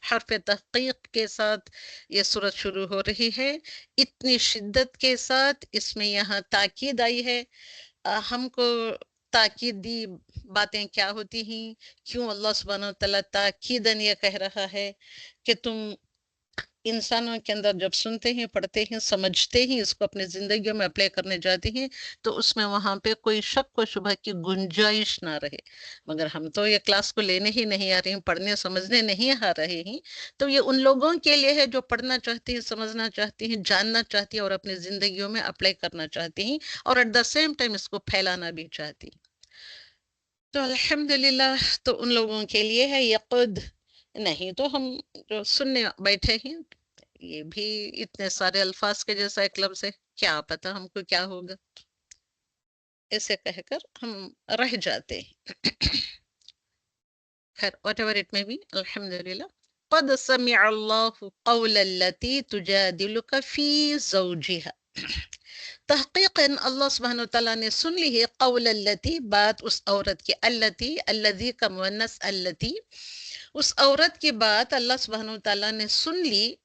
حرف تحقیق کے ساتھ یہ صورت شروع ہو رہی ہے، اتنی شدت کے ساتھ اس میں یہاں تاکید آئی ہے۔ ہم کو تاکیدی باتیں کیا ہوتی ہیں، کیوں اللہ سبحانہ وتعالیٰ تاکیداً یہ کہہ رہا ہے کہ تم انسانوں کے اندر جب سنتے ہیں، پڑھتے ہیں، سمجھتے ہیں، اس کو اپنی زندگیوں میں اپلائی کرنے جاتے ہیں تو اس میں وہاں پہ کوئی شک و شبہ کی گنجائش نہ رہے۔ مگر ہم تو یہ کلاس کو لینے ہی نہیں آ رہے ہیں، پڑھنے سمجھنے نہیں آ رہے ہیں، تو یہ ان لوگوں کے لیے ہے جو پڑھنا چاہتے ہیں، سمجھنا چاہتے ہیں، جاننا چاہتے ہیں اور اپنی زندگیوں میں اپلائی کرنا چاہتے ہیں اور ایٹ دا سیم ٹائم اس کو پھیلانا بھی چاہتی ہیں۔ تو الحمدللہ تو ان لوگوں کے لیے ہے یہ قد، نہیں تو ہم جو سننے بیٹھے ہیں، یہ بھی اتنے سارے الفاظ کے جیسا ایک لفظ ہے، کیا پتہ ہم کو کیا ہوگا، ایسے کہہ کر ہم رہ جاتے ہیں۔ خیر whatever it may be، الحمدللہ قد سمع اللہ قول التي تجادلك في زوجها، تحقیقاً اللہ سبحانہ وتعالیٰ نے سن لی ہے قول التی، بات اس عورت کی، التی الذی کا مؤنث التی، اس عورت کی بات اللہ سبحانہ وتعالیٰ نے سن لی۔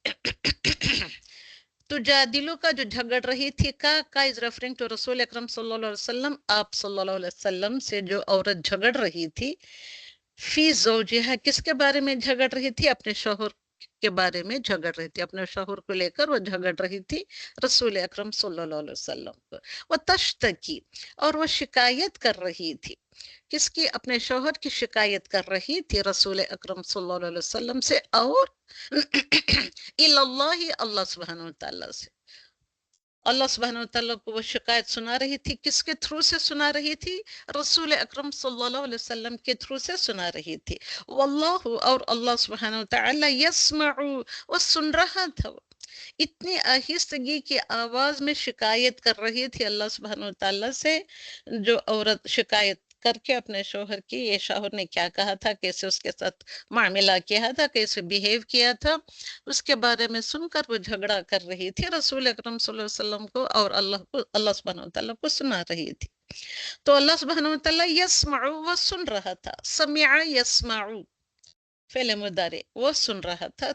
تجادلو کا جو جھگڑ رہی تھی، کا از ریفرنگ ٹو رسول اکرم صلی اللہ علیہ وسلم، آپ صلی اللہ علیہ وسلم سے جو عورت جھگڑ رہی تھی، فی زوجہا کس کے بارے میں جھگڑ رہی تھی، اپنے شوہر کے بارے میں جھگڑ رہی تھی، اپنے شوہر کو لے کر وہ جھگڑ رہی تھی رسول اکرم صلی اللہ علیہ وسلم کو۔ وہ تشتکی، اور وہ شکایت کر رہی تھی، کس کی، اپنے شوہر کی شکایت کر رہی تھی رسول اکرم صلی اللہ علیہ وسلم سے، اور اللہ اللہ سبحانہ وتعالیٰ سے، اللہ سبحانہ وتعالیٰ کو وہ شکایت سنا رہی تھی، کس کے تھرو سے سنا رہی تھی، رسول اکرم صلی اللہ علیہ وسلم کے تھرو سے سنا رہی تھی۔ واللہ، اور اللہ سبحانہ وتعالیٰ یسمع، وہ سن رہا تھا، اتنی آہستگی کی آواز میں شکایت کر رہی تھی اللہ سبحانہ وتعالیٰ سے، جو عورت شکایت کر کے اپنے شوہر کی، یہ شوہر نے کیا کہا تھا، کیسے اس کے ساتھ معاملہ کیا تھا، کیسے بیہیو کیا تھا، اس کے بارے میں سن کر وہ جھگڑا کر رہی تھی رسول اکرم صلی اللہ علیہ وسلم کو، اور اللہ سبحانہ وتعالیٰ کو سنا رہی تھی۔ تو اللہ سبحانہ وتعالیٰ یسمع، وہ سن رہا تھا، سمع یسمع فعل مضارع، وہ سن رہا تھا،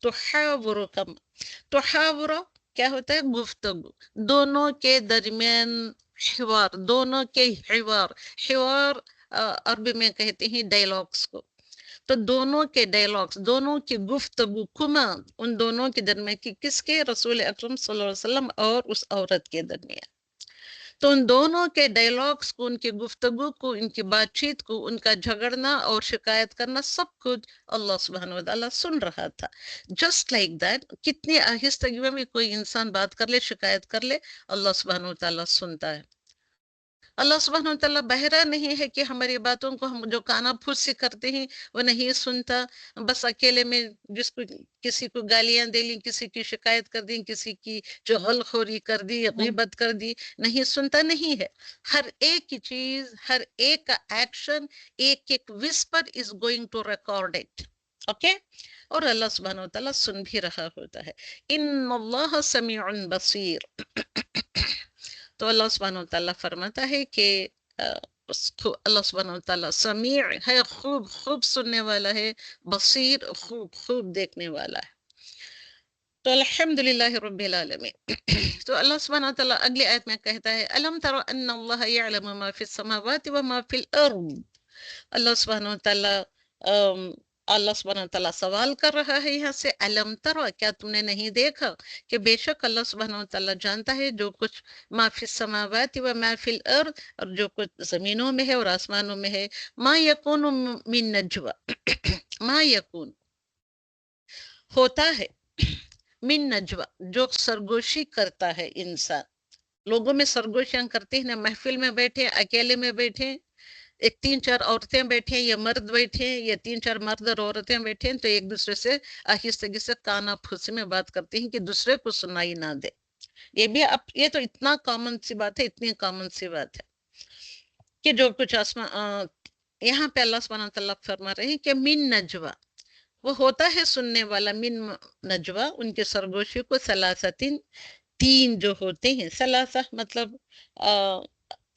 تحاورکم، تحاور کیا ہوتا ہے، گفتگو، دونوں کے درمیان حوار، دونوں کے حوار، حوار عربی میں کہتے ہیں ڈائلاگس کو، تو دونوں کے ڈائلاگس، دونوں کی گفتگو، کما ان دونوں کے درمیان کی، کس کے، رسول اکرم صلی اللہ علیہ وسلم اور اس عورت کے درمیان، تو ان دونوں کے ڈائلاگس کو، ان کی گفتگو کو، ان کی بات چیت کو، ان کا جھگڑنا اور شکایت کرنا، سب کچھ اللہ سبحانہ وتعالیٰ سن رہا تھا۔ جسٹ لائک دیٹ، کتنی آہستگی میں بھی کوئی انسان بات کر لے، شکایت کر لے، اللہ سبحانہ وتعالیٰ سنتا ہے۔ اللہ سبحانہ وتعالیٰ بہرا نہیں ہے کہ ہماری باتوں کو ہم جو کانا پھوسی کرتے ہیں وہ نہیں سنتا، بس اکیلے میں جس کو، کسی کو گالیاں دے لی، کسی کی شکایت کر دی، کسی کی جو غلخوری کر دی، غیبت کر دی، نہیں سنتا نہیں ہے۔ ہر ایک کی چیز، ہر ایک کا ایکشن، ایک ایک whisper is going to record it، okay, اور اللہ سبحانہ وتعالیٰ سن بھی رہا ہوتا ہے۔ ان اللہ سمیع بصیر، تو اللہ سبحانہ وتعالیٰ فرماتا ہے کہ اللہ سبحانہ وتعالیٰ سمیع ہے، خوب خوب سننے والا ہے، بصیر خوب خوب دیکھنے والا ہے۔ تو الحمدللہ رب العالمین۔ تو اللہ سبحانہ وتعالیٰ اگلی آیت میں کہتا ہے الم تر ان اللہ یعلم ما فی السماوات وما فی الارض، اللہ سبحانہ وتعالیٰ اللہ سبحانہ وتعالیٰ سوال کر رہا ہے یہاں سے، علم ترى، کیا تم نے نہیں دیکھا کہ بے شک اللہ سبحانہ وتعالیٰ جانتا ہے جو کچھ ما فی السماوات و ما فی الارض، اور جو کچھ زمینوں میں ہے اور آسمانوں میں ہے، ما یکون من نجوا، ما یکون ہوتا ہے، من نجوا جو سرگوشی کرتا ہے انسان، لوگوں میں سرگوشیاں کرتے ہیں نا، محفل میں بیٹھے، اکیلے میں بیٹھے، ایک 3-4 عورتیں بیٹھے ہیں یا مرد بیٹھے ہیں، یا 3-4 مرد اور عورتیں بیٹھے ہیں، تو ایک دوسرے سے آہستگی سے کانا پھوسی میں بات کرتے ہیں کہ دوسرے کو سنائی نہ دے۔ یہ بھی یہ تو اتنا کامن سی بات ہے، اتنی کامن سی بات ہے کہ جو کچھ یہاں پہ اللہ سبحانہ وتعالیٰ فرما رہے ہیں کہ من نجوا، وہ ہوتا ہے سننے والا، من نجوا ان کے سرگوشی کو، ثلاثتین، تین جو ہوتے ہیں، ثلاثہ مطلب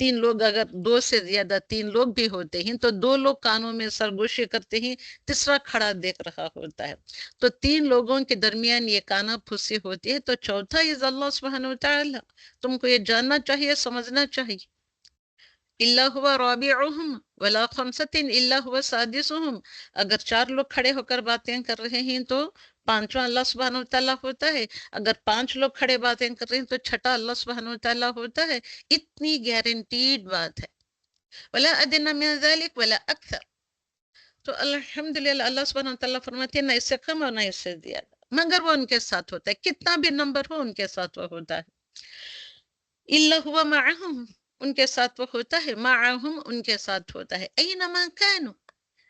تین لوگ اگر دو سے زیادہ تین لوگ بھی ہوتے ہیں تو دو لوگ کانوں میں سرگوشی کرتے ہیں، تیسرا کھڑا دیکھ رہا ہوتا ہے، تو تین لوگوں کے درمیان یہ کانا پھوسی ہوتی ہے، تو چوتھا از اللہ سبحانہ وتعالی. تم کو یہ جاننا چاہیے، سمجھنا چاہیے. الا هو رابعهم ولا خمسة الا هو سادسهم. اگر چار لوگ کھڑے ہو کر باتیں کر رہے ہیں تو پانچواں اللہ سبحانہ وتعالیٰ ہوتا ہے، اگر پانچ لوگ کھڑے باتیں کر رہے ہیں تو چھٹا اللہ سبحانہ وتعالیٰ ہوتا ہے. اتنی گارنٹیڈ بات ہے. ولا ادنى من ذلك ولا اکثر. تو الحمدللہ اللہ سبحانہ وتعالیٰ فرماتے ہیں نہ اس سے کم اور نہ اس سے زیادہ، مگر وہ ان کے ساتھ ہوتا ہے، کتنا بھی نمبر ہو ان کے ساتھ وہ ہوتا ہے. الا هو معهم، ان کے ساتھ وہ ہوتا ہے، معهم ان کے ساتھ ہوتا ہے. اینما کانوا،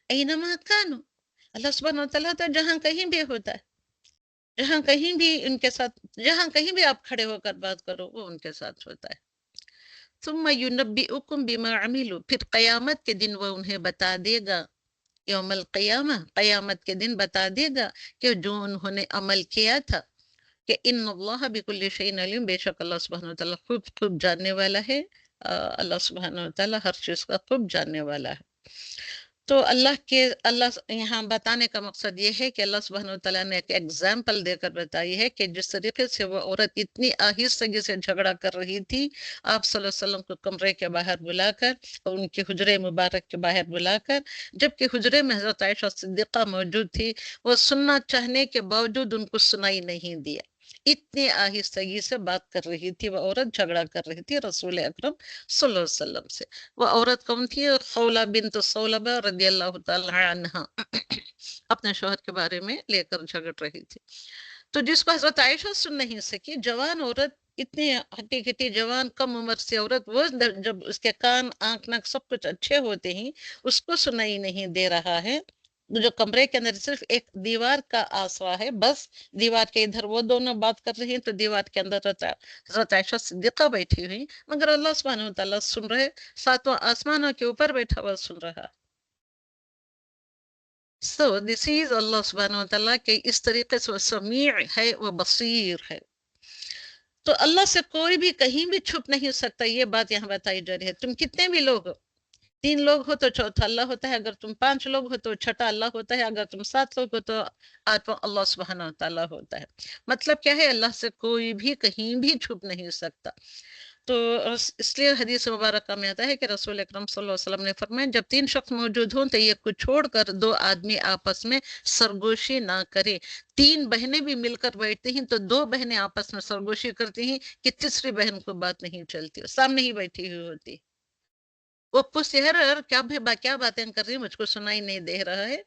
اینما کانوا، اللہ سبحانہ وتعالیٰ تو جہاں کہیں بھی ہوتا ہے، جہاں کہیں بھی ان کے ساتھ، جہاں کہیں بھی آپ کھڑے ہو کر بات کرو وہ ان کے ساتھ ہوتا ہے. ثم ينبئكم بما عملوا، پھر قیامت کے دن وہ انہیں بتا دے گا، یوم القیامہ، قیامت کے دن بتا دے گا کہ جو انہوں نے عمل کیا تھا، کہ ان اللہ بکل شیء علیم، بے شک اللہ سبحانہ وتعالیٰ خوب خوب جاننے والا ہے. اللہ سبحانہ وتعالیٰ ہر چیز کا خوب جاننے والا ہے. تو اللہ یہاں بتانے کا مقصد یہ ہے کہ اللہ سبحانہ وتعالیٰ نے ایک ایگزامپل دے کر بتائی ہے کہ جس طریقے سے وہ عورت اتنی آہستگی سے جھگڑا کر رہی تھی آپ صلی اللہ علیہ وسلم کو کمرے کے باہر بلا کر اور ان کے حجرے مبارک کے باہر بلا کر، جبکہ حجرے میں حضرت عائشہ صدیقہ موجود تھی، وہ سننا چاہنے کے باوجود ان کو سنائی نہیں دیا. اتنی آہستگی سے بات کر رہی تھی وہ عورت، جھگڑا کر رہی تھی رسول اکرم صلی اللہ علیہ وسلم سے. وہ عورت کون تھی؟ خولہ بنت صولبہ رضی اللہ تعالی عنہا، اپنے شوہر کے بارے میں لے کر جھگڑ رہی تھی. تو جس کو حضرت عائشہ سن نہیں سکی، جوان عورت، اتنی ہٹی کٹی جوان کم عمر سے عورت، وہ جب اس کے کان آنکھ ناک سب کچھ اچھے ہوتے ہیں اس کو سنائی نہیں دے رہا ہے. جو کمرے کے اندر صرف ایک دیوار کا آسرا ہے، بس دیوار کے ادھر وہ دونوں بات کر رہے ہیں تو دیوار کے اندر حضرت عائشہ صدیقہ بیٹھی ہوئی، مگر اللہ سبحانہ وتعالیٰ سن رہے، ساتوں آسمانوں کے اوپر بیٹھا ہوا سن رہا. So this is اللہ سبحانہ وتعالیٰ کہ اس طریقے سے وہ سمیع ہے، وہ بصیر ہے. تو اللہ سے کوئی بھی کہیں بھی چھپ نہیں سکتا. یہ بات یہاں بتائی جا رہی ہے. تم کتنے بھی لوگ ہو، تین لوگ ہو تو چوتھا اللہ ہوتا ہے، اگر تم پانچ لوگ ہو تو چھٹا اللہ ہوتا ہے، اگر تم سات لوگ ہو تو آٹھواں اللہ سبحانہ وتعالیٰ ہوتا ہے. مطلب کیا ہے؟ اللہ سے کوئی بھی کہیں بھی چھپ نہیں سکتا. تو اس لیے حدیث مبارکہ میں آتا ہے کہ رسول اکرم صلی اللہ علیہ وسلم نے فرمایا جب تین شخص موجود ہوں تو ایک کو چھوڑ کر دو آدمی آپس میں سرگوشی نہ کرے. تین بہنیں بھی مل کر بیٹھتی ہیں تو دو بہنیں آپس میں سرگوشی کرتی ہیں کہ تیسری بہن کو بات نہیں چلتی، سامنے ہی بیٹھی ہوئی ہوتی. وہ پوچھتے ہیں کیا باتیں کر رہی، مجھ کو سنائی نہیں دے رہا ہے.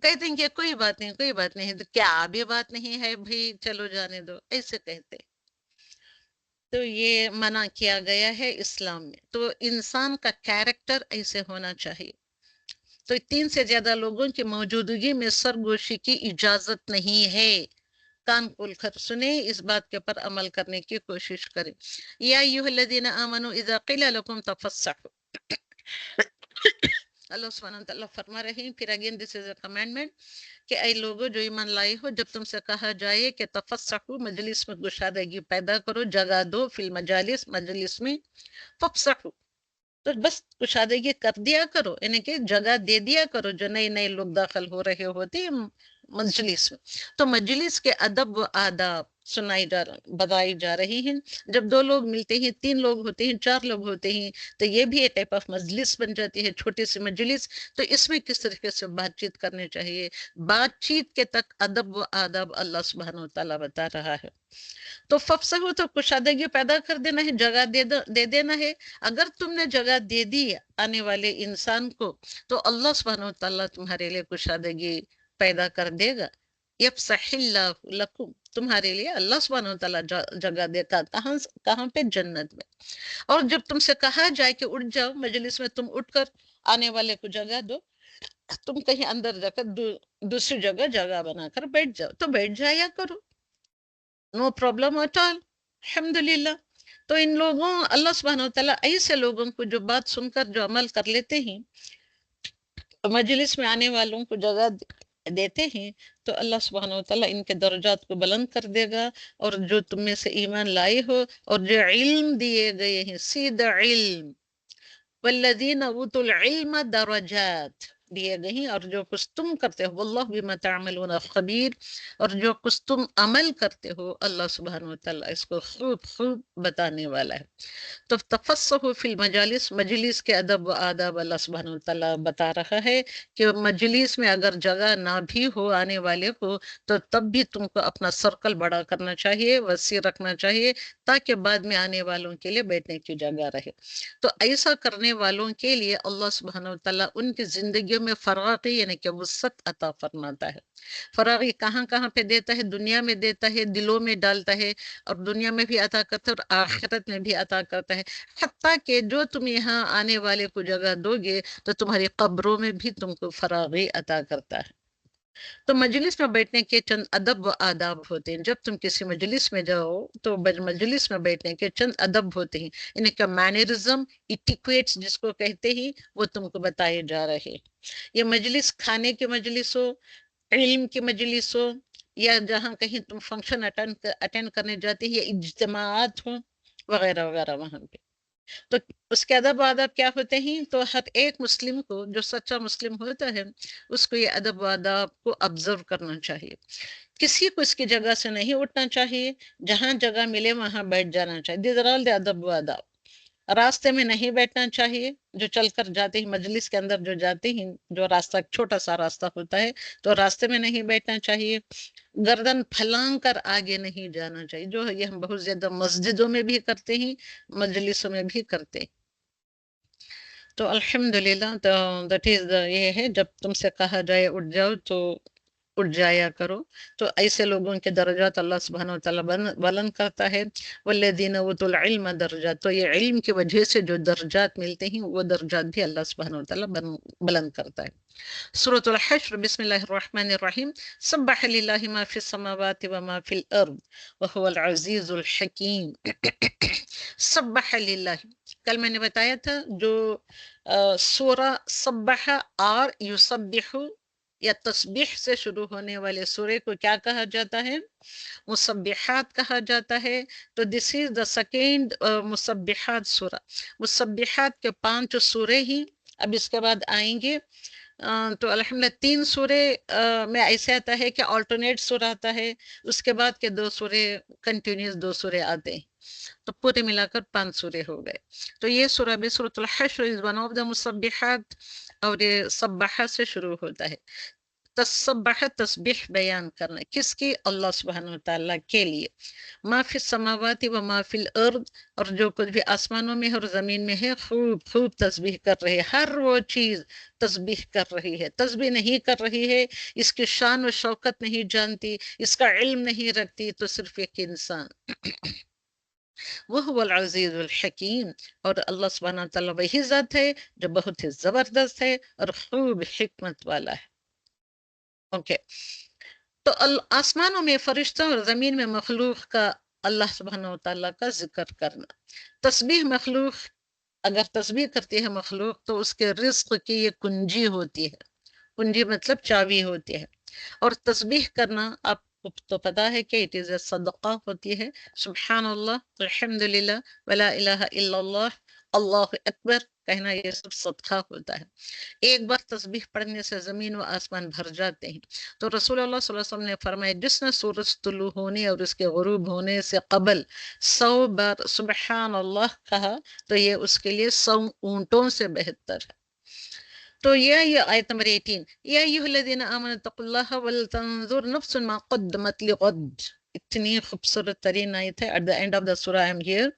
کہتے ہیں کہ کوئی بات نہیں، کوئی بات نہیں. تو کیا بھی بات نہیں ہے بھائی، چلو جانے دو، ایسے کہتے. تو یہ منع کیا گیا ہے اسلام میں. تو انسان کا کیریکٹر ایسے ہونا چاہیے. تو تین سے زیادہ لوگوں کی موجودگی میں سرگوشی کی اجازت نہیں ہے. کان کھول کر سنیں، اس بات کے پر عمل کرنے کی کوشش کریں. یا ایھا الذین آمنوا اذا قیل لکم تفسحوا، اللہ سبحانہ وتعالیٰ فرما رہے ہیں پھر again this is a commandment کہ اے لوگوں جو ایمان لائے ہو، جب تم سے کہا جائے کہ تفسحوا، مجلس میں گشادگی پیدا کرو، جگہ دو، فی المجالس، مجلس میں، ففسحوا، تو بس گشادگی کر دیا کرو، یعنی کہ جگہ دے دیا کرو جو نئے نئے لوگ داخل ہو رہے ہوتے ہیں مجلس میں. تو مجلس کے ادب و آداب بتائی جا رہی ہیں. جب دو لوگ ملتے ہیں، تین لوگ ہوتے ہیں، چار لوگ ہوتے ہیں، تو یہ بھی ایک ٹائپ آف مجلس بن جاتی ہے، چھوٹی سی مجلس. تو اس میں کس طریقے سے بات چیت کرنی چاہیے، بات چیت کے تک ادب و آداب اللہ سبحانہ وتعالیٰ بتا رہا ہے. تو ففسحوا تو کشادگی پیدا کر دینا ہے، جگہ دے دینا ہے. اگر تم نے جگہ دے دی آنے والے انسان کو تو اللہ سبحانہ وتعالیٰ تمہارے لیے کشادگی پیدا کر دے گا. یفسح اللہ لکم، تمہارے لیے اللہ سبحانہ وتعالیٰ جگہ دیتا. کہاں پہ؟ جنت میں. اور جب تم سے کہا جائے کہ اٹھ جاؤ مجلس میں، تم اٹھ کر آنے والے کو جگہ دو. تم کہیں اندر جا کر دوسری جگہ بنا کر بیٹھ جاؤ تو بیٹھ جایا کرو، نو پرابلم ایٹ آل، الحمدللہ. تو ان لوگوں، اللہ سبحانہ وتعالیٰ ایسے لوگوں کو جو بات سن کر جو عمل کر لیتے ہیں، مجلس میں آنے والوں کو جگہ دیتے ہیں، تو اللہ سبحانہ وتعالیٰ ان کے درجات کو بلند کر دے گا. اور جو تم میں سے ایمان لائے ہو اور جو علم دیے گئے ہیں، سیدھا علم، والذین اوتوا العلم درجات دیے گئی، اور جو کچھ تم کرتے ہو واللہ بما تعملون خبیر، اور جو کچھ تم عمل کرتے ہو اللہ سبحانہ وتعالیٰ اس کو خوب خوب بتانے والا ہے۔ تو تفصح فی المجالس، مجلس کے ادب و آداب اللہ سبحانہ وتعالیٰ بتا رہا ہے کہ مجلس میں اگر جگہ نہ بھی ہو آنے والے کو تو تب بھی تم کو اپنا سرکل بڑا کرنا چاہیے، وسیع رکھنا چاہیے، تاکہ بعد میں آنے والوں کے لیے بیٹھنے کی جگہ رہے۔ تو ایسا کرنے والوں کے لیے اللہ سبحانہ وتعالیٰ ان کی زندگیوں میں فراغی یعنی کہ وسعت عطا فرماتا ہے۔ فراغی کہاں کہاں پہ دیتا ہے؟ دنیا میں دیتا ہے، دلوں میں ڈالتا ہے، اور دنیا میں بھی عطا کرتا ہے اور آخرت میں بھی عطا کرتا ہے۔ حتیٰ کہ جو تم یہاں آنے والے کو جگہ دو گے تو تمہاری قبروں میں بھی تم کو فراغی عطا کرتا ہے۔ تو مجلس میں بیٹھنے کے چند ادب و آداب ہوتے ہیں۔ جب تم کسی مجلس میں جاؤ تو مجلس میں بیٹھنے کے چند ادب ہوتے ہیں، ان کا مینرزم، ایٹیکویٹس جس کو کہتے ہیں، وہ تم کو بتائے جا رہے۔ یہ مجلس کھانے کی مجلس ہو، علم کی مجلس ہو، یا جہاں کہیں تم فنکشن اٹینڈ کرنے جاتے ہیں، یا اجتماعات ہوں وغیرہ وغیرہ وہاں پہ، تو اس کے ادب و آداب کیا ہوتے ہیں؟ تو ہر ایک مسلم کو، جو سچا مسلم ہوتا ہے، اس کو یہ ادب و آداب کو آبزرو کرنا چاہیے۔ کسی کو اس کی جگہ سے نہیں اٹھنا چاہیے، جہاں جگہ ملے وہاں بیٹھ جانا چاہیے۔ دیز آر آل دی ادب و آداب۔ راستے میں نہیں بیٹھنا چاہیے، جو چل کر جاتے ہیں مجلس کے اندر جو جاتے ہیں، جو راستہ چھوٹا سا راستہ ہوتا ہے تو راستے میں نہیں بیٹھنا چاہیے، گردن پھلانگ کر آگے نہیں جانا چاہیے، جو یہ ہم بہت زیادہ مسجدوں میں بھی کرتے ہیں، مجلسوں میں بھی کرتے ہیں۔ تو الحمدللہ، تو دیٹ از یہ ہے، جب تم سے کہا جائے اٹھ جاؤ تو اٹھ جایا کرو۔ تو ایسے لوگوں کے درجات اللہ سبحانہ وتعالیٰ بلند کرتا ہے۔ والذین اوتوا العلم درجات، تو یہ علم کی وجہ سے جو درجات ملتے ہیں وہ درجات بھی اللہ سبحانہ وتعالیٰ بلند کرتا ہے۔ سورۃ الحشر، بسم اللہ الرحمن الرحیم۔ سبح للہ ما فی السماوات وما فی الارض وهو العزیز الحکیم۔ سبح للہ، کل میں نے بتایا تھا جو سورہ سبح اور یسبح یا تسبیح سے شروع ہونے والے سورے کو کیا کہا جاتا ہے؟ مسبحات کہا جاتا ہے۔ تو دس از دا سیکنڈ مسبحات سورہ۔ مسبحات کے 5 سورے ہی اب اس کے بعد آئیں گے۔ تو الحمدللہ 3 سورے میں ایسے آتا ہے کہ آلٹرنیٹ سورہ آتا ہے، اس کے بعد کے 2 سورے کنٹینیوس 2 سورے آتے ہیں، تو پورے ملا کر 5 سورے ہو گئے۔ تو یہ سورہ بھی سورۃ الحشر از ون آف دا مسبحات، اور یہ سبحہ سے شروع ہوتا ہے۔ تسبح، تسبیح بیان کرنا، کس کی؟ اللہ سبحانہ وتعالیٰ کے لیے۔ ما فی السماوات و ما فی الارض، اور جو کچھ بھی آسمانوں میں اور زمین میں ہے خوب خوب تسبیح کر رہی ہے۔ ہر وہ چیز تسبیح کر رہی ہے، تسبیح نہیں کر رہی ہے، اس کی شان و شوکت نہیں جانتی، اس کا علم نہیں رکھتی، تو صرف ایک انسان۔ وہ العزیز الحکیم، اور اللہ سبحانہ وتعالیٰ وہی ذات ہے جو بہت ہی زبردست ہے اور خوب حکمت والا ہے۔ اوکے، تو آسمانوں میں فرشتوں اور زمین میں مخلوق کا اللہ سبحانہ وتعالیٰ کا ذکر کرنا۔ تسبیح مخلوق اگر تسبیح کرتی ہے مخلوق تو اس کے رزق کی یہ کنجی ہوتی ہے، کنجی مطلب چابی ہوتی ہے۔ اور تسبیح کرنا آپ کو تو پتا ہے کہ اٹ از اے صدقہ ہوتی ہے۔ سبحان اللہ، الحمدللہ، ولا الہ الا اللہ، اللہ اکبر کہنا، یہ سب صدقہ ہوتا ہے۔ ایک بار تسبیح پڑھنے سے زمین و آسمان بھر جاتے ہیں۔ تو رسول اللہ صلی اللہ علیہ وسلم نے فرمایا جس نے سورج طلوع ہونے اور اس کے غروب ہونے سے قبل 100 بار سبحان اللہ کہا تو یہ اس کے لیے 100 اونٹوں سے بہتر ہے۔ تو یہ آیت نمبر 18، یا ایھا الذین آمنوا اتقوا اللہ ولتنظر نفس ما قدمت لغد، اتنی خوبصورت ترین آیت ہے۔ At the end of the سورہ آئی ایم ہیئر،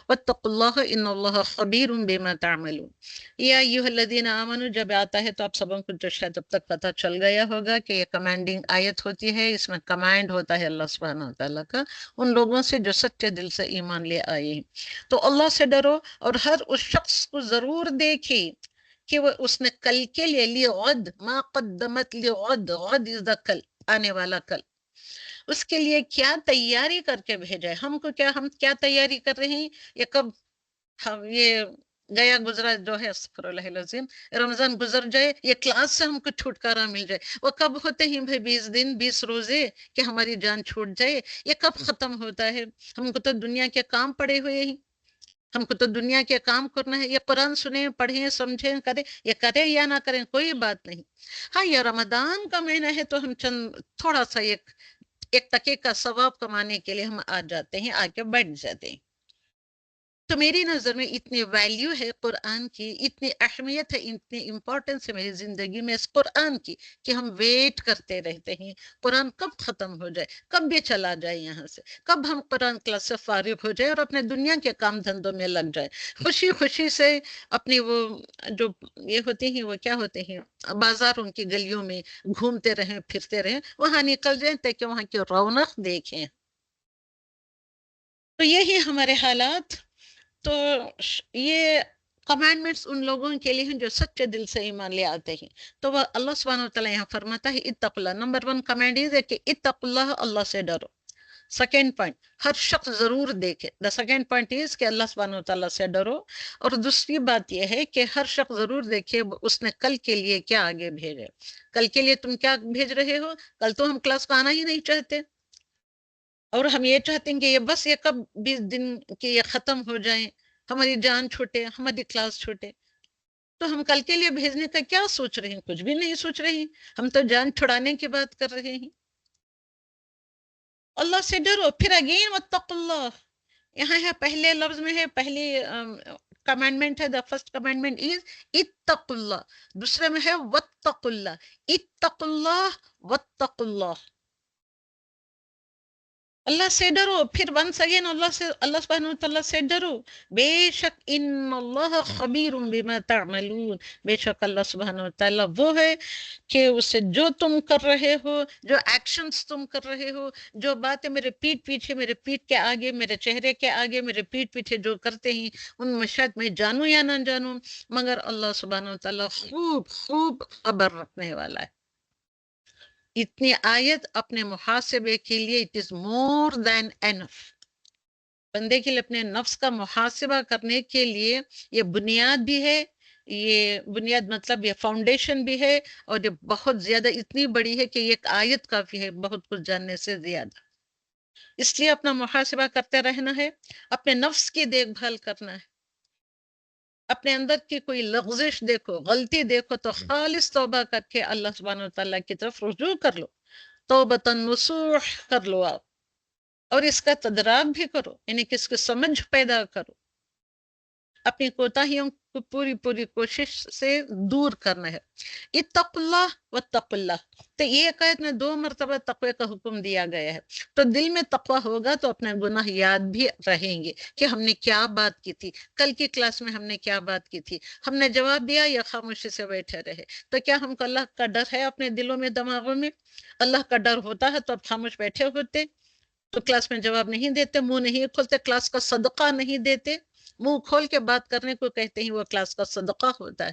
واتقوا اللہ ان اللہ خبیر بما تعملون۔ یا ایھا الذین آمنوا جب آتا ہے تو آپ سبوں کو جو شاید اب تک پتہ چل گیا ہوگا کہ یہ کمانڈنگ آیت ہوتی ہے، اس میں کمانڈ ہوتا ہے اللہ سبحانہ وتعالیٰ کا ان لوگوں سے جو سچے دل سے ایمان لے آئے ہیں۔ تو اللہ سے ڈرو، اور ہر اس شخص کو ضرور دیکھے کہ وہ اس نے کل کے لیے لغد ما قدمت لغد، غد از دا کل، آنے والا کل، اس کے لیے کیا تیاری کر کے بھیجا ہے۔ ہم کو کیا، ہم کیا تیاری کر رہے ہیں؟ یہ کب یہ گیا گزرا جو ہے، استغفر اللہ العظیم، رمضان گزر جائے، یہ کلاس سے ہم کو چھٹکارا مل جائے، وہ کب ہوتے ہیں بھائی 20 دن 20 روزے کہ ہماری جان چھوٹ جائے، یہ کب ختم ہوتا ہے؟ ہم کو تو دنیا کے کام پڑے ہوئے ہیں۔ ہم کو تو دنیا کے کام کرنا ہے. یہ قرآن سنیں، پڑھیں، سمجھیں، کریں، یہ کریں یا نہ کریں کوئی بات نہیں. ہاں یہ رمضان کا مہینہ ہے تو ہم چند تھوڑا سا ایک تقے کا ثواب کمانے کے لیے ہم آ جاتے ہیں، آ کے بیٹھ جاتے ہیں. تو میری نظر میں اتنی ویلیو ہے قرآن کی، اتنی اہمیت ہے، اتنی امپورٹنس ہے میری زندگی میں اس قرآن کی کہ ہم ویٹ کرتے رہتے ہیں قرآن کب ختم ہو جائے، کب یہ چلا جائے یہاں سے، کب ہم قرآن کلاس سے فارغ ہو جائے اور اپنے دنیا کے کام دھندوں میں لگ جائے، خوشی خوشی سے اپنی وہ جو یہ ہوتے ہیں وہ کیا ہوتے ہیں بازاروں کی گلیوں میں گھومتے رہیں پھرتے رہیں، وہاں نکل جائیں تاکہ وہاں کی رونق دیکھیں. تو یہی ہمارے حالات. تو یہ کمانڈمنٹس ان لوگوں کے لیے ہیں جو سچے دل سے ایمان لے آتے ہیں. تو وہ اللہ سبحانہ وتعالی یہاں فرماتا ہے اتق اللہ. نمبر 1 کمانڈ ہے کہ اتق اللہ، اللہ سے ڈرو. سیکنڈ پوائنٹ، ہر شخص ضرور دیکھے. دا سیکنڈ پوائنٹ از کہ اللہ سبحانہ وتعالی سے ڈرو. اور دوسری بات یہ ہے کہ ہر شخص ضرور دیکھے اس نے کل کے لیے کیا آگے بھیجے. کل کے لیے تم کیا بھیج رہے ہو؟ کل تو ہم کلاس کو آنا ہی نہیں چاہتے، اور ہم یہ چاہتے ہیں کہ یہ بس یہ کب 20 دن کے یہ ختم ہو جائیں، ہماری جان چھوٹے، ہماری کلاس چھوٹے. تو ہم کل کے لیے بھیجنے کا کیا سوچ رہے ہیں؟ کچھ بھی نہیں سوچ رہے ہیں، ہم تو جان چھڑانے کی بات کر رہے ہیں. اللہ سے ڈرو. پھر اگین واتقوا اللہ، یہاں ہے پہلے لفظ میں ہے، پہلی کمانڈمنٹ ہے. دا فرسٹ کمانڈمنٹ از اتقوا اللہ. دوسرے میں ہے واتقوا اللہ. اتقوا اللہ واتقوا اللہ، اللہ سے ڈرو. پھر ونس اگین اللہ سبحانہ وتعالیٰ سے ڈرو. بے شک ان اللہ خبیر بما تعملون، بے شک اللہ سبحانہ وتعالیٰ وہ ہے کہ اسے جو تم کر رہے ہو، جو ایکشنز تم کر رہے ہو، جو باتیں میرے پیٹھ پیچھے، میرے پیٹھ کے آگے، میرے چہرے کے آگے، میرے پیٹھ پیچھے جو کرتے ہیں، ان میں شاید میں جانوں یا نہ جانوں، مگر اللہ سبحانہ وتعالیٰ خوب خوب خبر رکھنے والا ہے. اتنی آیت اپنے محاسبے کے لیے it is more then enough. بندے کے لیے اپنے نفس کا محاسبہ کرنے کے لیے یہ بنیاد بھی ہے، یہ بنیاد مطلب یہ فاؤنڈیشن بھی ہے، اور یہ بہت زیادہ اتنی بڑی ہے کہ یہ ایک آیت کافی ہے بہت کچھ جاننے سے زیادہ. اس لیے اپنا محاسبہ کرتے رہنا ہے، اپنے نفس کی دیکھ بھال کرنا ہے. اپنے اندر کی کوئی لغزش دیکھو، غلطی دیکھو تو خالص توبہ کر کے اللہ سبحانہ وتعالیٰ کی طرف رجوع کر لو، توبۃ نصوح کر لو آپ، اور اس کا تدراک بھی کرو، یعنی کہ اس کی سمجھ پیدا کرو. اپنی کوتاہیوں کو پوری کوشش سے دور کرنا ہے. اتقوا اللہ واتقوا اللہ. تو یہ آیت میں 2 مرتبہ تقوی کا حکم دیا گیا ہے. تو دل میں تقوی ہوگا تو اپنے گناہ یاد بھی رہیں گے کہ ہم نے کیا بات کی تھی، کل کی کلاس میں ہم نے کیا بات کی تھی، ہم نے جواب دیا یا خاموشی سے بیٹھے رہے. تو کیا ہم کو اللہ کا ڈر ہے اپنے دلوں میں، دماغوں میں؟ اللہ کا ڈر ہوتا ہے تو اب خاموش بیٹھے ہوتے، تو کلاس میں جواب نہیں دیتے، منہ نہیں کھولتے، کلاس کا صدقہ نہیں دیتے. منہ کھول کے بات کرنے کو کہتے ہیں وہ کلاس کا صدقہ ہوتا ہے.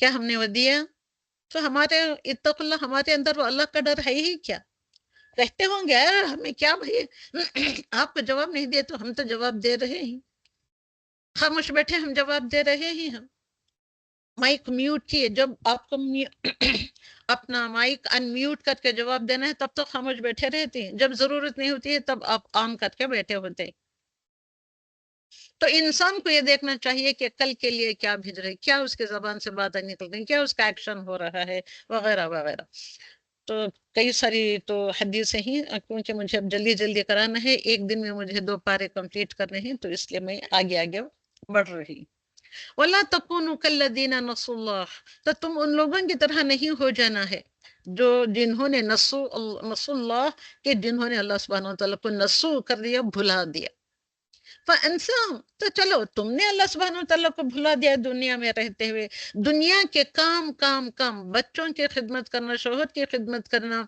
کیا ہم نے وہ دیا؟ تو ہمارے اتق اللہ، ہمارے اندر وہ اللہ کا ڈر ہے ہی کیا؟ کہتے ہوں گے یار ہمیں کیا بھائی آپ کو جواب نہیں دے تو ہم تو جواب دے رہے ہیں، خاموش بیٹھے ہم جواب دے رہے ہیں. ہم مائک میوٹ کیے، جب آپ کو اپنا مائک ان میوٹ کر کے جواب دینا ہے تب تو خاموش بیٹھے رہتے ہیں، جب ضرورت نہیں ہوتی ہے تب آپ آن کر کے بیٹھے ہوتے ہیں. تو انسان کو یہ دیکھنا چاہیے کہ کل کے لیے کیا بھیج رہے، کیا اس کے زبان سے باتیں نکل رہی، کیا اس کا ایکشن ہو رہا ہے، وغیرہ وغیرہ. تو کئی ساری تو حدیثیں ہیں، کیونکہ مجھے اب جلدی جلدی کرانا ہے، ایک دن میں مجھے 2 پارے کمپلیٹ کرنے ہیں، تو اس لیے میں آگے آگے بڑھ رہی. وَلَا تَكُونُوا كَالَّذِينَ نَسُوا اللَّهَ. تو تم ان لوگوں کی طرح نہیں ہو جانا ہے جو جنہوں نے نسوا اللہ، کہ جنہوں نے اللہ سبحانہ وتعالیٰ کو نسو کر دیا، بھلا دیا. فَأَنسَاهُمْ. تو چلو تم نے اللہ سبحانہ وتعالیٰ کو بھلا دیا دنیا میں رہتے ہوئے، دنیا کے کام کام کام، بچوں کی خدمت کرنا، شوہر کی خدمت کرنا،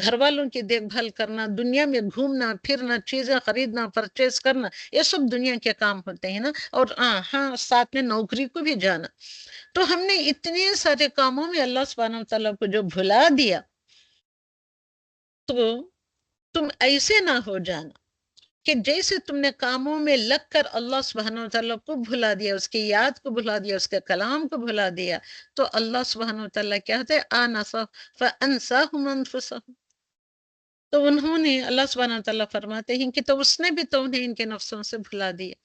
گھر والوں کی دیکھ بھال کرنا، دنیا میں گھومنا پھرنا، چیزیں خریدنا، پرچیز کرنا، یہ سب دنیا کے کام ہوتے ہیں نا. اور ہاں ساتھ میں نوکری کو بھی جانا. تو ہم نے اتنے سارے کاموں میں اللہ سبحانہ وتعالیٰ کو جو بھلا دیا، تو تم ایسے نہ ہو جانا کہ جیسے تم نے کاموں میں لگ کر اللہ سبحانہ وتعالیٰ کو بھلا دیا، اس کی یاد کو بھلا دیا، اس کے کلام کو بھلا دیا. تو اللہ سبحانہ وتعالیٰ کیا ہوتا ہے؟ آنسا فانساہم انفسہم. تو انہوں نے، اللہ سبحانہ وتعالیٰ فرماتے ہیں کہ تو اس نے بھی تو انہیں ان کے نفسوں سے بھلا دیا.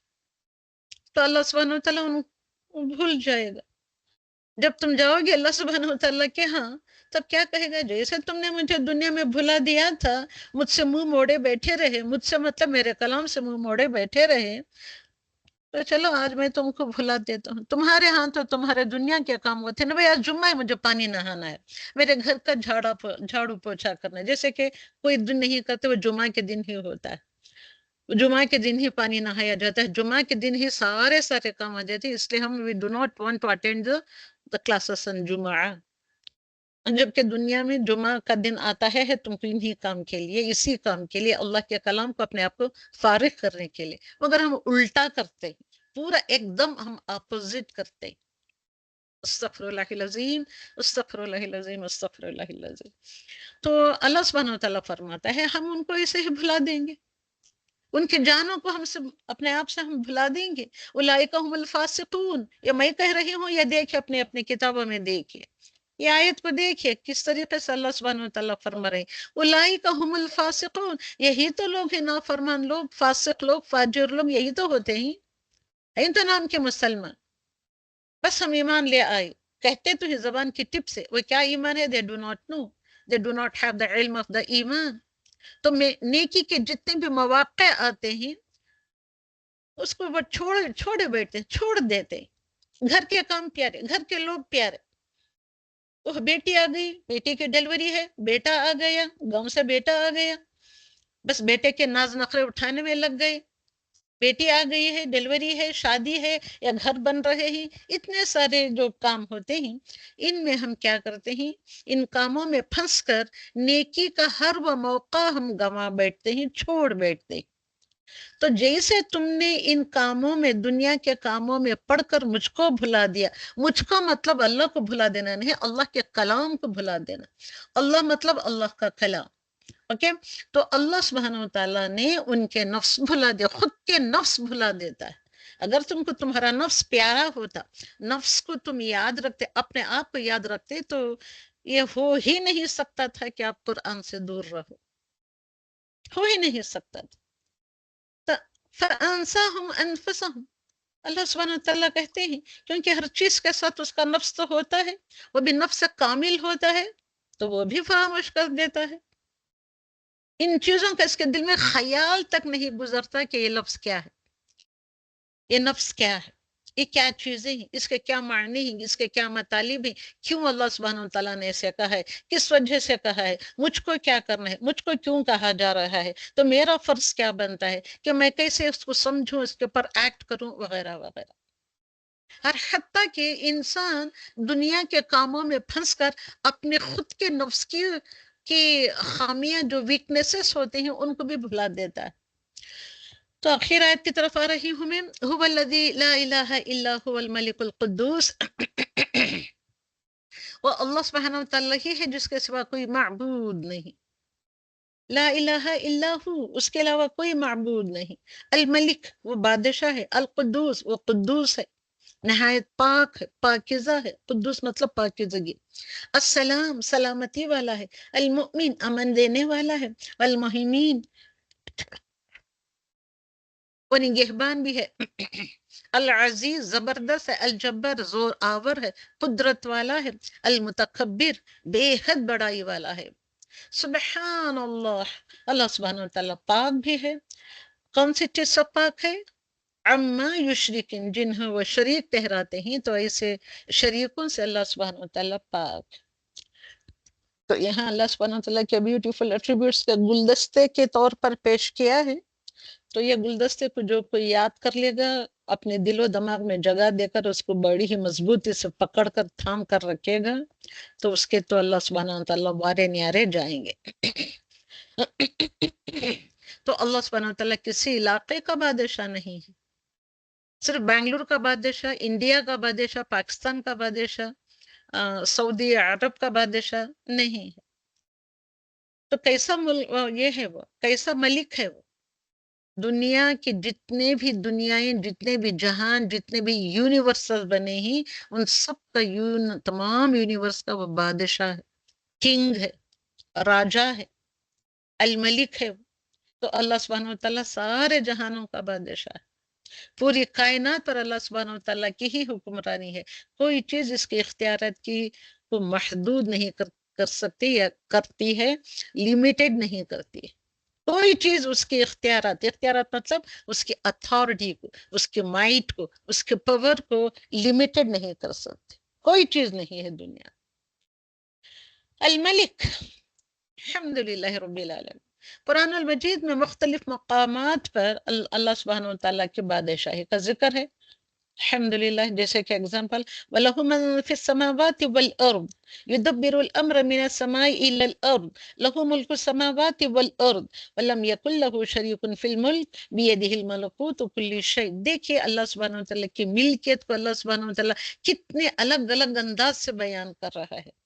تو اللہ سبحانہ و تعالیٰ ان کو بھول جائے گا. جب تم جاؤ گے اللہ سبحانہ و تعالیٰ کے ہاں، تب کیا کہے گا؟ جیسے تم نے مجھے دنیا میں بھلا دیا تھا، مجھ سے منہ موڑے بیٹھے رہے، مجھ سے مطلب میرے کلام سے منہ موڑے بیٹھے رہے، تو چلو آج میں تم کو بھلا دیتا ہوں. تمہارے ہاں تو تمہارے دنیا کے کام وہ تھے نا بھائی، آج جمعہ ہے، مجھے پانی نہانا ہے، میرے گھر کا جھاڑو پوچھا کرنا ہے. جیسے کہ کوئی دن نہیں کرتے، وہ جمعہ کے دن ہی ہوتا ہے، جمعہ کے دن ہی پانی نہایا جاتا ہے، جمعہ کے دن ہی سارے کام آ جاتے ہیں. اس لیے ہم we do not want to attend the classes on جمعہ. جبکہ دنیا میں جمعہ کا دن آتا ہے تم کو انہی کام کے لیے، اسی کام کے لیے، اللہ کے کلام کو اپنے آپ کو فارغ کرنے کے لیے. مگر ہم الٹا کرتے ہیں، پورا ایک دم ہم اپوزٹ کرتے ہیں. استغفر اللہ العظیم، استغفر اللہ العظیم، استغفر اللہ العظیم. تو اللہ سبحانہ و تعالیٰ فرماتا ہے ہم ان کو ایسے ہی بھلا دیں گے، ان کی جانوں کو ہم سے اپنے آپ سے ہم بھلا دیں گے. اولئک هم الفاسقون، یہ میں کہہ رہی ہوں، یہ دیکھیں اپنے اپنے کتابوں میں دیکھیں، یہ آیت کو دیکھیے کس طریقے سے اللہ سبحانہ و تعالیٰ فرما رہے ہیں اولئک هم الفاسقون. یہی تو لوگ ہیں نافرمان لوگ، فاسق لوگ، فاجر لوگ، یہی تو ہوتے ہیں. این تو نام کے مسلمان، بس ہم ایمان لے آئے، کہتے تو ہی زبان کی ٹپ سے، وہ کیا ایمان ہے؟ they do not know, they do not have the علم of the ایمان. تو نیکی کے جتنے بھی مواقع آتے ہیں اس کو وہ چھوڑے بیٹھتے، چھوڑ دیتے. گھر کے کام پیارے، گھر کے لوگ پیارے. وہ بیٹی آ گئی، بیٹی کی ڈیلیوری ہے، بیٹا آ گیا، گاؤں سے بیٹا آ گیا، بس بیٹے کے ناز نخرے اٹھانے میں لگ گئے. بیٹی آ گئی ہے، ڈیلیوری ہے، شادی ہے، یا گھر بن رہے ہیں، اتنے سارے جو کام ہوتے ہیں، ان میں ہم کیا کرتے ہیں؟ ان کاموں میں پھنس کر نیکی کا ہر وہ موقع ہم گنوا بیٹھتے ہیں، چھوڑ بیٹھتے ہیں. تو جیسے تم نے ان کاموں میں، دنیا کے کاموں میں پڑھ کر مجھ کو بھلا دیا، مجھ کو مطلب اللہ کو بھلا دینا نہیں، اللہ کے کلام کو بھلا دینا. اللہ مطلب اللہ کا کلام. اوکے، تو اللہ سبحانہ و تعالیٰ نے ان کے نفس بھلا دیا، خود کے نفس بھلا دیتا ہے. اگر تم کو تمہارا نفس پیارا ہوتا، نفس کو تم یاد رکھتے، اپنے آپ کو یاد رکھتے، تو یہ ہو ہی نہیں سکتا تھا کہ آپ قرآن سے دور رہو، ہو ہی نہیں سکتا تھا. فَأَنْسَاهُمْ أَنفُسَهُمْ، اللہ سبحانہ وتعالیٰ کہتے ہیں کیونکہ ہر چیز کے ساتھ اس کا نفس تو ہوتا ہے، وہ بھی نفس کامل ہوتا ہے، تو وہ بھی فراموش کر دیتا ہے. ان چیزوں کا اس کے دل میں خیال تک نہیں گزرتا کہ یہ لفظ کیا ہے، یہ نفس کیا ہے، یہ کیا چیزیں ہیں، اس کے کیا معنی ہیں، اس کے کیا مطالب ہیں، کیوں اللہ سبحانہ وتعالیٰ نے ایسے کہا ہے، کس وجہ سے کہا ہے، مجھ کو کیا کرنا ہے، مجھ کو کیوں کہا جا رہا ہے، تو میرا فرض کیا بنتا ہے کہ میں کیسے اس کو سمجھوں، اس کے اوپر ایکٹ کروں، وغیرہ وغیرہ. اور حتیٰ کہ انسان دنیا کے کاموں میں پھنس کر اپنے خود کے نفس کی خامیاں، جو ویکنیسز ہوتے ہیں، ان کو بھی بھلا دیتا ہے. تو آخر آیت کی طرف آ رہی ہوں میں، هو الذی لا الہ الا هو الملک القدوس. وہ اللہ سبحانہ وتعالیٰ ہی ہے جس کے سوا کوئی معبود نہیں. لا الہ الا ہو، اس کے علاوہ کوئی معبود نہیں. الملک، وہ بادشاہ ہے. القدوس، وہ قدوس ہے، نہایت پاک ہے، پاکیزہ ہے. قدوس مطلب پاکیزگی. السلام، سلامتی والا ہے. المؤمن، امن دینے والا ہے. المہیمین، وہ نگہبان بھی ہے. العزیز، زبردست ہے. الجبر، زور آور ہے، قدرت والا ہے. المتکبر، بے حد بڑائی والا ہے. سبحان اللہ، اللہ سبحانہ وتعالیٰ پاک بھی ہے. کون سی چیز سے پاک ہے؟ عما یشرکین، جنہیں وہ شریک ٹھہراتے ہیں، تو ایسے شریکوں سے اللہ سبحانہ وتعالیٰ پاک. تو یہاں اللہ سبحانہ وتعالیٰ کے بیوٹیفل ایٹریبیوٹس کے گلدستے کے طور پر پیش کیا ہے. تو یہ گلدستے کو جو کوئی یاد کر لے گا، اپنے دل و دماغ میں جگہ دے کر اس کو بڑی ہی مضبوطی سے پکڑ کر تھام کر رکھے گا، تو اس کے تو اللہ سبحانہ وتعالیٰ وارے نیارے جائیں گے. تو اللہ سبحانہ وتعالیٰ کسی علاقے کا بادشاہ نہیں ہے، صرف بنگلور کا بادشاہ، انڈیا کا بادشاہ، پاکستان کا بادشاہ، سعودی عرب کا بادشاہ نہیں ہے. تو کیسا یہ ہے، وہ کیسا ملک ہے. وہ دنیا کے جتنے بھی دنیایں، جتنے بھی جہان، جتنے بھی یونیورسز بنے ہیں، ان سب کا تمام یونیورس کا وہ بادشاہ ہے، کنگ ہے، راجا ہے، الملک ہے. تو اللہ سبحانہ وتعالیٰ سارے جہانوں کا بادشاہ ہے. پوری کائنات پر اللہ سبحانہ و تعالیٰ کی ہی حکمرانی ہے. کوئی چیز اس کے اختیارات کی کو محدود نہیں کر سکتی یا کرتی ہے، لیمیٹڈ نہیں کرتی. کوئی چیز اس کے اختیارات مطلب اس کی اتھارٹی کو، اس کے مائٹ کو، اس کے پاور کو لیمیٹڈ نہیں کر سکتی. کوئی چیز نہیں ہے دنیا. الملک، الحمد للہ رب العالمین. قرآن المجید میں مختلف مقامات پر اللہ سبحانہ وتعالیٰ کی بادشاہی کا ذکر ہے. الحمدللہ، جیسے کہ اگزامپل وَلَهُ مَن فِي السَّمَاوَاتِ وَالْأَرْضِ يُدَبِّرُ الْأَمْرَ مِنَ السَّمَاءِ إِلَى الْأَرْضِ لَهُ مُلْكُ السَّمَاوَاتِ وَالْأَرْضِ وَلَمْ يَكُنْ لَهُ شَرِيكٌ فِي الْمُلْكِ بِيَدِهِ الْمَلَكُوتُ كُلِّ شَيْءٍ. دیکھیے اللہ سبحانہ وتعالیٰ کی ملکیت کو اللہ سبحانہ وتعالیٰ کتنے الگ الگ انداز سے بیان کر رہا ہے.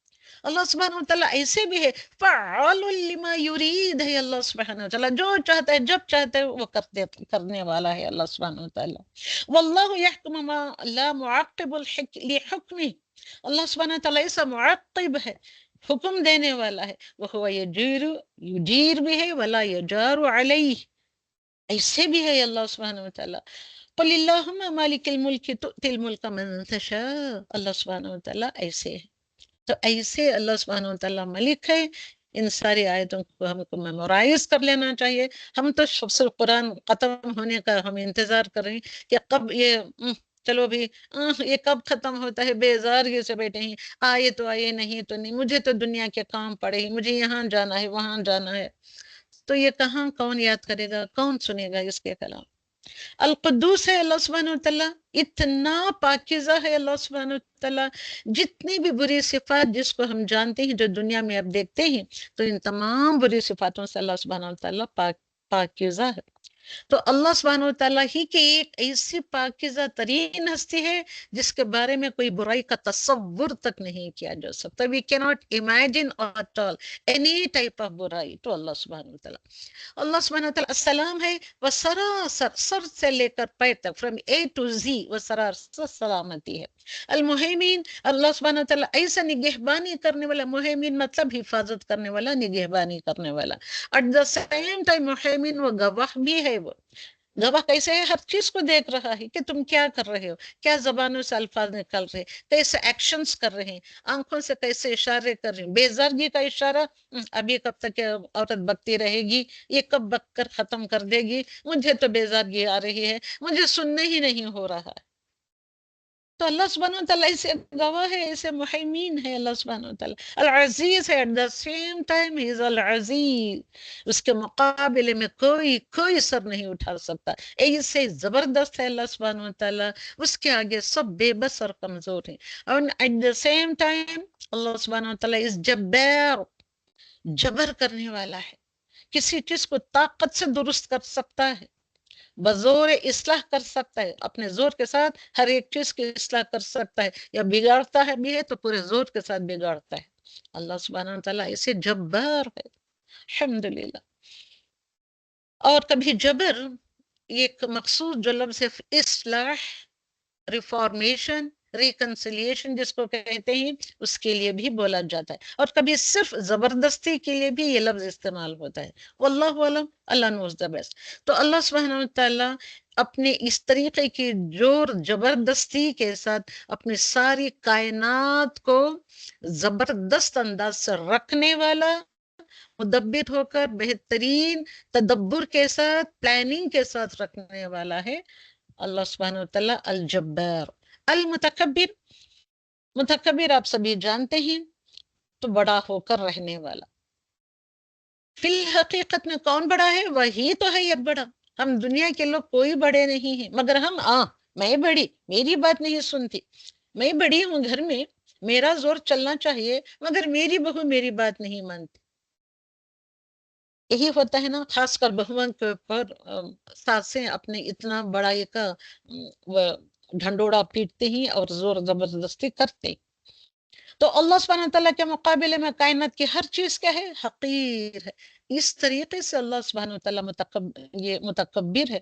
اللہ سبحانہ وتعالیٰ ایسے بھی ہے، فعال لما یرید ہے. اللہ سبحانہ وتعالیٰ جو چاہتا ہے جب چاہتا ہے وہ کرنے والا ہے اللہ سبحانہ وتعالیٰ. واللہ یحکم ما لا معقب لحکمہ. اللہ سبحانہ وتعالیٰ ایسا معقب ہے، حکم دینے والا ہے. وہ یجیر بھی ہے ولا یجار علیہ، ایسے بھی ہے اللہ سبحانہ وتعالیٰ. قل اللہم مالک الملک تؤتی الملک من تشاء. اللہ سبحانہ وتعالیٰ ایسے ہے. تو ایسے اللہ سبحانہ وتعالیٰ ملک ہے. ان ساری آیتوں کو ہم کو میمورائز کر لینا چاہیے. ہم تو تفسیر قرآن ختم ہونے کا ہم انتظار کر رہے ہیں کہ کب یہ چلو بھی یہ کب ختم ہوتا ہے، بیزارگی سے بیٹھے ہیں. آئے تو آئے، نہیں تو نہیں. مجھے تو دنیا کے کام پڑے ہیں، مجھے یہاں جانا ہے وہاں جانا ہے. تو یہ کہاں کون یاد کرے گا، کون سنے گا اس کے کلام. القدوس ہے اللہ سبحانہ وتعالیٰ، اتنا پاکیزہ ہے اللہ سبحانہ وتعالیٰ. جتنی بھی بری صفات جس کو ہم جانتے ہیں جو دنیا میں اب دیکھتے ہیں، تو ان تمام بری صفاتوں سے اللہ سبحانہ وتعالیٰ پاکیزہ ہے. تو اللہ سبحانہ وتعالیٰ ہی کی ایک ایسی پاکیزہ ترین ہستی ہے جس کے بارے میں کوئی برائی کا تصور تک نہیں کیا جا سکتا. We can not imagine at all any type of برائی تو اللہ سبحانہ وتعالیٰ. اللہ سبحانہ وتعالیٰ السلام ہے، وہ سراسر سر سے لے کر پے تک فرام اے ٹو زی وہ سراسر سلامتی ہے. المہیمین، اللہ سبحانہ وتعالیٰ ایسا نگہبانی کرنے والا. مہیمین مطلب حفاظت کرنے والا، نگہبانی کرنے والا. ایٹ دا سیم ٹائم مہیمین وہ گواہ بھی ہے. وہ گواہ کیسے ہے؟ ہر چیز کو دیکھ رہا ہے کہ تم کیا کر رہے ہو، کیا زبانوں سے الفاظ نکل رہے، کیسے ایکشنز کر رہے ہیں، آنکھوں سے کیسے اشارے کر رہے ہیں. بیزارگی کا اشارہ، ابھی کب تک یہ عورت بکتی رہے گی، یہ کب بک کر ختم کر دے گی، مجھے تو بیزارگی آ رہی ہے، مجھے سننے ہی نہیں ہو رہا ہے. تو اللہ سبحانہ وتعالیٰ ایسے گواہ ہے، ایسے محیمین ہے اللہ سبحانہ وتعالیٰ. العزیز ہے، ایٹ دا سیم ٹائم ہی از العزیز. اس کے مقابلے میں کوئی سر نہیں اٹھا سکتا. ایسے زبردست ہے اللہ سبحانہ وتعالیٰ، اس کے آگے سب بے بس اور کمزور ہیں. اور ایٹ دا سیم ٹائم اللہ سبحانہ وتعالیٰ اس جبر کرنے والا ہے. کسی چیز کو طاقت سے درست کر سکتا ہے، بزور اصلاح کر سکتا ہے. اپنے زور کے ساتھ ہر ایک چیز کی اصلاح کر سکتا ہے، یا بگاڑتا ہے بھی ہے تو پورے زور کے ساتھ بگاڑتا ہے. اللہ سبحانہ وتعالیٰ ایسے جبار ہے، الحمدللہ. اور کبھی جبر ایک مخصوص جو لفظ اصلاح، ریفارمیشن، ریکنسیلیشن جس کو کہتے ہیں، اس کے لیے بھی بولا جاتا ہے. اور کبھی صرف زبردستی کے لیے بھی یہ لفظ استعمال ہوتا ہے. واللہ علم، اللہ نوز دا بیسٹ. تو اللہ سبحانہ وتعالیٰ اپنے اس طریقے کی جور زبردستی کے ساتھ اپنی ساری کائنات کو زبردست انداز سے رکھنے والا، مدبر ہو کر بہترین تدبر کے ساتھ، پلاننگ کے ساتھ رکھنے والا ہے اللہ سبحانہ وتعالیٰ. الجبار. المتکبر، متکبر آپ سبھی جانتے ہیں تو بڑا ہو کر رہنے والا. فی الحقیقت میں کون بڑا ہے؟ وہی تو ہے یہ بڑا. ہم دنیا کے لوگ کوئی بڑے نہیں ہیں، مگر ہم میں بڑی، میری بات نہیں سنتی، میں بڑی ہوں گھر میں، میرا زور چلنا چاہیے، مگر میری بہو میری بات نہیں مانتی. یہی ہوتا ہے نا، خاص کر بہوان کے اوپر ساسیں اپنے اتنا بڑا ایک ڈھنڈوڑا پیٹتے ہیں اور زور زبردستی کرتے. تو اللہ سبحانہ تعالیٰ کے مقابلے میں کائنات کی ہر چیز کیا ہے؟ حقیر ہے. اس طریقے سے اللہ سبحانہ تعالیٰ یہ متکبر ہے.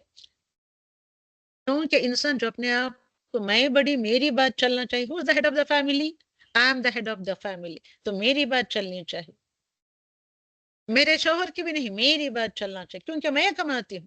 کیونکہ انسان جو اپنے آپ کو میں بڑی، میری بات چلنا چاہیے. Who is the head of the family? I am the head of the family. تو میری بات چلنی چاہیے، میرے شوہر کی بھی نہیں، میری بات چلنا چاہیے، کیونکہ میں کماتی ہوں.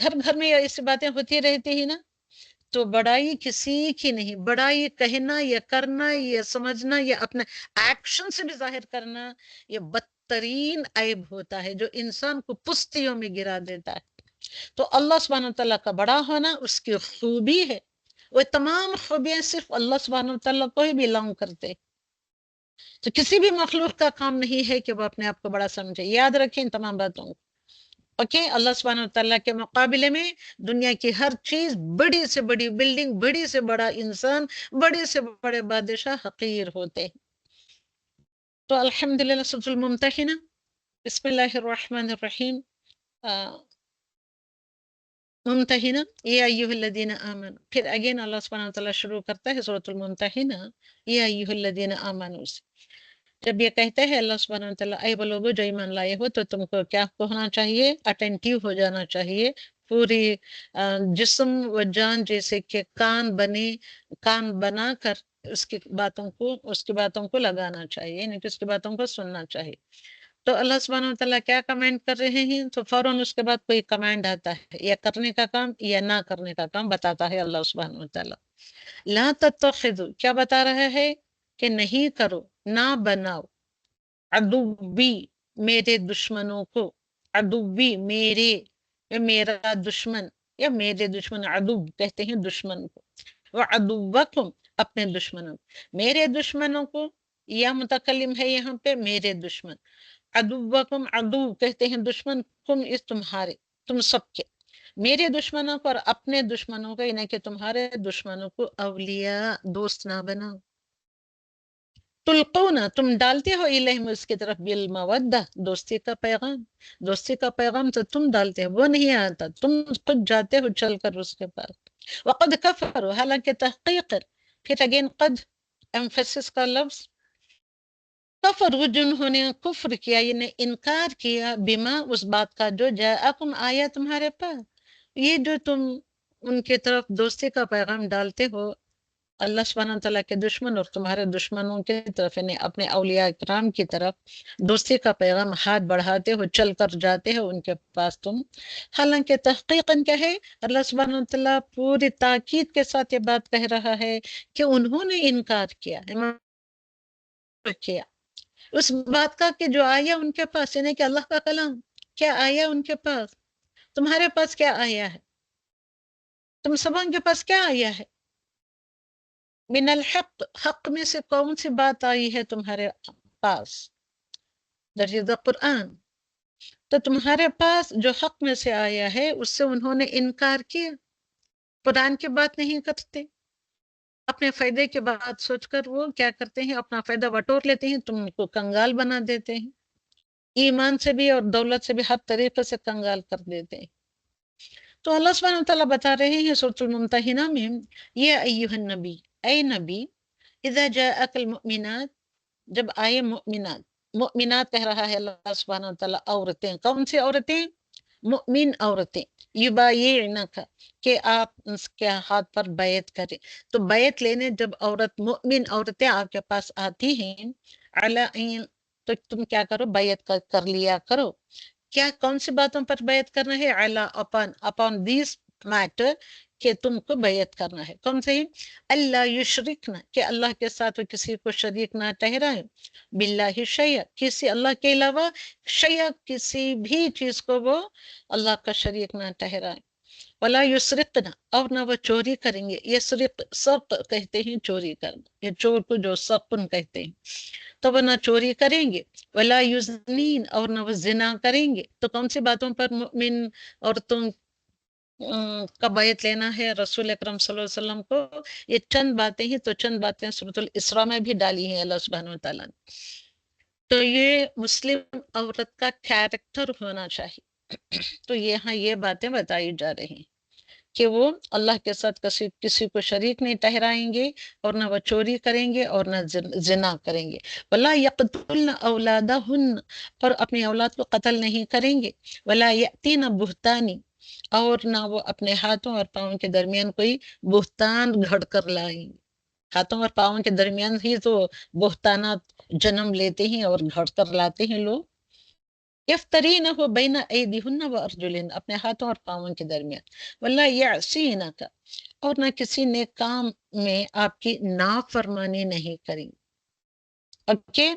گھر گھر میں ایسی باتیں ہوتی رہتی ہی نا. تو بڑائی کسی کی نہیں، بڑائی کہنا یا کرنا یا سمجھنا یا اپنے ایکشن سے بھی ظاہر کرنا، یہ بدترین عیب ہوتا ہے جو انسان کو پستیوں میں گرا دیتا ہے. تو اللہ سبحانہ وتعالیٰ کا بڑا ہونا اس کی خوبی ہے، وہ تمام خوبیاں صرف اللہ سبحانہ وتعالیٰ کو ہی بلانگ کرتے. تو کسی بھی مخلوق کا کام نہیں ہے کہ وہ اپنے آپ کو بڑا سمجھے. یاد رکھیں ان تمام باتوں کو. اوکے، اللہ سبحانہ وتعالیٰ کے مقابلے میں دنیا کی ہر چیز، بڑی سے بڑی بلڈنگ، بڑی سے بڑا انسان، بڑے سے بڑے بادشاہ حقیر ہوتے ہیں. تو الحمدللہ سورۃ الممتحنہ. بسم اللہ الرحمن الرحیم. ممتحنہ یا ایھا الذین آمنوا. پھر اگین اللہ سبحانہ وتعالیٰ شروع کرتا ہے سورۃ الممتحنہ یا ایھا الذین آمنوا سے. جب یہ کہتے ہیں اللہ سبحانہ وتعالیٰ اے وہ لوگو جو ایمان لائے ہو، تو تم کو کیا ہونا چاہیے؟ اٹینٹیو ہو جانا چاہیے. پوری جسم و جان جیسے کہ کان بنے، کان بنا کر اس کی باتوں کو لگانا چاہیے، یعنی کہ اس کی باتوں کو سننا چاہیے. تو اللہ سبحانہ وتعالیٰ کیا کمینڈ کر رہے ہیں؟ تو فوراً اس کے بعد کوئی کمینڈ آتا ہے، یا کرنے کا کام یا نہ کرنے کا کام بتاتا ہے اللہ سبحانہ وتعالیٰ. لا تتخذوا، کیا بتا رہا ہے؟ کہ نہیں کرو، نہ بناؤ، عدوی، میرے دشمنوں کو. عدوی میرے، یا میرا دشمن، یا میرے دشمن. عدو کہتے ہیں دشمن کو. وعدوکم، اپنے دشمنوں. میرے دشمنوں کو، یا متکلم ہے یہاں پہ میرے دشمن. عدوکم، عدو کہتے ہیں دشمن، کم اس تمہارے، تم سب کے. میرے دشمنوں کو اور اپنے دشمنوں کو، یعنی کہ تمہارے دشمنوں کو اولیاء، دوست نہ بناؤ. تلقون، تم ڈالتے ہو الیہم، اس کی طرف، بالمودہ، دوستی کا پیغام. دوستی کا پیغام تو تم ڈالتے ہو، وہ نہیں آتا، تم خود جاتے ہو چل کر اس کے پاس. وقد کفروا، حالانکہ تحقیق. پھر اگین قد، ایمفیسس کا لفظ. کفروا، جنہوں نے کفر کیا، یعنی انکار کیا، بما، اس بات کا جو جاءکم، آیا تمہارے پاس. یہ جو تم ان کی طرف دوستی کا پیغام ڈالتے ہو، اللہ سبحانہ تعالیٰ کے دشمن اور تمہارے دشمنوں کی طرف، یعنی اپنے اولیاء کرام کی طرف دوستی کا پیغام ہاتھ بڑھاتے ہو، چل کر جاتے ہو ان کے پاس تم. حالانکہ تحقیقاً کیا ہے، اللہ سبحانہ تعالیٰ پوری تاکید کے ساتھ یہ بات کہہ رہا ہے کہ انہوں نے انکار کیا کیا اس بات کا کہ جو آیا ان کے پاس، یعنی کہ اللہ کا کلام کیا آیا ان کے پاس. تمہارے پاس کیا آیا ہے؟ تم سبوں کے پاس کیا آیا ہے؟ من الحق، حق میں سے کون سی بات آئی ہے تمہارے پاس؟ that is the قرآن. تو تمہارے پاس جو حق میں سے آیا ہے اس سے انہوں نے انکار کیا. قرآن کی بات نہیں کرتے، اپنے فائدے کی بات سوچ کر وہ کیا کرتے ہیں، اپنا فائدہ بٹور لیتے ہیں، تم کو کنگال بنا دیتے ہیں. ایمان سے بھی اور دولت سے بھی ہر طریقے سے کنگال کر دیتے ہیں. تو اللہ سبحانہ وتعالیٰ بتا رہے ہیں سورۃ الممتحنہ میں، یا ایھا النبی، اے نبی، اذا جاءک المؤمنات، جب آئے مؤمنات. مؤمنات کہہ رہا ہے اللہ سبحانہ وتعالیٰ، عورتیں. کون سی عورتیں؟ مؤمن عورتیں. یبایعنک، کہ آپ اس کے ہاتھ پر بیعت کریں. تو بیعت لینے جب مؤمن عورتیں آپ کے پاس آتی ہیں، علی، تو تم کیا کرو؟ بیعت کر لیا کرو. کیا، کون سی باتوں پر بیعت کرنا ہے؟ علی، اپون دیس میٹر، کہ تم کو بیعت کرنا ہے. کون سے؟ اللہ یشرکنا، کہ اللہ کے ساتھ وہ کسی کو شریک نہ ٹھہرائے. باللہ شیء، کسی اللہ کے علاوہ شیء، کسی بھی چیز کو وہ اللہ کا شریک نہ ٹھہرائے. ولا یسرقنا، اور نہ وہ چوری کریں گے. یسرق، سرق کہتے ہیں چوری کرنا، یہ چور کو جو سرقن کہتے ہیں. تو وہ نہ چوری کریں گے. ولا یزنین، اور نہ وہ زنا کریں گے. تو کون سی باتوں پر مؤمن عورتوں کا بیعت لینا ہے رسول اکرم صلی اللہ علیہ وسلم کو؟ یہ چند باتیں ہی، تو چند باتیں سورۃ الاسراء میں بھی ڈالی ہیں اللہ سبحانہ وتعالیٰ نے. تو یہ مسلم عورت کا کیریکٹر ہونا چاہیے. تو یہاں یہ باتیں بتائی جا رہی ہیں کہ وہ اللہ کے ساتھ کسی کو شریک نہیں ٹھہرائیں گے، اور نہ وہ چوری کریں گے، اور نہ زنا کریں گے. ولا یقتلن اولادہن، اور اپنی اولاد کو قتل نہیں کریں گے. ولا یأتین بہتانی، اور نہ وہ اپنے ہاتھوں اور پاؤں کے درمیان کوئی بہتان گھڑ کر لائیں گے. ہاتھوں اور پاؤں کے درمیان ہی تو بہتانات جنم لیتے ہیں اور گھڑ کر لاتے ہیں لوگ. یفترینہ بین ایدیہن و ارجلہن، اپنے ہاتھوں اور پاؤں کے درمیان، ولا یعصینک، اور نہ کسی نیک کام میں آپ کی نافرمانی نہیں کریں، اوکے،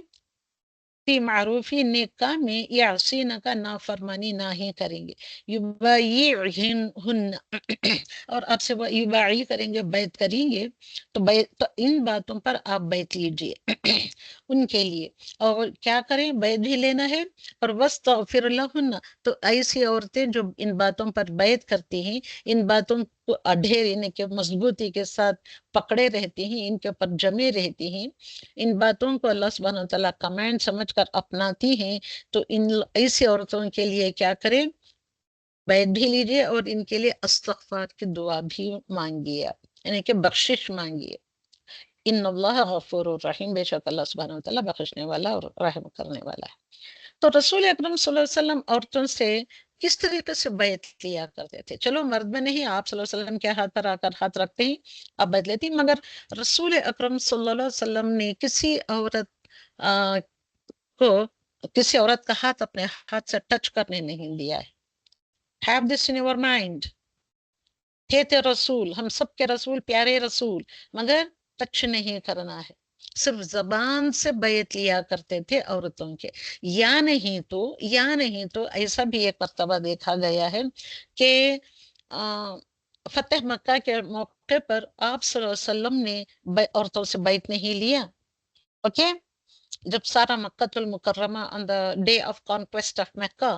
فی معروفی نیک کام میں یعصین کا نافرمانی نہ ہی کریں گے، یبایعہن اور آپ سے وہ یبائی کریں گے، بیعت کریں گے، تو ان باتوں پر آپ بیعت لیجئے ان کے لیے، اور کیا کریں، بیعت بھی لینا ہے، اور وستغفر لہن، تو ایسی عورتیں جو ان باتوں پر بیعت کرتی ہیں، ان باتوں کو ڈھیر یعنی کہ مضبوطی کے ساتھ پکڑے رہتی ہیں، ان کے اوپر جمے رہتی ہیں، ان باتوں کو اللہ سبحانہ وتعالیٰ کمانڈ سمجھ کر اپناتی ہیں، تو ان ایسی عورتوں کے لیے کیا کریں، بیعت بھی لیجئے، اور ان کے لیے استغفار کی دعا بھی مانگیے، یعنی کہ بخشش مانگیے، ان اللہ غفور الرحیم، بے شک اللہ سبحانہ وتعالیٰ بخشنے والا اور رحم کرنے والا ہے۔ تو رسول اکرم صلی اللہ علیہ وسلم عورتوں سے کس طریقے سے بیعت لیا کرتے تھے؟ چلو مرد میں نہیں، آپ صلی اللہ علیہ وسلم کے ہاتھ پر آ کر ہاتھ رکھتے ہیں، آپ بیعت لیتی ہیں، مگر رسول اکرم صلی اللہ علیہ وسلم نے کسی عورت کو، کسی عورت کا ہاتھ اپنے ہاتھ سے ٹچ کرنے نہیں دیا ہے۔ Have this in your mind. تھے رسول، ہم سب کے رسول، پیارے رسول، مگر ٹچ نہیں کرنا ہے، صرف زبان سے بیعت لیا کرتے تھے عورتوں کے، یا نہیں تو ایسا بھی ایک مرتبہ دیکھا گیا ہے کہ فتح مکہ کے موقع پر آپ صلی اللہ علیہ وسلم نے عورتوں سے بیعت نہیں لیا، اوکے، جب سارا مکہ المکرمہ on the day of conquest of مکہ،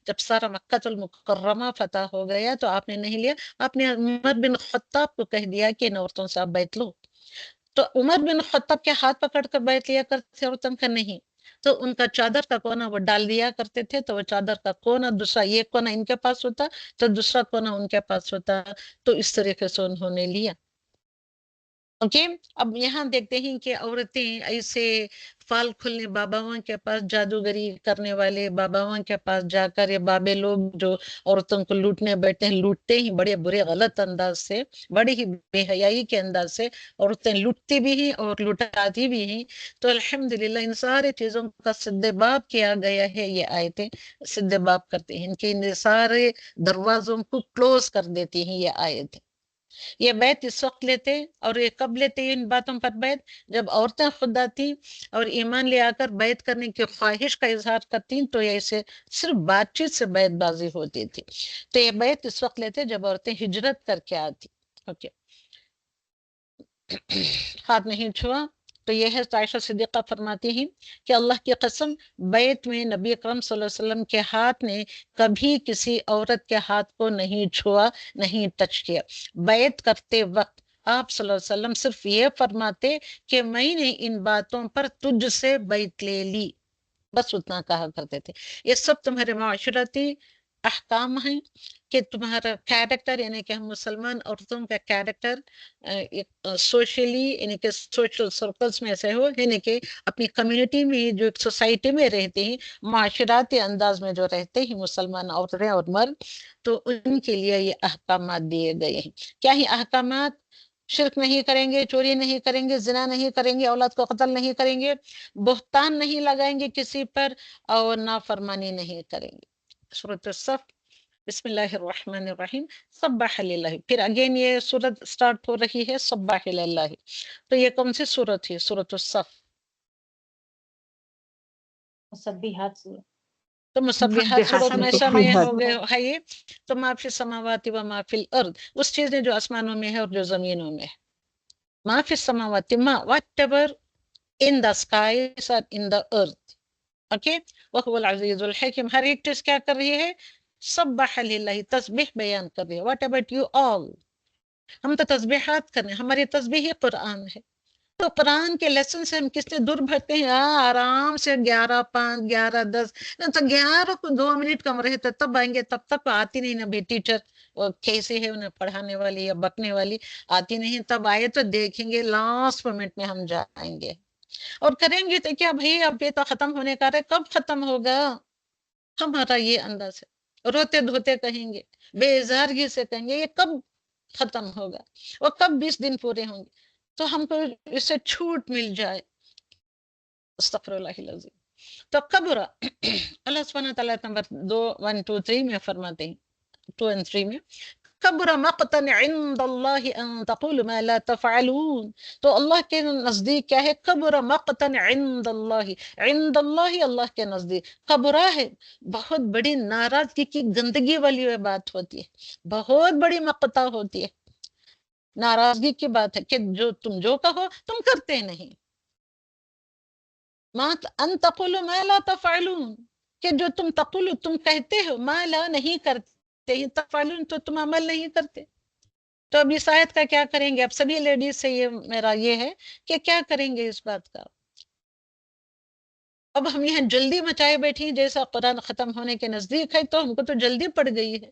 جب سارا مکہ المکرمہ فتح ہو گیا تو آپ نے نہیں لیا، آپ نے عمر بن خطاب کو کہہ دیا کہ ان عورتوں سے آپ بیعت لو، تو عمر بن خطاب کے ہاتھ پکڑ کر بیعت لیا کرتے تھے عورتوں کا نہیں، تو ان کا چادر کا کونا وہ ڈال دیا کرتے تھے، تو وہ چادر کا کونا دوسرا، ایک کونا ان کے پاس ہوتا تو دوسرا کونا ان کے پاس ہوتا، تو اس طریقے سے انہوں نے لیا، اوکے۔ اب یہاں دیکھتے ہیں کہ عورتیں ایسے فال کھلنے باباواں کے پاس، جادوگری کرنے والے باباواں کے پاس جا کر، یہ بابے لوگ جو عورتوں کو لوٹنے بیٹھتے ہیں، لوٹتے ہی بڑے برے غلط انداز سے، بڑی ہی بے حیائی کے انداز سے عورتیں لوٹتی بھی ہیں اور لوٹاتی بھی ہیں، تو الحمدللہ ان سارے چیزوں کا سد باب کیا گیا ہے، یہ آیتیں سد باب کرتے ہیں، ان کے ان سارے دروازوں کو کلوز کر دیتی ہیں یہ آیتیں۔ یہ بیعت اس وقت لیتے، اور یہ کب لیتے ان باتوں پر بیعت، جب عورتیں خود آتی اور ایمان لے آ کر بیعت کرنے کی خواہش کا اظہار کرتی، تو یہ اسے صرف بات چیت سے بیعت بازی ہوتی تھی، تو یہ بیعت اس وقت لیتے جب عورتیں ہجرت کر کے آتی، اوکے، ہاتھ نہیں چھوا، تو یہ ہے عائشہ صدیقہ فرماتی ہیں کہ اللہ کی قسم، بیعت میں نبی اکرم صلی اللہ علیہ وسلم کے ہاتھ نے کبھی کسی عورت کے ہاتھ کو نہیں چھوا، نہیں ٹچ کیا، بیعت کرتے وقت آپ صلی اللہ علیہ وسلم صرف یہ فرماتے کہ میں نے ان باتوں پر تجھ سے بیعت لے لی، بس اتنا کہا کرتے تھے، یہ سب تمہارے معاشرتی احکام ہیں کہ تمہارا کیریکٹر، یعنی کہ ہم مسلمان عورتوں کا کیریکٹر سوشلی، یعنی کہ سوشل سرکلز میں ایسے ہو، یعنی کہ اپنی کمیونٹی میں جو ایک سوسائٹی میں رہتے ہیں، معاشراتی انداز میں جو رہتے ہیں مسلمان عورتیں اور مرد، تو ان کے لیے یہ احکامات دیے گئے ہیں، کیا ہی احکامات، شرک نہیں کریں گے، چوری نہیں کریں گے، زنا نہیں کریں گے، اولاد کو قتل نہیں کریں گے، بہتان نہیں لگائیں گے کسی پر، اور نافرمانی نہیں کریں گے۔ سورۃ الصف، بسم اللہ الرحمن الرحیم، سبح للہ، پھر اگین یہ سورت سٹارٹ ہو رہی ہے سبح للہ، تو یہ کون سی سورت ہے؟ سورۃ الصف، مسبحات سورہ، تو مسبحات سورت میں ایسا میں مسبحات ہو گئے ہے یہ، تو ما فی السماوات و ما فی الارض، اس چیز نے جو آسمانوں میں ہے اور جو زمینوں میں ہے، ما فی السماوات، ما what ever in the skies or in the earth، okay, وَهُوَ الْعَزِيزُ الْحَكِيمُ، ہر ایک چیز کیا کر رہی ہے؟ سبح للہ، تسبیح بیان کر رہی ہے، what about you all، ہم تو تسبیحات کرنے، ہماری تسبیح ہی قرآن ہے، تو قرآن کے لیسن سے ہم کتنے دور بھٹتے ہیں، آرام سے 11:05 11:10، تو 11 کو 2 منٹ کم رہے تو تب آئیں گے، تب تک آتی نہیں نا بھی ٹیچر وہ کیسے ہے انہیں پڑھانے والی یا بکنے والی، آتی نہیں، تب آئے تو دیکھیں گے لاسٹ مومنٹ میں ہم جائیں گے، اور کریں گے تو کیا بھائی، اب یہ تو ختم ہونے کا رہا ہے، کب ختم ہوگا، ہمارا یہ انداز ہے، روتے دھوتے کہیں گے، بے اظہارگی سے کہیں گے یہ کب ختم ہوگا، اور کب 20 دن پورے ہوں گے، تو ہم کو اس سے چھوٹ مل جائے، استغفر اللہ العظیم، تو کبر اللہ سبحانہ تعالیٰ نمبر 2 1 2 3 میں فرماتے ہیں 2 and 3 میں کبر مقتا عند اللہ ان تقول ما لا تفعلون. تو اللہ کے نزدیک کیا ہے؟ کبر مقتا عند اللہ، عند اللہ، اللہ کے نزدیک کبرا ہے، بہت بڑی ناراضگی کی گندگی والی بات ہوتی ہے، بہت بڑی مقتا ہوتی ہے، ناراضگی کی بات ہے کہ تم جو کہو تم کرتے نہیں. ما ان تقولوا ما لا تفعلون، کہ جو تم تقولو تم کہتے ہو، ما لا نہیں کرتے، تفعلون تو تم عمل نہیں کرتے. تو اب اس آیت کا کیا کریں گے؟ اب سبھی لیڈیز سے یہ میرا یہ ہے کہ کیا کریں گے اس بات کا. اب ہم یہاں جلدی مچائے بیٹھی، جیسا قرآن ختم ہونے کے نزدیک ہے تو ہم کو تو جلدی پڑ گئی ہے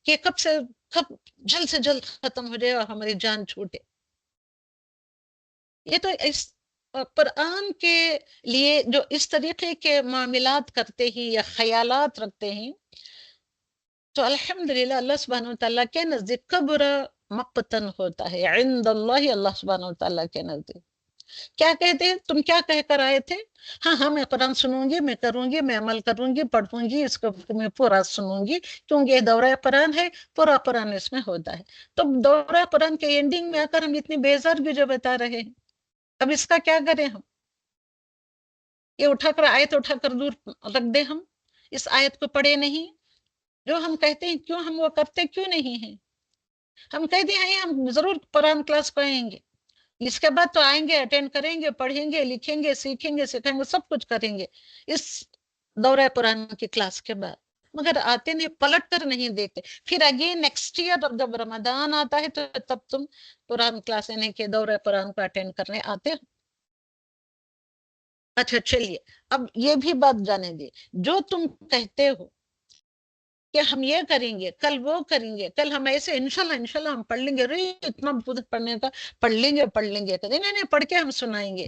کہ کب سے جلد ختم ہو جائے اور ہماری جان چھوٹے. یہ تو اس قرآن کے لیے جو اس طریقے کے معاملات کرتے ہیں یا خیالات رکھتے ہیں، تو الحمدللہ اللہ سبحانہ وتعالیٰ کے نزدیک کبر مقتن ہوتا ہے عند اللہ، اللہ سبحانہ وتعالیٰ کے نزدیک. کیا کہتے ہیں؟ تم کیا کہہ کر آئے تھے؟ ہاں میں قرآن سنوں گی، میں کروں گی، میں عمل کروں گی، پڑھوں گی، اس کو میں پورا سنوں گی، کیونکہ یہ دورہ قرآن ہے، پورا قرآن اس میں ہوتا ہے. تو دورہ قرآن کے اینڈنگ میں آ کر ہم اتنی بیزارگی جو بتا رہے ہیں، اب اس کا کیا کریں ہم؟ یہ اٹھا کر آیت اٹھا کر دور رکھ دیں، ہم اس آیت کو پڑھے نہیں؟ جو ہم کہتے ہیں کیوں ہم وہ کرتے کیوں نہیں ہیں؟ ہم کہتے ہیں ہم ضرور قرآن کلاس کو آئیں گے، اس کے بعد تو آئیں گے، اٹینڈ کریں گے، پڑھیں گے، لکھیں گے، سیکھیں گے، سکھائیں گے، سب کچھ کریں گے اس دورہ قرآن کی کلاس کے بعد، مگر آتے نہیں، پلٹ کر نہیں دیکھتے. پھر اگین نیکسٹ ایئر جب رمضان آتا ہے تو تب تم قرآن کلاس یعنی کہ دورہ قرآن کو اٹینڈ کرنے آتے ہو. اچھا چلیے، اب یہ بھی بات جانے دیں، جو تم کہتے ہو کہ ہم یہ کریں گے، کل وہ کریں گے، کل ہم ایسے انشاءاللہ ہم پڑھ لیں گے، اتنا پڑھنے کا، پڑھ لیں گے، نہیں پڑھ کے ہم سنائیں گے،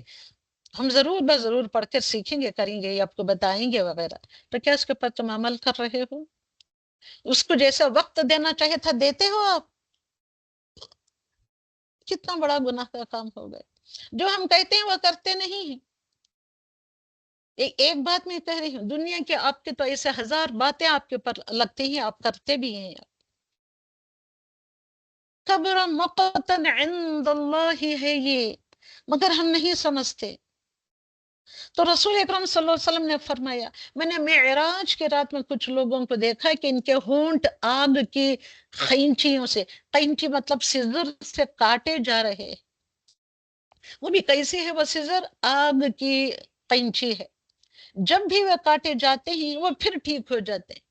ہم ضرور پڑھ کر سیکھیں گے، کریں گے، آپ کو بتائیں گے وغیرہ. تو کیا اس کے پر تم عمل کر رہے ہو؟ اس کو جیسا وقت دینا چاہے تھا دیتے ہو آپ؟ کتنا بڑا گناہ کا کام ہو گئے. جو ہم کہتے ہیں وہ کرتے نہیں ہیں. ایک بات میں کہہ رہی ہوں، دنیا کے آپ کے تو ایسے ہزار باتیں آپ کے پر لگتی ہیں، آپ کرتے بھی ہیں. کبر مقتا عند اللہ ہے یہ، مگر ہم نہیں سمجھتے. تو رسول اکرم صلی اللہ علیہ وسلم نے فرمایا، میں نے معراج کے رات میں کچھ لوگوں کو دیکھا کہ ان کے ہونٹ آگ کی قینچیوں سے، قینچی مطلب سیزر سے کاٹے جا رہے، وہ بھی کیسے ہے؟ وہ سیزر آگ کی قینچی ہے، جب بھی وہ کاٹے جاتے ہیں وہ پھر ٹھیک ہو جاتے ہیں،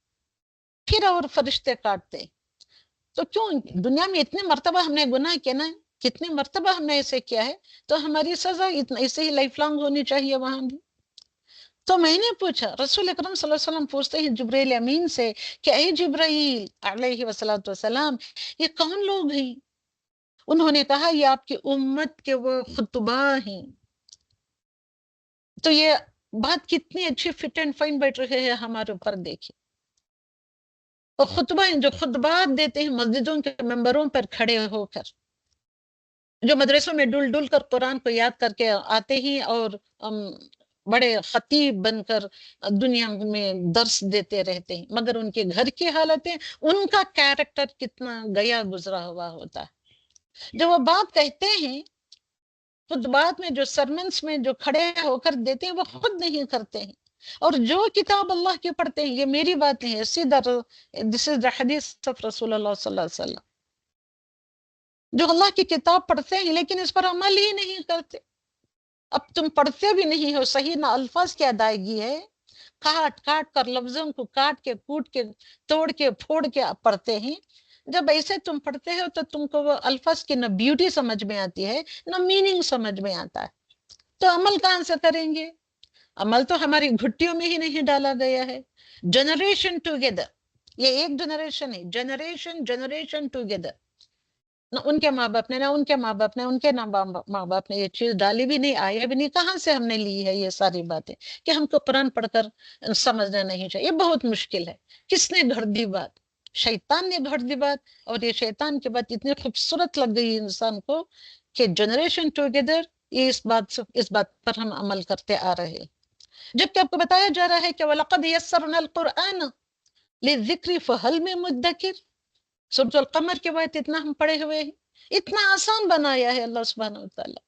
پھر اور فرشتے کاٹتے. تو کیوں دنیا میں اتنے مرتبہ ہم نے گناہ کیا نا، کتنے مرتبہ ہم نے ایسے کیا ہے، تو ہماری سزا ایسے ہی لائف لانگ ہونی چاہیے وہاں بھی. تو میں نے پوچھا، رسول اکرم صلی اللہ علیہ وسلم پوچھتے ہیں جبرائیل امین سے کہ اے جبرائیل علیہ والسلام، یہ کون لوگ ہیں؟ انہوں نے کہا یہ آپ کی امت کے وہ خطبہ ہیں. تو یہ بات کتنی اچھی فٹ اینڈ فائن بیٹھ رہے ہیں ہمارے اوپر، دیکھیں. اور خطبہ جو خطبات دیتے ہیں مسجدوں کے ممبروں پر کھڑے ہو کر، جو مدرسوں میں ڈل ڈل کر قرآن کو یاد کر کے آتے ہیں اور بڑے خطیب بن کر دنیا میں درس دیتے رہتے ہیں، مگر ان کے گھر کی حالتیں، ان کا کیریکٹر کتنا گیا گزرا ہوا ہوتا ہے. جو وہ بات کہتے ہیں خطبات میں، جو سرمنس میں جو کھڑے ہو کر دیتے ہیں، وہ خود نہیں کرتے ہیں. اور جو کتاب اللہ کی پڑھتے ہیں، یہ میری بات نہیں ہے، سیدھا دس از دا حدیث آف رسول اللہ صلی اللہ علیہ وسلم، جو اللہ کی کتاب پڑھتے ہیں لیکن اس پر عمل ہی نہیں کرتے. اب تم پڑھتے بھی نہیں ہو، صحیح نہ الفاظ کی ادائیگی ہے، کاٹ کاٹ کر لفظوں کو کاٹ کے کوٹ کے توڑ کے پھوڑ کے پڑھتے ہیں. جب ایسے تم پڑھتے ہو تو تم کو وہ الفاظ کی نہ بیوٹی سمجھ میں آتی ہے نہ میننگ سمجھ میں آتا ہے، تو عمل کہاں سے کریں گے؟ عمل تو ہماری گھٹیوں میں ہی نہیں ڈالا گیا ہے. جنریشن ٹوگیدر، یہ ایک جنریشن ہے، جنریشن ٹوگیدر، نہ ان کے ماں باپ نے، نہ ان کے ماں باپ نے، ان کے ماں باپ نے یہ چیز ڈالی بھی نہیں، آیا بھی نہیں. کہاں سے ہم نے لی ہے یہ ساری باتیں کہ ہم کو قرآن پڑھ کر سمجھنا نہیں چاہیے؟ بہت مشکل ہے. کس نے گھڑ دی بات؟ شیطان نے گھڑ دی بات، اور یہ شیطان کی بات اتنی خوبصورت لگ گئی انسان کو کہ جنریشن ٹوگیدر، یہ اس بات پر ہم عمل کرتے آ رہے. جبکہ آپ کو بتایا جا رہا ہے کہ وَلَقَدْ يَسَّرْنَا الْقُرْآنَ لِلذِّكْرِ فَهَلْ مِن مُدَّكِرٍ، سورۃ القمر کے بعد اتنا ہم پڑھے ہوئے ہیں، اتنا آسان بنایا ہے اللہ سبحانہ وتعالیٰ،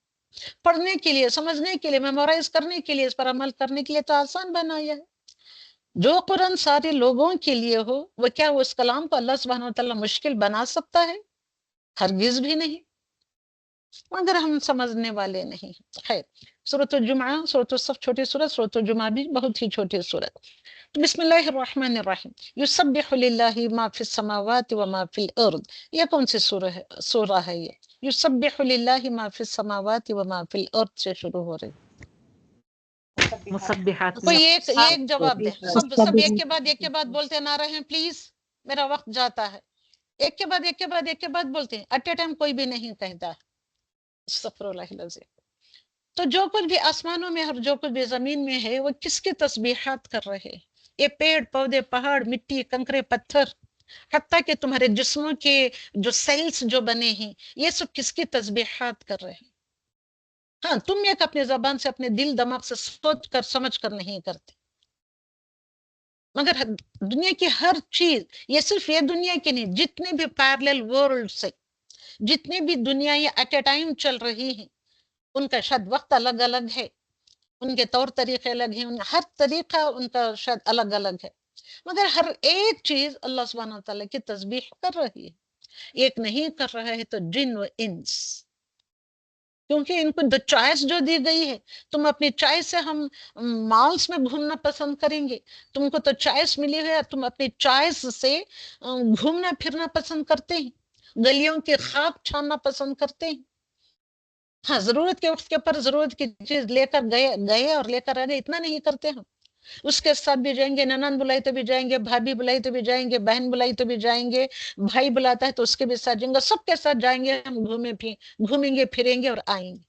پڑھنے کے لیے، سمجھنے کے لیے، میمورائز کرنے کے لیے، اس پر عمل کرنے کے لیے تو آسان بنایا ہے۔ جو قرآن سارے لوگوں کے لیے ہو، وہ کیا اس کلام کو اللہ سبحانہ وتعالیٰ مشکل بنا سکتا ہے؟ ہرگز بھی نہیں، مگر ہم سمجھنے والے نہیں۔ خیر، سورۃ الجمعہ، سورۃ الصف چھوٹی سورت، سورۃ الجمعہ بھی بہت ہی چھوٹی سورت۔ تو بسم اللہ الرحمن الرحیم، یسبح للہ ما فی السماوات و ما فی الارض، یہ کون سی سورہ ہے یہ؟ یسبح للہ ما فی السماوات و ما فی الارض سے شروع ہو رہی۔ مسبحات کوئی میں ایک جواب دے، سب ایک کے بعد بولتے نہ رہیں پلیز، میرا وقت جاتا ہے۔ ایک کے بعد بولتے ہیں، ایٹ اے ٹائم کوئی بھی نہیں کہتا۔ استغفر اللہ العظیم۔ تو جو کچھ بھی آسمانوں میں اور جو کچھ بھی زمین میں ہے، وہ کس کی تسبیحات کر رہے؟ یہ پیڑ پودے، پہاڑ، مٹی، کنکرے، پتھر، حتیٰ کہ تمہارے جسموں کے جو سیلز جو بنے ہیں، یہ سب کس کی تسبیحات کر رہے ہیں؟ ہاں، تم ایک اپنے زبان سے، اپنے دل دماغ سے سوچ کر سمجھ کر نہیں کرتے، مگر دنیا کی ہر چیز، یہ صرف یہ دنیا کی نہیں، جتنے بھی پیرلل ورلڈ سے جتنے بھی دنیا ایٹ اے ٹائم چل رہی ہیں، ان کا شاید وقت الگ الگ ہے، ان کے طور طریقے الگ ہیں، ہر طریقہ ان کا شاید الگ الگ ہے، مگر ہر ایک چیز اللہ سبحانہ وتعالیٰ کی تسبیح کر رہی ہے۔ ایک نہیں کر رہا ہے تو جن و انس، کیونکہ ان کو دو چوائس جو دی گئی ہے، تم اپنی چوائس سے، ہم مالس میں گھومنا پسند کریں گے، تم کو تو چوائس ملی ہے، تم اپنی چوائس سے گھومنا پھرنا پسند کرتے ہیں، گلیوں کے خواب چھاننا پسند کرتے ہیں۔ ہاں، ضرورت کے وقت کے پر ضرورت کی چیز لے کر گئے اور لے کر آ گئے، اتنا نہیں کرتے ہم۔ اس کے ساتھ بھی جائیں گے، ننند بلائی تو بھی جائیں گے، بھابھی بلائی تو بھی جائیں گے، بہن بلائی تو بھی جائیں گے، بھائی بلاتا ہے تو اس کے بھی ساتھ جائیں گے، سب کے ساتھ جائیں گے، ہم گھومیں گے پھریں گے اور آئیں گے۔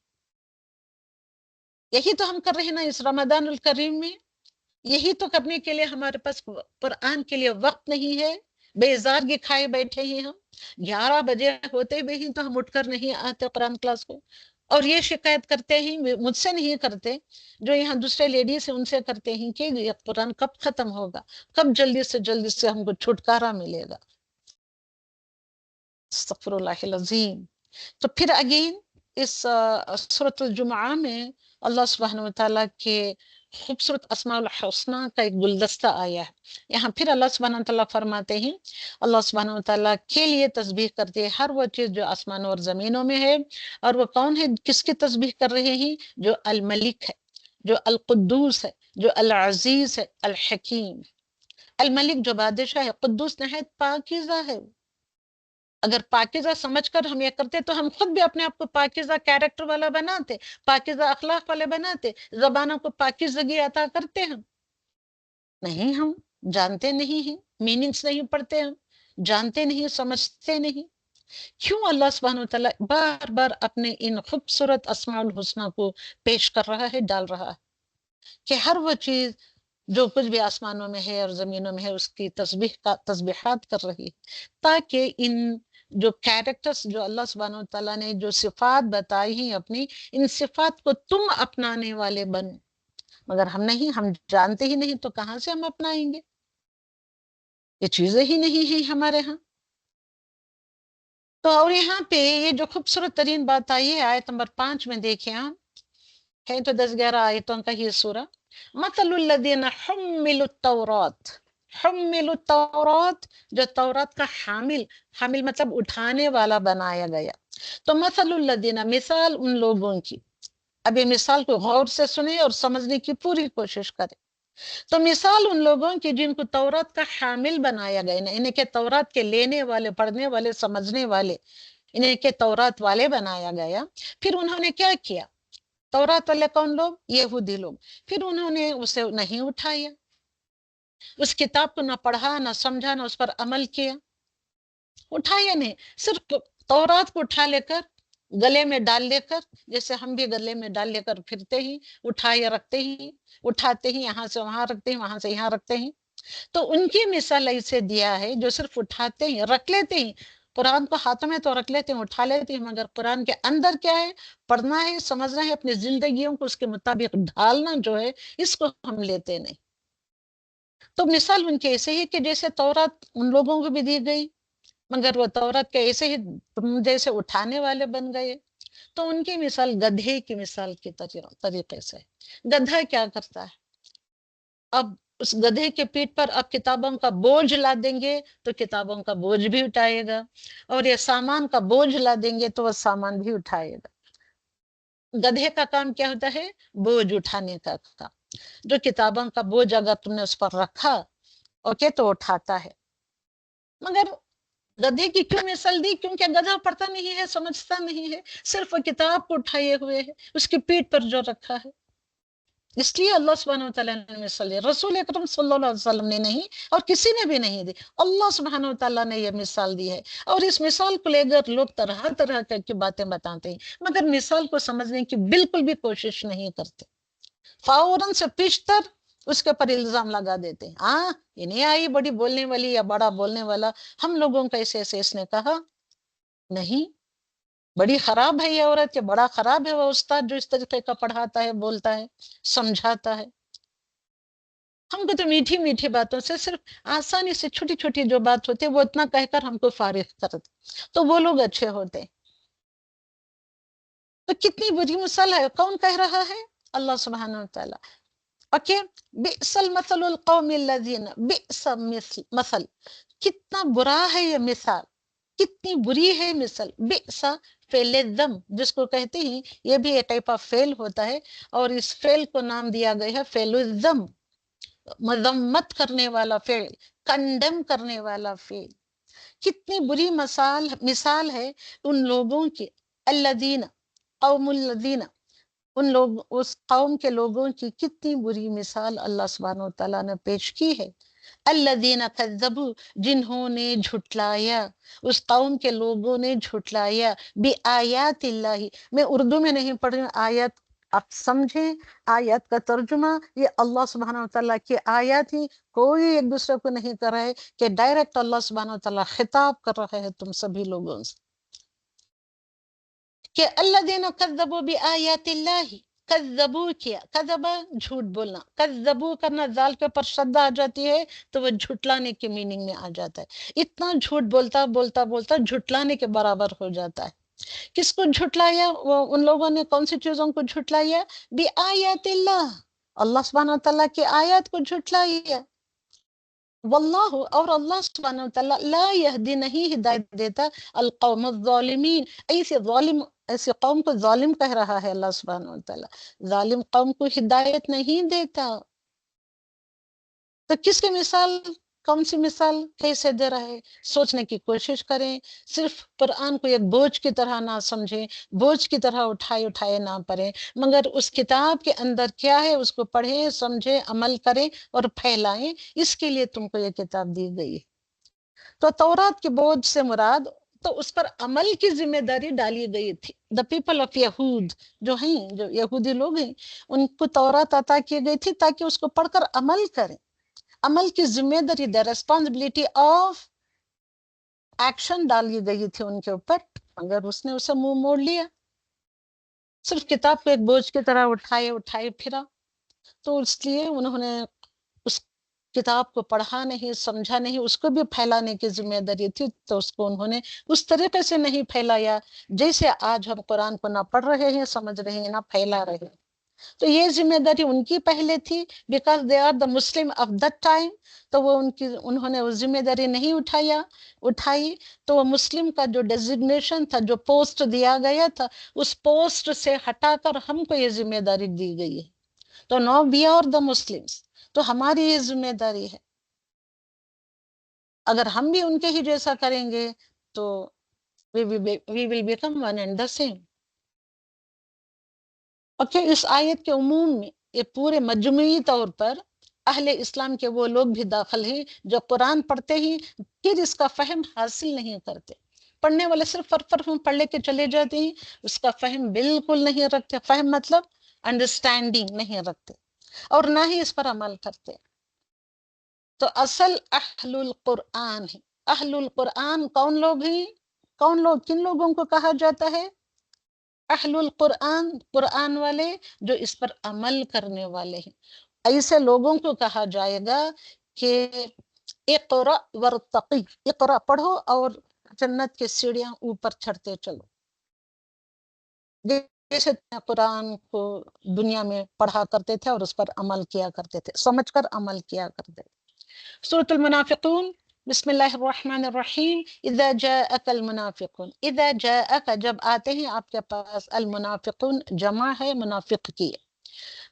یہی تو ہم کر رہے ہیں نا اس رمضان الکریم میں، یہی تو کرنے کے لیے ہمارے پاس قرآن کے لیے وقت نہیں ہے، بیزارگی کھائے بیٹھے ہیں ہم، 11 بجے ہوتے ہوئے ہی تو ہم اٹھ کر نہیں آتے قرآن کلاس کو، اور یہ شکایت کرتے ہیں، مجھ سے نہیں کرتے، جو یہاں دوسرے لیڈیز ہیں ان سے کرتے ہیں کہ یہ قرآن کب ختم ہوگا، کب جلدی سے ہم کو چھٹکارا ملے گا۔ استغفر اللہ العظیم۔ تو پھر اگین اس سورۃ الجمعہ میں اللہ سبحانہ وتعالیٰ کے خوبصورت اسماء الحسنہ کا ایک گلدستہ آیا ہے۔ یہاں پھر اللہ سبحانہ وتعالیٰ فرماتے ہیں، اللہ سبحانہ وتعالیٰ کے لیے تسبیح کرتے ہیں ہر وہ چیز جو آسمانوں اور زمینوں میں ہے، اور وہ کون ہے کس کی تسبیح کر رہے ہیں؟ جو الملک ہے، جو القدوس ہے، جو العزیز ہے، الحکیم۔ الملک جو بادشاہ ہے، قدوس نہایت پاکیزہ ہے۔ اگر پاکیزہ سمجھ کر ہم یہ کرتے تو ہم خود بھی اپنے آپ کو پاکیزہ کیریکٹر والا بناتے، پاکیزہ اخلاق والے بناتے، زبانوں کو پاکیزگی عطا کرتے ہم۔ نہیں، ہم جانتے نہیں ہیں، میننگز نہیں پڑھتے، ہم جانتے نہیں، سمجھتے نہیں۔ کیوں اللہ سبحانہ وتعالیٰ بار بار اپنے ان خوبصورت اسماء الحسنہ کو پیش کر رہا ہے، ڈال رہا ہے، کہ ہر وہ چیز جو کچھ بھی آسمانوں میں ہے اور زمینوں میں ہے اس کی تسبیحات کر رہی ہے، تاکہ ان جو کیریکٹرز جو اللہ سبحانہ وتعالیٰ نے جو صفات بتائی ہیں اپنی، ان صفات کو تم اپنانے والے بن، مگر ہم نہیں، ہم جانتے ہی نہیں تو کہاں سے ہم اپنائیں گے؟ یہ چیزیں ہی نہیں ہیں ہمارے ہاں۔ تو اور یہاں پہ یہ جو خوبصورت ترین بات آئی ہے آیت نمبر 5 میں، دیکھیں آپ، ہے تو 10-11 آیتوں کا ہی سورہ، مثل الذین حملوا التوراۃ، حملوا التوراۃ، جو تورات کا حامل مطلب اٹھانے والا بنایا گیا، تو مثل الذین، مثال ان لوگوں کی، اب یہ مثال کو غور سے سنیں اور سمجھنے کی پوری کوشش کریں۔ تو مثال ان لوگوں کی جن کو تورات کا حامل بنایا گیا، انہیں کہ تورات کے لینے والے، پڑھنے والے، سمجھنے والے، انہیں کہ تورات والے بنایا گیا، پھر انہوں نے کیا کیا؟ تورات والے کون لوگ؟ یہودی لوگ، پھر انہوں نے اسے نہیں اٹھایا، اس کتاب کو نہ پڑھا، نہ سمجھا، نہ اس پر عمل کیا، اٹھایا نہیں، صرف تورات کو اٹھا لے کر گلے میں ڈال لے کر، جیسے ہم بھی گلے میں ڈال لے کر پھرتے ہی، اٹھائے رکھتے ہی، اٹھاتے ہی، یہاں سے وہاں رکھتے ہیں، وہاں سے یہاں رکھتے ہیں، تو ان کی مثال ایسے دیا ہے جو صرف اٹھاتے ہیں، رکھ لیتے ہیں، قرآن کو ہاتھوں میں تو رکھ لیتے ہیں، اٹھا لیتے ہیں، مگر قرآن کے اندر کیا ہے، پڑھنا ہے، سمجھنا ہے، اپنی زندگیوں کو اس کے مطابق ڈھالنا جو ہے، اس کو ہم لیتے نہیں۔ تو مثال ان کے ایسے ہی کہ جیسے تورات ان لوگوں کو بھی دی گئی، مگر وہ تورات کے ایسے ہی تم جیسے اٹھانے والے بن گئے۔ تو ان کی مثال گدھے کی مثال کے طریقے سے۔ گدھا کیا کرتا ہے؟ اب اس گدھے کے پیٹھ پر اب کتابوں کا بوجھ لا دیں گے تو کتابوں کا بوجھ بھی اٹھائے گا، اور یہ سامان کا بوجھ لا دیں گے تو وہ سامان بھی اٹھائے گا۔ گدھے کا کام کیا ہوتا ہے؟ بوجھ اٹھانے کا کام۔ جو کتابوں کا بوجھ اگر تم نے اس پر رکھا، اوکے، تو اٹھاتا ہے۔ مگر گدھے کی کیوں مثال دی؟ کیونکہ گدھا پڑھتا نہیں ہے، سمجھتا نہیں ہے، صرف وہ کتاب کو اٹھائے ہوئے ہے، اس کی پیٹھ پر جو رکھا ہے۔ اس لیے اللہ سبحانہ وتعالیٰ نے مثال دی، رسول اکرم صلی اللہ علیہ وسلم نے نہیں، اور کسی نے بھی نہیں دی، اللہ سبحانہ وتعالیٰ نے یہ مثال دی ہے۔ اور اس مثال کو لے کر لوگ طرح طرح کی باتیں بتاتے ہیں، مگر مثال کو سمجھنے کی بالکل بھی کوشش نہیں کرتے، فوراً سے پیشتر اس کے پر الزام لگا دیتے ہیں۔ ہاں، یہ نہیں آئی بڑی بولنے والی یا بڑا بولنے والا، ہم لوگوں کا ایسے ایسے اس نے کہا نہیں، بڑی خراب ہے یہ عورت، یا بڑا خراب ہے وہ استاد جو اس طریقے کا پڑھاتا ہے، بولتا ہے، سمجھاتا ہے۔ ہم کو تو میٹھی میٹھی باتوں سے، صرف آسانی سے چھوٹی چھوٹی جو بات ہوتی ہے وہ اتنا کہہ کر ہم کو فارغ کر دے تو وہ لوگ اچھے ہوتے۔ تو کتنی بری مثال ہے، کون کہہ رہا ہے؟ اللہ سبحانہ وتعالیٰ۔ اوکے، بئس المثل القوم الذین، بئس مثل، کتنا برا ہے یہ مثال، کتنی بری ہے مثال۔ بئس فعل ذم جس کو کہتے ہیں، یہ بھی ایک ٹائپ آف فعل ہوتا ہے، اور اس فعل کو نام دیا گیا ہے فعل الذم، مذمت کرنے والا فعل، کنڈم کرنے والا فعل۔ کتنی بری مثال ہے ان لوگوں کی، الذین، قوم الذین، ان لوگ، اس قوم کے لوگوں کی کتنی بری مثال اللہ سبحانہ وتعالیٰ نے پیش کی ہے۔ الذین کذبوا، جنہوں نے جھٹلایا، اس قوم کے لوگوں نے جھٹلایا، بآیات اللہ، میں اردو میں نہیں پڑھ رہی ہوں، آیت آپ سمجھیں، آیت کا ترجمہ یہ اللہ سبحانہ وتعالیٰ کی آیات ہی، کوئی ایک دوسرے کو نہیں کر رہا ہے، کہ ڈائریکٹ اللہ سبحانہ وتعالیٰ خطاب کر رہا ہے تم سبھی لوگوں سے، کہ الذین کذبوا بآیات اللہ، کذبو کیا، کذبا جھوٹ بولنا، کذبو کرنا، ذال کے پر شدہ آ جاتی ہے تو وہ جھٹلانے کے میننگ میں آ جاتا ہے، اتنا جھوٹ بولتا بولتا بولتا جھٹلانے کے برابر ہو جاتا ہے۔ کس کو جھٹلایا؟ وہ ان لوگوں نے کون سی چیزوں کو جھٹلایا؟ بآیات اللہ، اللہ سبحانہ وتعالیٰ کی آیات کو جھٹلایا۔ واللہ، اور اللہ سبحانہ وتعالیٰ، لا یہدی، نہیں ہدایت دیتا، القوم الظالمین، ایسے قوم کو ظالم کہہ رہا ہے اللہ سبحانہ وتعالیٰ، ظالم قوم کو ہدایت نہیں دیتا۔ تو کس کی مثال، کون سی مثال کیسے دے رہا ہے؟ سوچنے کی کوشش کریں، صرف قرآن کو ایک بوجھ کی طرح نہ سمجھیں، بوجھ کی طرح اٹھائے اٹھائے نہ پڑھیں، مگر اس کتاب کے اندر کیا ہے اس کو پڑھیں، سمجھیں، عمل کریں اور پھیلائیں، اس کے لیے تم کو یہ کتاب دی گئی ہے۔ تو تورات کے بوجھ سے مراد، تو اس پر عمل کی ذمہ داری ڈالی گئی تھی۔ دا پیپل آف یہود جو ہیں، جو یہودی لوگ ہیں، ان کو تورات عطا کی گئی تھی تاکہ اس کو پڑھ کر عمل کریں، عمل کی ذمہ داری، دا ریسپانسبلٹی آف ایکشن ڈالی گئی تھی ان کے اوپر، مگر اس نے اسے منہ موڑ لیا، صرف کتاب کو ایک بوجھ کی طرح اٹھائے اٹھائے پھرا۔ تو اس لیے انہوں نے اس کتاب کو پڑھا نہیں، سمجھا نہیں، اس کو بھی پھیلانے کی ذمہ داری تھی، تو اس کو انہوں نے اس طریقے سے نہیں پھیلایا جیسے آج ہم قرآن کو نہ پڑھ رہے ہیں، سمجھ رہے ہیں، نہ پھیلا رہے ہیں۔ تو یہ ذمہ داری ان کی پہلے تھی، because they are the Muslim of that time, تو وہ انہوں نے وہ ذمہ داری نہیں اٹھائی، تو وہ مسلم کا جو ڈیزگنیشن تھا، جو پوسٹ دیا گیا تھا، اس پوسٹ سے ہٹا کر ہم کو یہ ذمہ داری دی گئی ہے۔ تو نو وی آر دا مسلمس، تو ہماری یہ ذمہ داری ہے، اگر ہم بھی ان کے ہی جیسا کریں گے تو we will become one and the same۔ Okay, اس آیت کے عموم میں یہ پورے مجموعی طور پر اہل اسلام کے وہ لوگ بھی داخل ہیں جو قرآن پڑھتے ہی پھر اس کا فہم حاصل نہیں کرتے۔ پڑھنے والے صرف پڑھ لے کے چلے جاتے ہیں، اس کا فہم بالکل نہیں رکھتے، فہم مطلب انڈرسٹینڈنگ نہیں رکھتے، اور نہ ہی اس پر عمل کرتے۔ تو اصل اہل القرآن ہے، اہل القرآن کون لوگ ہیں؟ کون لوگ، کن لوگوں کو کہا جاتا ہے؟ اہل القرآن، قرآن والے جو اس پر عمل کرنے والے ہیں، ایسے لوگوں کو کہا جائے گا کہ اقرأ ورتقی، اقرأ پڑھو اور جنت کے سیڑھیاں اوپر چڑھتے چلو. جیسے قرآن کو دنیا میں پڑھا کرتے تھے اور اس پر عمل کیا کرتے تھے، سمجھ کر عمل کیا کرتے تھے. سورۃ المنافقون، بسم اللہ الرحمن الرحیم. اذا جاءک المنافقون، اذا جاءک جب آتے ہیں آپ کے پاس، المنافقون جمع ہے منافق کی،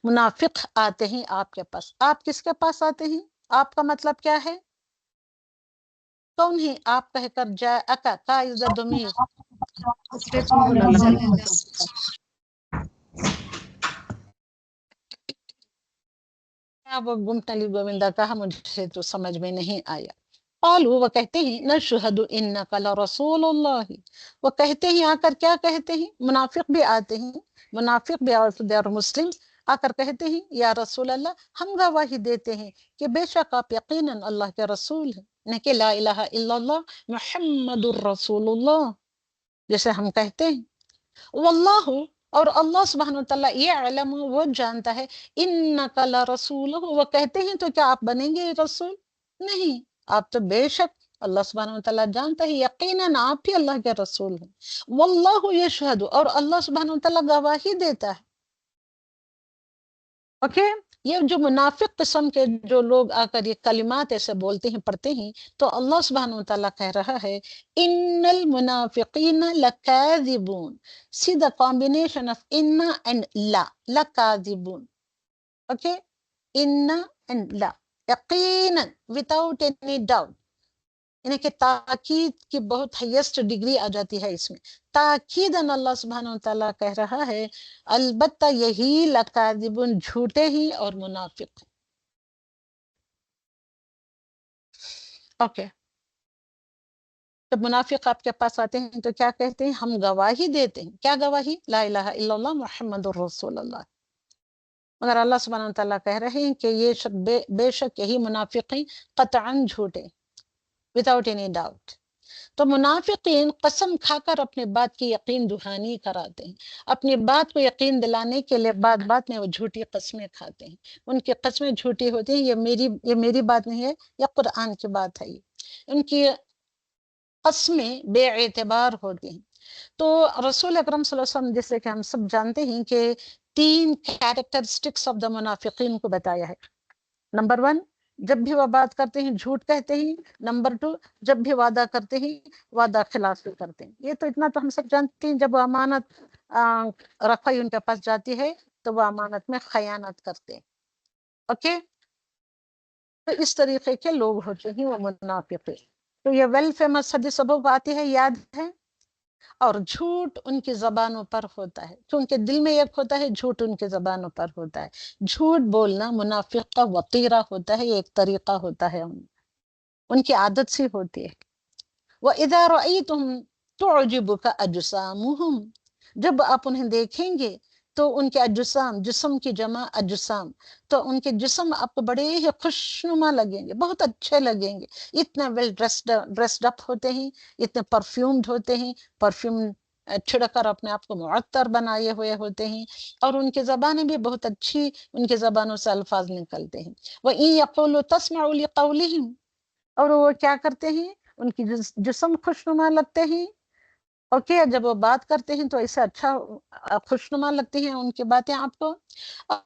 منافق آتے ہیں آپ کے پاس. آپ کس کے پاس آتے ہیں؟ آپ کا مطلب کیا ہے؟ کون ہے آپ کہہ کر جاءک کا از the ضمیر. وہ گمٹلی گووندا کہا مجھے تو سمجھ میں نہیں آیا. قالوا، وہ کہتے ہیں نشہد انک لرسول اللہ، وہ کہتے ہیں آ کر، کیا کہتے ہیں؟ منافق بھی آتے ہیں، منافق بھی اور مسلم آ کر کہتے ہیں یا رسول اللہ، ہم گواہی دیتے ہیں کہ بے شک آپ یقیناً اللہ کے رسول ہیں، نہ کہ لا الہ الا اللہ محمد الرسول اللہ جیسے ہم کہتے ہیں. واللہ، اور اللہ سبحانہ وتعالیٰ یعلم، وہ جانتا ہے، انک لرسول، وہ کہتے ہیں تو کیا آپ بنیں گے رسول؟ نہیں، آپ تو بے شک اللہ سبحانہ وتعالیٰ جانتا ہے یقیناً آپ ہی اللہ کے رسول ہیں. واللہ یشہد، اور اللہ سبحانہ وتعالیٰ گواہی دیتا ہے. اوکے، یہ جو منافق قسم کے جو لوگ آ کر یہ کلمات ایسے بولتے ہیں، پڑھتے ہیں، تو اللہ سبحانہ وتعالیٰ کہہ رہا ہے ان المنافقین لکاذبون. See the combination of inna and la, لکاذبون. اوکے، inna and la، یقیناً without any doubt، یعنی کہ تاکید کی بہت ہائیسٹ ڈگری آ جاتی ہے اس میں. تاکیداً اللہ سبحانہ وتعالیٰ کہہ رہا ہے البتہ یہی لکاذبون، جھوٹے ہی اور منافق. اوکے، جب منافق آپ کے پاس آتے ہیں تو کیا کہتے ہیں؟ ہم گواہی دیتے ہیں. کیا گواہی؟ لا الہ الا اللہ محمد الرسول اللہ. مگر اللہ سبحانہ وتعالیٰ کہہ رہے ہیں کہ یہ بے شک یہی منافق ہیں، قطعاً جھوٹے، without any doubt. تو منافقین قسم کھا کر اپنے بات کی یقین دہانی کراتے ہیں، اپنی بات کو یقین دلانے کے لیے بات بات میں وہ جھوٹی قسمیں کھاتے ہیں. ان کی قسمیں جھوٹی ہوتی ہیں. یہ میری بات نہیں ہے، یہ قرآن کی بات ہے. ان کی قسمیں بے اعتبار ہوتی ہیں. تو رسول اکرم صلی اللہ علیہ وسلم، جیسے کہ ہم سب جانتے ہیں کہ 3 کیریکٹرسٹکس آف دا منافقین کو بتایا ہے. نمبر 1، جب بھی وہ بات کرتے ہیں جھوٹ کہتے ہیں. نمبر 2، جب بھی وعدہ کرتے ہیں وعدہ خلافی کرتے ہیں. یہ تو اتنا تو ہم سب جانتے ہیں. جب وہ امانت رکھوائی ان کے پاس جاتی ہے تو وہ امانت میں خیانت کرتے ہیں. اوکے، تو اس طریقے کے لوگ ہوتے ہیں وہ منافق. تو یہ ویل فیمس حدیث سبب آتی ہے، یاد ہے. اور جھوٹ ان کی زبانوں پر ہوتا ہے، کیونکہ دل میں ایک ہوتا ہے، جھوٹ ان کی زبانوں پر ہوتا ہے. جھوٹ بولنا منافق کا وطیرہ ہوتا ہے، ایک طریقہ ہوتا ہے، ان کی عادت سی ہوتی ہے. وَإِذَا رَأَيْتُمْ تُعْجِبُكَ أَجْسَامُهُمْ، جب آپ انہیں دیکھیں گے تو ان کے اجسام، جسم کی جمع اجسام، تو ان کے جسم آپ کو بڑے ہی خوشنما لگیں گے، بہت اچھے لگیں گے. اتنے ویل ڈریسڈ اپ ہوتے ہیں، اتنے پرفیومڈ ہوتے ہیں، پرفیوم چھڑک کر اپنے آپ کو معطر بنائے ہوئے ہوتے ہیں، اور ان کی زبانیں بھی بہت اچھی، ان کی زبانوں سے الفاظ نکلتے ہیں. وَإِن يَقُولُوا تَسْمَعُوا لِقَوْلِهِمْ، اور وہ کیا کرتے ہیں؟ ان کی جسم خوشنما لگتے ہیں. اوکے، جب وہ بات کرتے ہیں تو ایسا اچھا خوشنما لگتی ہیں ان کی باتیں آپ کو.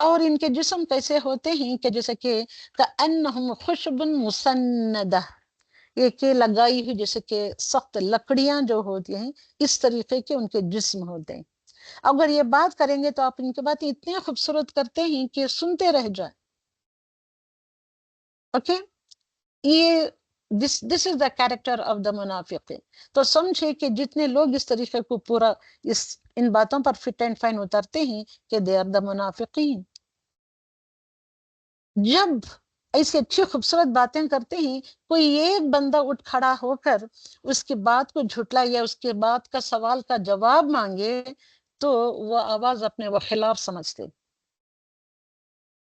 اور ان کے جسم کیسے ہوتے ہیں کہ جیسے کہ کأنہم خشب مسندہ، یہ کہ لگائی ہوئی جیسے کہ سخت لکڑیاں جو ہوتی ہیں، اس طریقے کے ان کے جسم ہوتے ہیں. اگر یہ بات کریں گے تو آپ ان کی باتیں اتنے خوبصورت کرتے ہیں کہ سنتے رہ جائیں. اوکے، یہ this is the character of the منافقین. تو سمجھے کہ جتنے لوگ اس طریقے کو پورا ان باتوں پر فٹ اینڈ فائن اترتے ہیں کہ they are the منافقین. جب ایسی اچھی خوبصورت باتیں کرتے ہیں، کوئی ایک بندہ اٹھ کھڑا ہو کر اس کی بات کو جھٹلائے یا اس کی بات کا سوال کا جواب مانگے تو وہ آواز اپنے وہ خلاف سمجھتے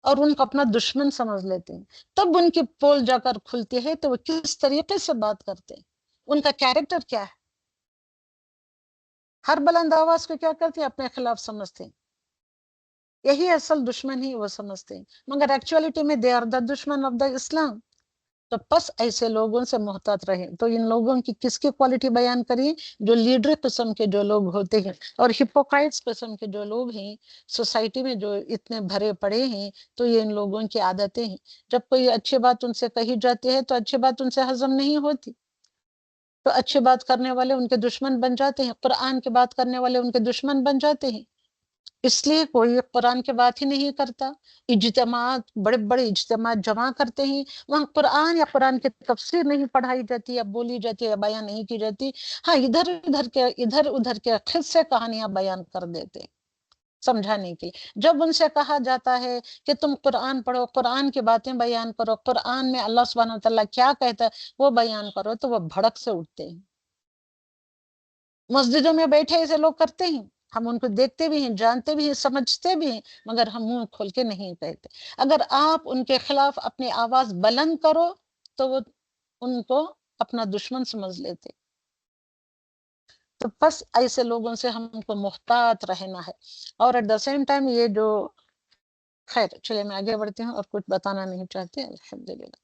اور ان کو اپنا دشمن سمجھ لیتے ہیں. تب ان کی پول جا کر کھلتی ہے تو وہ کس طریقے سے بات کرتے ہیں، ان کا کیریکٹر کیا ہے. ہر بلند آواز کو کیا کرتے ہیں؟ اپنے خلاف سمجھتے ہیں، یہی اصل دشمن ہی وہ سمجھتے ہیں، مگر ایکچولیٹی میں دے آر دا دشمن آف دا اسلام۔ تو بس ایسے لوگوں سے محتاط رہیں۔ تو ان لوگوں کی کس کی کوالٹی بیان کریے؟ جو لیڈر قسم کے جو لوگ ہوتے ہیں اور ہپوکرائٹس قسم کے جو لوگ ہیں سوسائٹی میں، جو اتنے بھرے پڑے ہیں، تو یہ ان لوگوں کی عادتیں ہیں۔ جب کوئی اچھی بات ان سے کہی جاتی ہے تو اچھی بات ان سے ہضم نہیں ہوتی، تو اچھی بات کرنے والے ان کے دشمن بن جاتے ہیں، قرآن کی بات کرنے والے ان کے دشمن بن جاتے ہیں۔ اس لیے کوئی قرآن کی بات ہی نہیں کرتا۔ اجتماعات، بڑے بڑے اجتماعات جمع کرتے ہیں، وہاں قرآن یا قرآن کی تفسیر نہیں پڑھائی جاتی یا بولی جاتی یا بیان نہیں کی جاتی، ہاں ادھر ادھر کے قصے کہانیاں بیان کر دیتے سمجھانے کی۔ جب ان سے کہا جاتا ہے کہ تم قرآن پڑھو، قرآن کی باتیں بیان کرو، قرآن میں اللہ سبحانہ وتعالیٰ کیا کہتا ہے وہ بیان کرو، تو وہ بھڑک سے اٹھتے ہیں۔ مسجدوں میں بیٹھے ایسے لوگ کرتے ہیں، ہم ان کو دیکھتے بھی ہیں، جانتے بھی ہیں، سمجھتے بھی ہیں، مگر ہم منہ کھول کے نہیں کہتے۔ اگر آپ ان کے خلاف اپنی آواز بلند کرو تو وہ ان کو اپنا دشمن سمجھ لیتے۔ تو بس ایسے لوگوں سے ہم کو محتاط رہنا ہے۔ اور ایٹ دا سیم ٹائم یہ جو، خیر چلے میں آگے بڑھتی ہوں اور کچھ بتانا نہیں چاہتے، الحمدللہ۔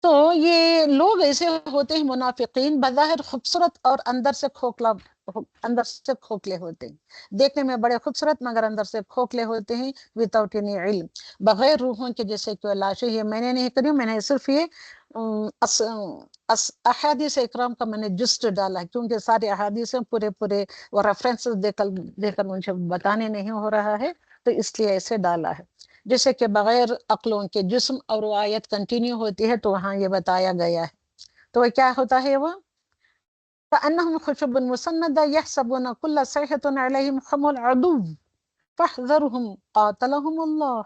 تو یہ لوگ ایسے ہوتے ہیں منافقین، بظاہر خوبصورت اور اندر سے کھوکھلے ہوتے ہیں، دیکھنے میں بڑے خوبصورت مگر اندر سے کھوکھلے ہوتے ہیں، without any علم، بغیر روحوں کے، جیسے کہ لاشیں۔ یہ میں نے نہیں کری، میں نے صرف یہ احادیث اکرام کا میں نے جسٹ ڈالا ہے، کیونکہ سارے احادیث پورے وہ ریفرنسز دے کر مجھے بتانے نہیں ہو رہا ہے، تو اس لیے ایسے ڈالا ہے۔ جیسے کہ بغیر عقلوں کے جسم، اور وہ آیت کنٹینیو ہوتی ہے تو وہاں یہ بتایا گیا ہے۔ تو وہ کیا ہوتا ہے؟ وہ فَأَنَّهُمْ خُشُبٌ مُّسَنَّدَةٌ يَحْسَبُونَ كُلَّ صَيْحَةٍ عَلَيْهِمْ هُمُ الْعَدُوُّ فَاحْذَرْهُمْ قَاتَلَهُمُ اللَّهُ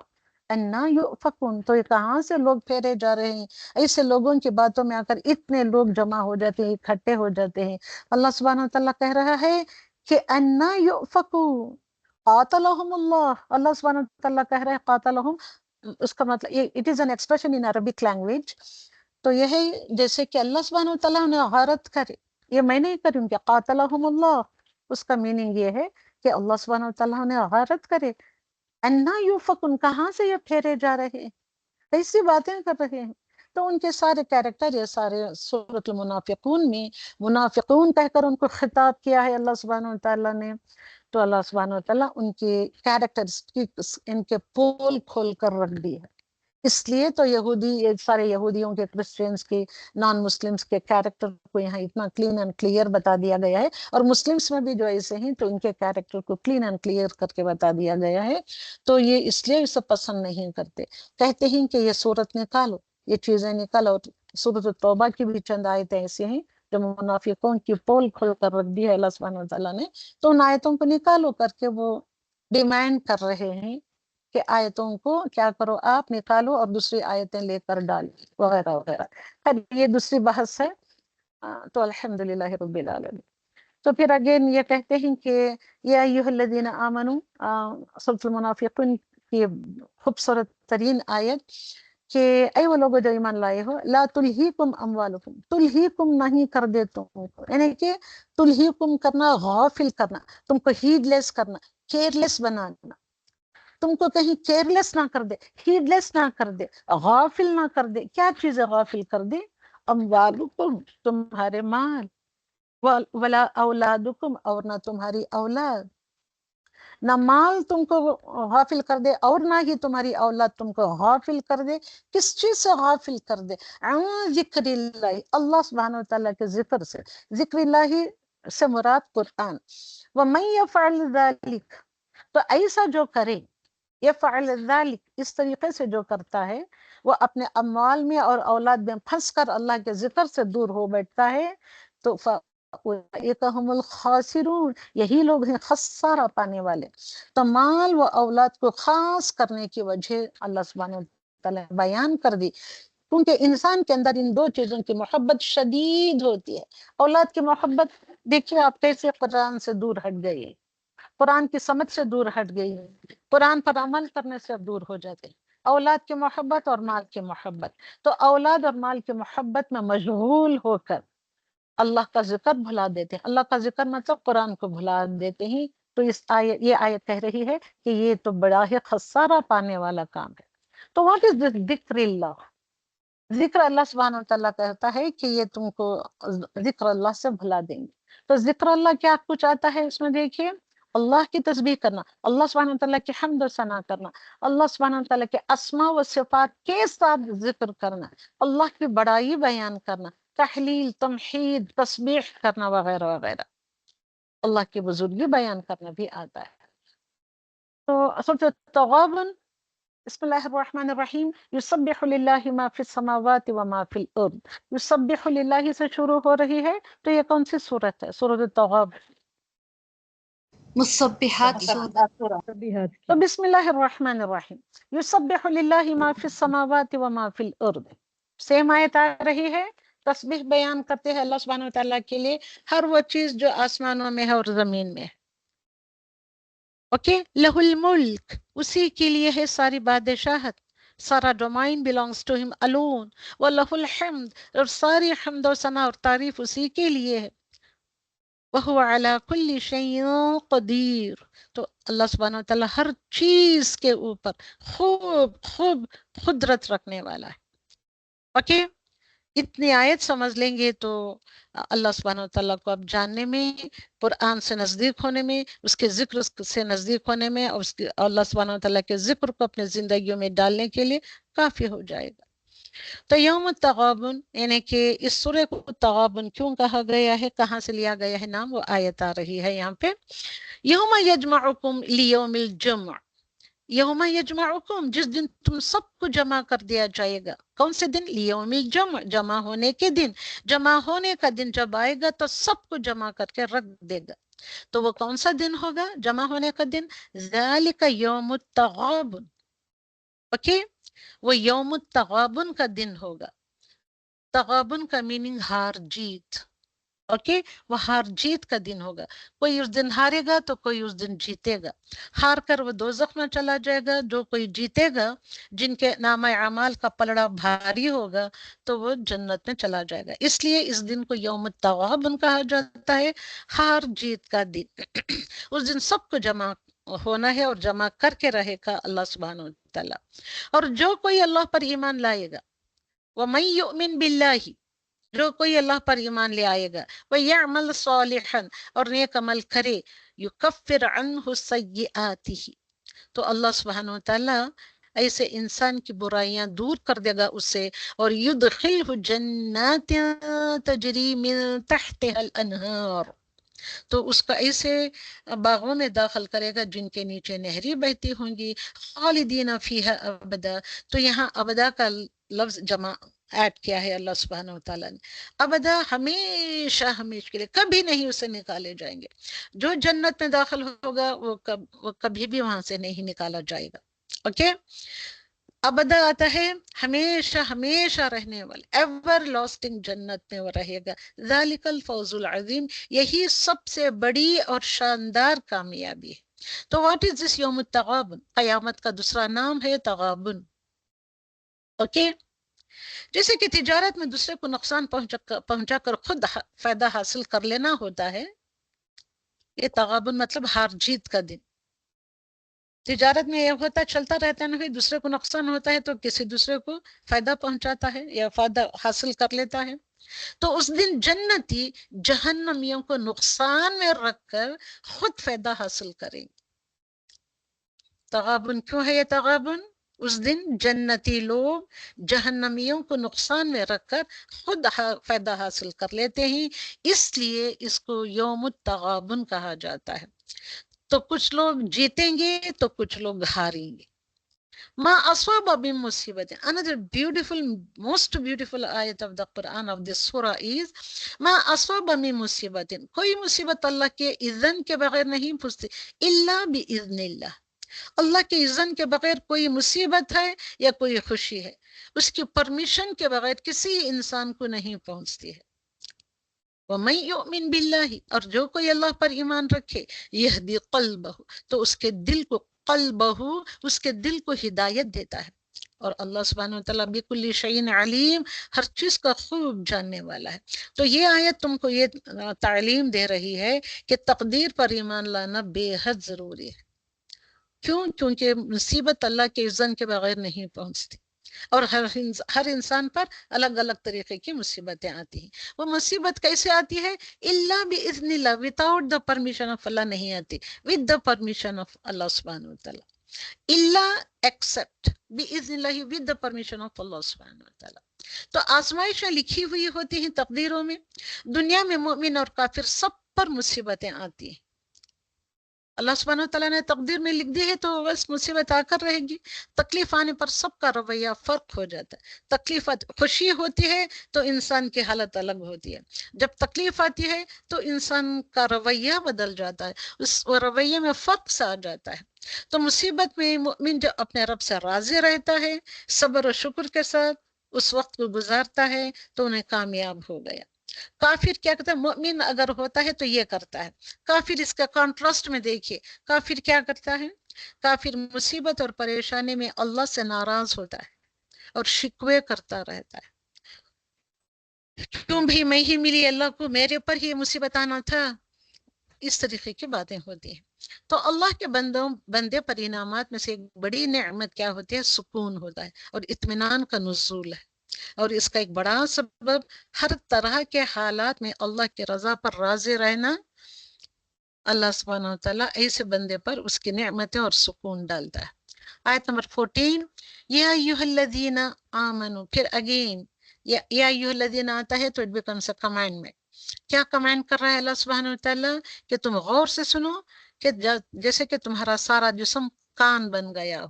أَنَّىٰ يُؤْفَكُونَ۔ تو یہ کہاں سے لوگ پھیرے جا رہے ہیں؟ ایسے لوگوں کی باتوں میں آ کر اتنے لوگ جمع ہو جاتے ہیں، اکٹھے ہو جاتے ہیں۔ اللہ سبحانہ وتعالیٰ کہہ رہا ہے کہ أَنَّىٰ يُؤْفَكُونَ قاتلہم اللہ، اللہ سبحانہ وتعالیٰ کہہ رہے ہیں قاتلہم، اس کا مطلب it is an expression in Arabic language, تو یہ ہے جیسے کہ اللہ سبحانہ وتعالیٰ نے غارت کرے، یہ میں نہیں کروں کہ قاتلہم اللہ، اس کا میننگ یہ ہے کہ اللہ سبحانہ وتعالیٰ نے غارت کرے۔ انا یوفکن، کہاں سے یہ پھیرے جا رہے ہیں، کیسی باتیں کر رہے ہیں؟ تو ان کے سارے کیریکٹر، یہ سارے سورۃ المنافقون میں منافقون کہہ کر ان کو خطاب کیا ہے اللہ سبحانہ وتعالیٰ نے۔ تو اللہ سبحانہ وتعالیٰ ان کے کیریکٹرسٹکس، ان کے پول کھول کر رکھ دی ہے۔ اس لیے تو یہودی، یہ سارے یہودیوں کے، کرسچینز کے، نان مسلمز کے کیریکٹر کو یہاں اتنا کلین اینڈ کلیئر بتا دیا گیا ہے، اور مسلمز میں بھی جو ایسے ہیں تو ان کے کیریکٹر کو کلین اینڈ کلیئر کر کے بتا دیا گیا ہے۔ تو یہ اس لیے اسے پسند نہیں کرتے، کہتے ہیں کہ یہ صورت نکالو، یہ چیزیں نکالو۔ سورۃ التوبہ کی بھی چند آیتیں ایسی ہیں جو منافقوں کی پول کھول کر رکھ دی ہے اللہ سبحانہ وتعالیٰ نے، تو ان آیتوں کو نکالو کر کے وہ ڈیمانڈ کر رہے ہیں کہ آیتوں کو کیا کرو، آپ نکالو اور دوسری آیتیں لے کر ڈالو، وغیرہ وغیرہ۔ خیر یہ دوسری بحث ہے، تو الحمدللہ رب العالمین۔ تو پھر اگین یہ کہتے ہیں کہ یا ایھا الذین آمنوا، سورۃ المنافقون کی خوبصورت ترین آیت، کہ اے وہ لوگ جو ایمان لائے ہو، لا تلہیکم اموالکم، تلہیکم نہیں کر دے تم کو، یعنی کہ تلہیکم کرنا، غافل کرنا، تم کو ہیڈ لیس کرنا، کیئر لیس بنانا، تم کو کہیں کیئر لیس نہ کر دے، ہیڈ لیس نہ کر دے، غافل نہ کر دے۔ کیا چیزیں غافل کر دے؟ اموالکم، تمہارے مال، ولا اولادکم، اور نہ تمہاری اولاد، نہ مال تم کو غافل کر دے اور نہ ہی تمہاری اولاد تم کو غافل کر دے۔ کس چیز سے غافل کر دے؟ عن ذکر اللہ، اللہ سبحانہ وتعالیٰ کے ذکر سے۔ ذکر اللہ سے مراد قرآن۔ ومن یفعل ذلک، تو ایسا جو کرے، یفعل ذلک، اس طریقے سے جو کرتا ہے، وہ اپنے اموال میں اور اولاد میں پھنس کر اللہ کے ذکر سے دور ہو بیٹھتا ہے، تو فاولئک هم الخاسرون، یہی لوگ ہیں خسارہ پانے والے۔ تو مال و اولاد کو خاص کرنے کی وجہ اللہ سبحانہ وتعالیٰ نے بیان کر دی، کیونکہ انسان کے اندر ان دو چیزوں کی محبت شدید ہوتی ہے۔ اولاد کی محبت، دیکھیے آپ کیسے قرآن سے دور ہٹ گئی، قرآن کی سمجھ سے دور ہٹ گئی، قرآن پر عمل کرنے سے دور ہو جاتے ہیں۔ اولاد کی محبت اور مال کی محبت، تو اولاد اور مال کی محبت میں مشغول ہو کر اللہ کا ذکر بھلا دیتے ہیں. اللہ کا ذکر مطلب قرآن کو بھلا دیتے ہیں. تو یہ آیت کہہ رہی ہے کہ یہ تو بڑا ہی خسارہ پانے والا کام ہے. تو واٹ از دس ذکر اللہ؟ ذکر اللہ سبحانہ و تعالیٰ کہتا ہے کہ یہ تم کو ذکر اللہ سے بھلا دیں گے. تو ذکر اللہ کیا کچھ آتا ہے اس میں؟ دیکھیے، اللہ کی تسبیح کرنا، اللہ سبحانہ و تعالیٰ کی حمد و ثنا کرنا، اللہ سبحانہ و تعالیٰ کے اسماء و صفات کے ساتھ ذکر کرنا، اللہ کی بڑائی بیان کرنا، تحلیل، تمحید، تسبیح کرنا وغیرہ وغیرہ. اللہ کی بزرگی بیان کرنا بھی آتا ہے. تو سورۃ التغابن، بسم اللہ الرحمن الرحیم، یسبح للہ ما فی السماوات و ما فی الارض. یسبح للہ سے شروع ہو رہی ہے. تو یہ کون سی سورت ہے؟ سورۃ التغابن. مصبحات تو بسم اللہ الرحمن الرحیم، یسبح للہ ما فی السماوات و ما فی الارض. سیم آیت آ رہی ہے. تسبیح بیان کرتے ہیں اللہ سبحانہ و تعالیٰ کے لیے ہر وہ چیز جو آسمانوں میں ہے اور زمین میں ہے. اوکے، لہ الملک، اسی کے لیے ہے ساری بادشاہت، سارا ڈومائن belongs to him alone. وَلَهُ الْحَمْدِ، اور ساری حمد و ثنا اور تعریف اسی کے لیے ہے. وَهُوَ عَلَى كُلِّ شَيْءٍ قَدِيرٌ، تو اللہ سبحانہ وتعالیٰ ہر چیز کے اوپر خوب قدرت رکھنے والا ہے. اوکے، اتنی آیت سمجھ لیں گے تو اللہ سبحانہ وتعالیٰ کو اب جاننے میں، قرآن سے نزدیک ہونے میں، اس کے ذکر سے نزدیک ہونے میں، اور اس کے اللہ سبحانہ وتعالیٰ کے ذکر کو اپنے زندگیوں میں ڈالنے کے لیے کافی ہو جائے گا. تو یوم التغابن، یعنی کہ اس سورہ کو تغابن کیوں کہا گیا ہے، کہاں سے لیا گیا ہے نام، وہ آیت آ رہی ہے یہاں پہ. یوم یجمعکم لیوم الجمع، یوم یجمعکم، جس دن تم سب کو جمع کر دیا جائے گا. کون سے دن؟ لیوم الجمع، جمع ہونے کے دن. جمع ہونے کا دن جب آئے گا تو سب کو جمع کر کے رکھ دے گا. تو وہ کون سا دن ہوگا جمع ہونے کا دن؟ ذالک یوم التغابن. اوکے، وہ یوم التغابن کا دن ہوگا. تغابن کا میننگ ہار جیت. اوکے، وہ ہار جیت کا دن ہوگا. کوئی اس دن ہارے گا تو کوئی اس دن جیتے گا. ہار کر وہ دوزخ میں چلا جائے گا. جو کوئی جیتے گا، جن کے نام اعمال کا پلڑا بھاری ہوگا، تو وہ جنت میں چلا جائے گا. اس لیے اس دن کو یوم التغابن کہا جاتا ہے، ہار جیت کا دن. اس دن سب کو جمع ہونا ہے اور جمع کر کے رہے گا اللہ سبحانہ وتعالی. اور جو کوئی اللہ پر ایمان لائے گا، وَمَن يُؤْمِن بِاللَّهِ، جو کوئی اللہ پر ایمان لے آئے گا، وَيَعْمَلْ صَالِحًا، اور نیک عمل کرے، يُكَفِّرْ عَنْهُ سَيِّئَاتِهِ، تو اللہ سبحانہ وتعالی ایسے انسان کی برائیاں دور کر دے گا اس سے، اور يُدْخِلْهُ جَنَّاتٍ تَجْرِي مِن تَحْتِهَا الْأَنْهَارُ، تو اس کا ایسے باغوں میں داخل کرے گا جن کے نیچے نہری بہتی ہوں گی. خالدین فیہا ابدا، تو یہاں ابدا کا لفظ جمع ایڈ کیا ہے اللہ سبحانہ وتعالیٰ نے. ابدا، ہمیشہ ہمیشہ کے لیے، کبھی نہیں اسے نکالے جائیں گے. جو جنت میں داخل ہوگا وہ کبھی بھی وہاں سے نہیں نکالا جائے گا. اوکے، ابدا آتا ہے ہمیشہ ہمیشہ رہنے والے، ایور لاسٹنگ جنت میں وہ رہے گا. ذالک الفوز العظیم، یہی سب سے بڑی اور شاندار کامیابی ہے. تو واٹ از دس یوم التغابن؟ قیامت کا دوسرا نام ہے تغابن. اوکے، جیسے کہ تجارت میں دوسرے کو نقصان پہنچا کر خود فائدہ حاصل کر لینا ہوتا ہے، یہ تغابن مطلب ہار جیت کا دن. تجارت میں یہ ہوتا چلتا رہتا ہے نا، دوسرے کو نقصان ہوتا ہے تو کسی دوسرے کو فائدہ پہنچاتا ہے یا فائدہ حاصل کر لیتا ہے. تو اس دن جنتی جہنمیوں کو نقصان میں رکھ کر خود فائدہ حاصل کریں گے. تغابن کیوں ہے یہ تغابن؟ اس دن جنتی لوگ جہنمیوں کو نقصان میں رکھ کر خود فائدہ حاصل کر لیتے ہیں، اس لیے اس کو یوم التغابن کہا جاتا ہے. تو کچھ لوگ جیتیں گے تو کچھ لوگ ہاریں گے. ما اصاب من مصیبت، another beautiful, most beautiful ayat of the Quran of this surah is ما اصاب من مصیبت، کوئی مصیبت اللہ کے اذن کے بغیر نہیں پہنچتی، الا باذن اللہ، اللہ کے اذن کے بغیر کوئی مصیبت ہے یا کوئی خوشی ہے، اس کی پرمیشن کے بغیر کسی انسان کو نہیں پہنچتی ہے. وَمَن يُؤْمِن بِاللَّهِ، اور جو کوئی اللہ پر ایمان رکھے، يَهْدِي قَلْبَهُ، تو اس کے دل کو، قلبہ، اس کے دل کو ہدایت دیتا ہے. اور اللہ سبحانہ وتعالیٰ بکل شیء علیم، ہر چیز کا خوب جاننے والا ہے۔ تو یہ آیت تم کو یہ تعلیم دے رہی ہے کہ تقدیر پر ایمان لانا بے حد ضروری ہے۔ کیوں؟ کیونکہ مصیبت اللہ کے اذن کے بغیر نہیں پہنچتی، اور ہر انسان پر الگ الگ طریقے کی مصیبتیں آتی ہیں۔ وہ مصیبت کیسے آتی ہے؟ اللہ باذن اللہ، وداؤٹ دا پرمیشن آف اللہ نہیں آتی، ود دا پرمیشن آف اللہ سبحانہ وتعالی۔ اللہ ایکسپٹ باذن اللہ، ود دا پرمیشن آف اللہ سبحانہ وتعالی۔ تو آزمائشیں لکھی ہوئی ہوتی ہیں تقدیروں میں۔ دنیا میں مومن اور کافر سب پر مصیبتیں آتی ہیں، اللہ سبحانہ وتعالیٰ نے تقدیر میں لکھ دی ہے تو بس مصیبت آ کر رہے گی۔ تکلیف آنے پر سب کا رویہ فرق ہو جاتا ہے۔ تکلیف خوشی ہوتی ہے تو انسان کی حالت الگ ہوتی ہے، جب تکلیف آتی ہے تو انسان کا رویہ بدل جاتا ہے، اس رویے میں فرق سا آ جاتا ہے۔ تو مصیبت میں مومن جو اپنے رب سے راضی رہتا ہے، صبر و شکر کے ساتھ اس وقت کو گزارتا ہے تو انہیں کامیاب ہو گیا۔ کافر کیا کرتا ہے؟ مومن اگر ہوتا ہے تو یہ کرتا ہے، کافر اس کا کانٹراسٹ میں دیکھیے، کافر کیا کرتا ہے؟ کافر مصیبت اور پریشانی میں اللہ سے ناراض ہوتا ہے اور شکوے کرتا رہتا ہے، کیوں بھی میں ہی ملی اللہ کو، میرے پر ہی مصیبت آنا تھا، اس طریقے کی باتیں ہوتی ہیں۔ تو اللہ کے بندے پر انعامات میں سے ایک بڑی نعمت کیا ہوتی ہے؟ سکون ہوتا ہے اور اطمینان کا نزول ہے، اور اس کا ایک بڑا سبب ہر طرح کے حالات میں اللہ کی رضا پر راضی رہنا۔ اللہ سبحانہ وتعالیٰ ایسے بندے پر اس کی نعمتیں اور سکون ڈالتا ہے۔ آیت نمبر 14، یا ایھا الذین آمنوا، پھر اگین یا ایھا الذین آتا ہے تو اٹ بیکمس اے کمانڈمنٹ۔ کیا کمانڈ کر رہا ہے اللہ سبحانہ وتعالیٰ؟ کہ تم غور سے سنو، کہ جیسے کہ تمہارا سارا جسم کان بن گیا ہو،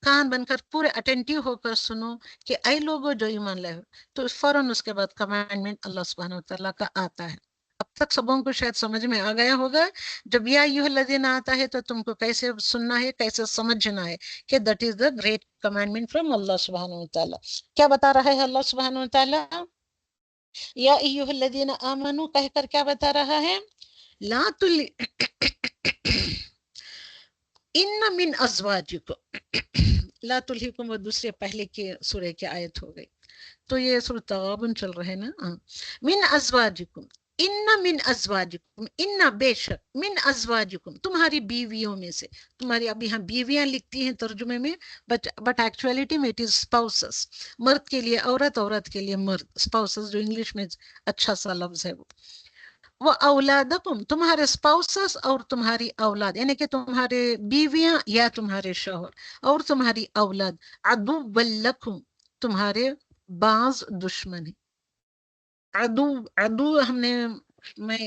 کان بن کر پورے اٹینٹیو ہو کر سنو کہ اے لوگوں جو ایمان لائے ہو۔ تو فوراً اس کے بعد کمانڈمنٹ اللہ سبحانہ وتعالیٰ کا آتا ہے۔ اب تک سبوں کو شاید سمجھ میں آ گیا ہوگا، جب یا ایھا الذین آتا ہے تو تم کو کیسے سننا ہے، کیسے سمجھنا ہے، کہ that is the great commandment from اللہ سبحانہ وتعالیٰ۔ کیا بتا رہا ہے اللہ سبحانہ وتعالیٰ؟ یا ایھا الذین آمنوا کہہ کر کیا بتا رہا ہے؟ لا ان من ازواجکم، لا تلہکم وہ دوسرے پہلے کے سورہ کی آیت ہو گئی، تو یہ سورہ تغابن چل رہے نا۔ من ازواجکم، ان من ازواجکم، ان بے شک، من ازواجکم تمہاری بیویوں میں سے، تمہاری اب یہاں بیویاں لکھتی ہیں ترجمے میں، بٹ ایکچولیٹی میں اٹ از اسپاؤسز، مرد کے لیے عورت، عورت کے لیے مرد، اسپاؤسز جو انگلش میں اچھا سا لفظ ہے وہ اولادکم، تمہارے اسپاؤسز اور تمہاری اولاد، یعنی کہ تمہارے بیویاں یا تمہارے شوہر اور تمہاری اولاد، عدو لکم، تمہارے بعض دشمن ہیں۔ عدو ہم نے، میں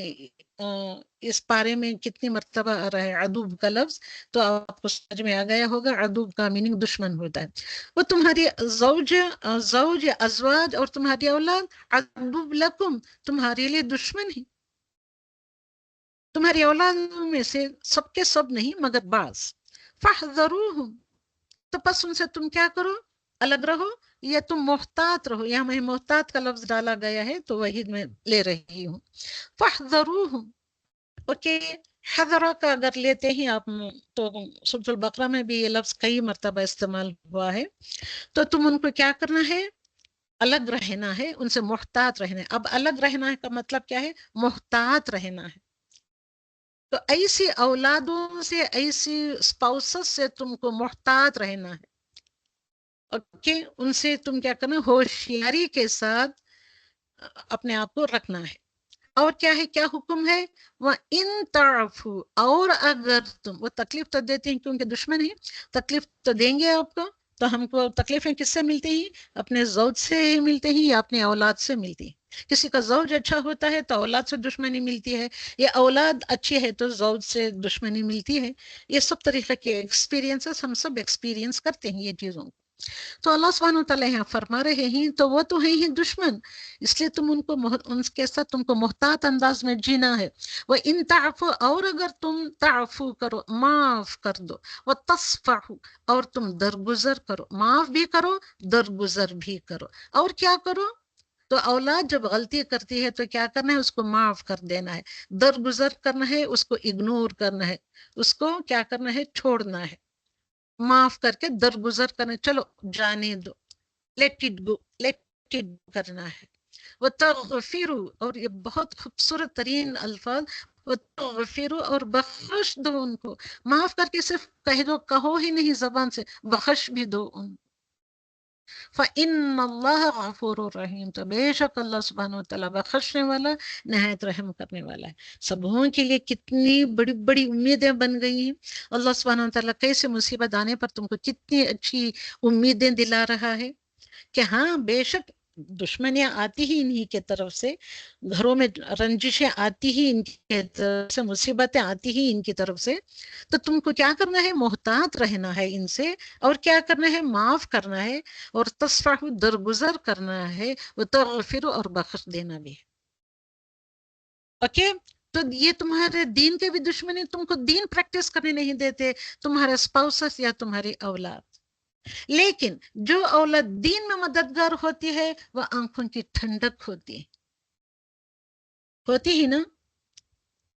اس پارے میں کتنی مرتبہ آ رہا ہے عدو کا لفظ، تو آپ کو سمجھ میں آ گیا ہوگا عدو کا میننگ دشمن ہوتا ہے۔ وہ تمہاری زوج ازواج اور تمہاری اولاد، عدو لکم، تمہارے لیے دشمن ہیں۔ تمہاری اولادوں میں سے سب کے سب نہیں مگر بعض، فاحذروہم، تو پس ان سے تم کیا کرو؟ الگ رہو، یا تم محتاط رہو۔ یہاں میں محتاط کا لفظ ڈالا گیا ہے تو وہی میں لے رہی ہوں۔ فاحذروہم، اوکے، حذرہ کا اگر لیتے ہیں آپ تو سورۃ البقرہ میں بھی یہ لفظ کئی مرتبہ استعمال ہوا ہے۔ تو تم ان کو کیا کرنا ہے؟ الگ رہنا ہے، ان سے محتاط رہنا ہے۔ اب الگ رہنا ہے کا مطلب کیا ہے؟ محتاط رہنا ہے۔ تو ایسی اولادوں سے، ایسی اسپاؤسز سے تم کو محتاط رہنا ہے، اوکے، ان سے تم کیا کرنا؟ ہوشیاری کے ساتھ اپنے آپ کو رکھنا ہے۔ اور کیا ہے، کیا حکم ہے؟ وَإِن تَعْفُوا، اور اگر تم، وہ تکلیف تو دیتے ہیں کیونکہ دشمن ہیں، تکلیف تو دیں گے آپ کو، تو ہم کو تکلیفیں کس سے ملتی ہیں؟ اپنے زوج سے ملتے ہیں یا اپنے اولاد سے ملتی ہیں۔ کسی کا زوج اچھا ہوتا ہے تو اولاد سے دشمنی ملتی ہے، یا اولاد اچھی ہے تو زوج سے دشمنی ملتی ہے۔ یہ سب طریقے کے ایکسپیرینسز ہم سب ایکسپیرینس کرتے ہیں یہ چیزوں کو۔ تو اللہ سبحانہ وتعالیٰ یہاں فرما رہے ہیں تو وہ تو ہیں ہی دشمن، اس لیے تم ان کو ان کے ساتھ تم کو محتاط انداز میں جینا ہے۔ وہ ان تعفو، اور اگر تم تعفو کرو، معاف کر دو، وہ تصفحو، اور تم درگزر کرو، معاف بھی کرو درگزر بھی کرو، اور کیا کرو؟ تو اولاد جب غلطی کرتی ہے تو کیا کرنا ہے؟ اس کو معاف کر دینا ہے، درگزر کرنا ہے، اس کو اگنور کرنا ہے، اس کو کیا کرنا ہے؟ چھوڑنا ہے۔ معاف کر کے درگزر کرنا، چلو جانے دو، let it go, let it کرنا ہے. وتغفروا، اور یہ بہت خوبصورت ترین الفاظ، وتغفروا، اور بخش دو ان کو. معاف کر کے صرف کہہ دو، کہو ہی نہیں زبان سے، بخش بھی دو ان. فَإِنَّ اللَّهَ غَفُورٌ رَحِيمٌ، تو بے شک اللہ سبحانہ و تعالیٰ بخشنے والا، نہایت رحم کرنے والا ہے. سبوں کے لیے کتنی بڑی بڑی امیدیں بن گئی ہیں. اللہ سبحانہ و تعالیٰ کیسے مصیبت آنے پر تم کو کتنی اچھی امیدیں دلا رہا ہے کہ ہاں بے شک دشمنیاں آتی ہی انہی کے طرف سے، گھروں میں رنجشیں آتی ہی ان کی طرف سے، مصیبتیں آتی ہی ان کی طرف سے. تو تم کو کیا کرنا ہے؟ محتاط رہنا ہے ان سے، اور کیا کرنا ہے؟ معاف کرنا ہے، اور تصفح، درگزر کرنا ہے، وہ تغفر، اور بخش دینا بھی ہے. اوکے. تو یہ تمہارے دین کے بھی دشمنی تم کو دین پریکٹس کرنے نہیں دیتے، تمہارے اسپاؤسس یا تمہاری اولاد. لیکن جو اولاد دین میں مددگار ہوتی ہے وہ آنکھوں کی ٹھنڈک ہوتی ہی نا.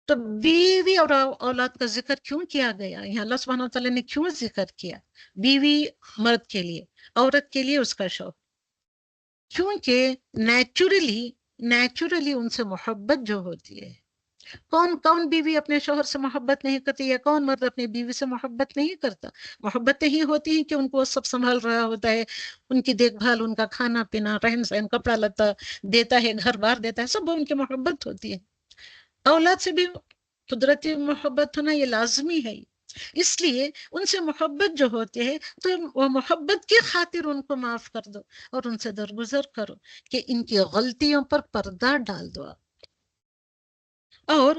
تو بیوی اور اولاد کا ذکر کیوں کیا گیا یہاں؟ اللہ سبحانہ وتعالی نے کیوں ذکر کیا بیوی مرد کے لیے، عورت کے لیے اس کا شوہر؟ کیونکہ نیچرلی ان سے محبت جو ہوتی ہے. کون بیوی اپنے شوہر سے محبت نہیں کرتی، یا کون مرد اپنی بیوی سے محبت نہیں کرتا؟ محبتیں ہی ہوتی ہیں کہ ان کو سب سنبھال رہا ہوتا ہے، ان کی دیکھ بھال، ان کا کھانا پینا، رہن سہن، کپڑا لتا دیتا ہے، گھر بار دیتا ہے، سب ان کی محبت ہوتی ہے. اولاد سے بھی قدرتی محبت ہونا یہ لازمی ہے. اس لیے ان سے محبت جو ہوتی ہے تو وہ محبت کی خاطر ان کو معاف کر دو اور ان سے درگزر کرو کہ ان کی غلطیوں پر پردہ ڈال دو. اور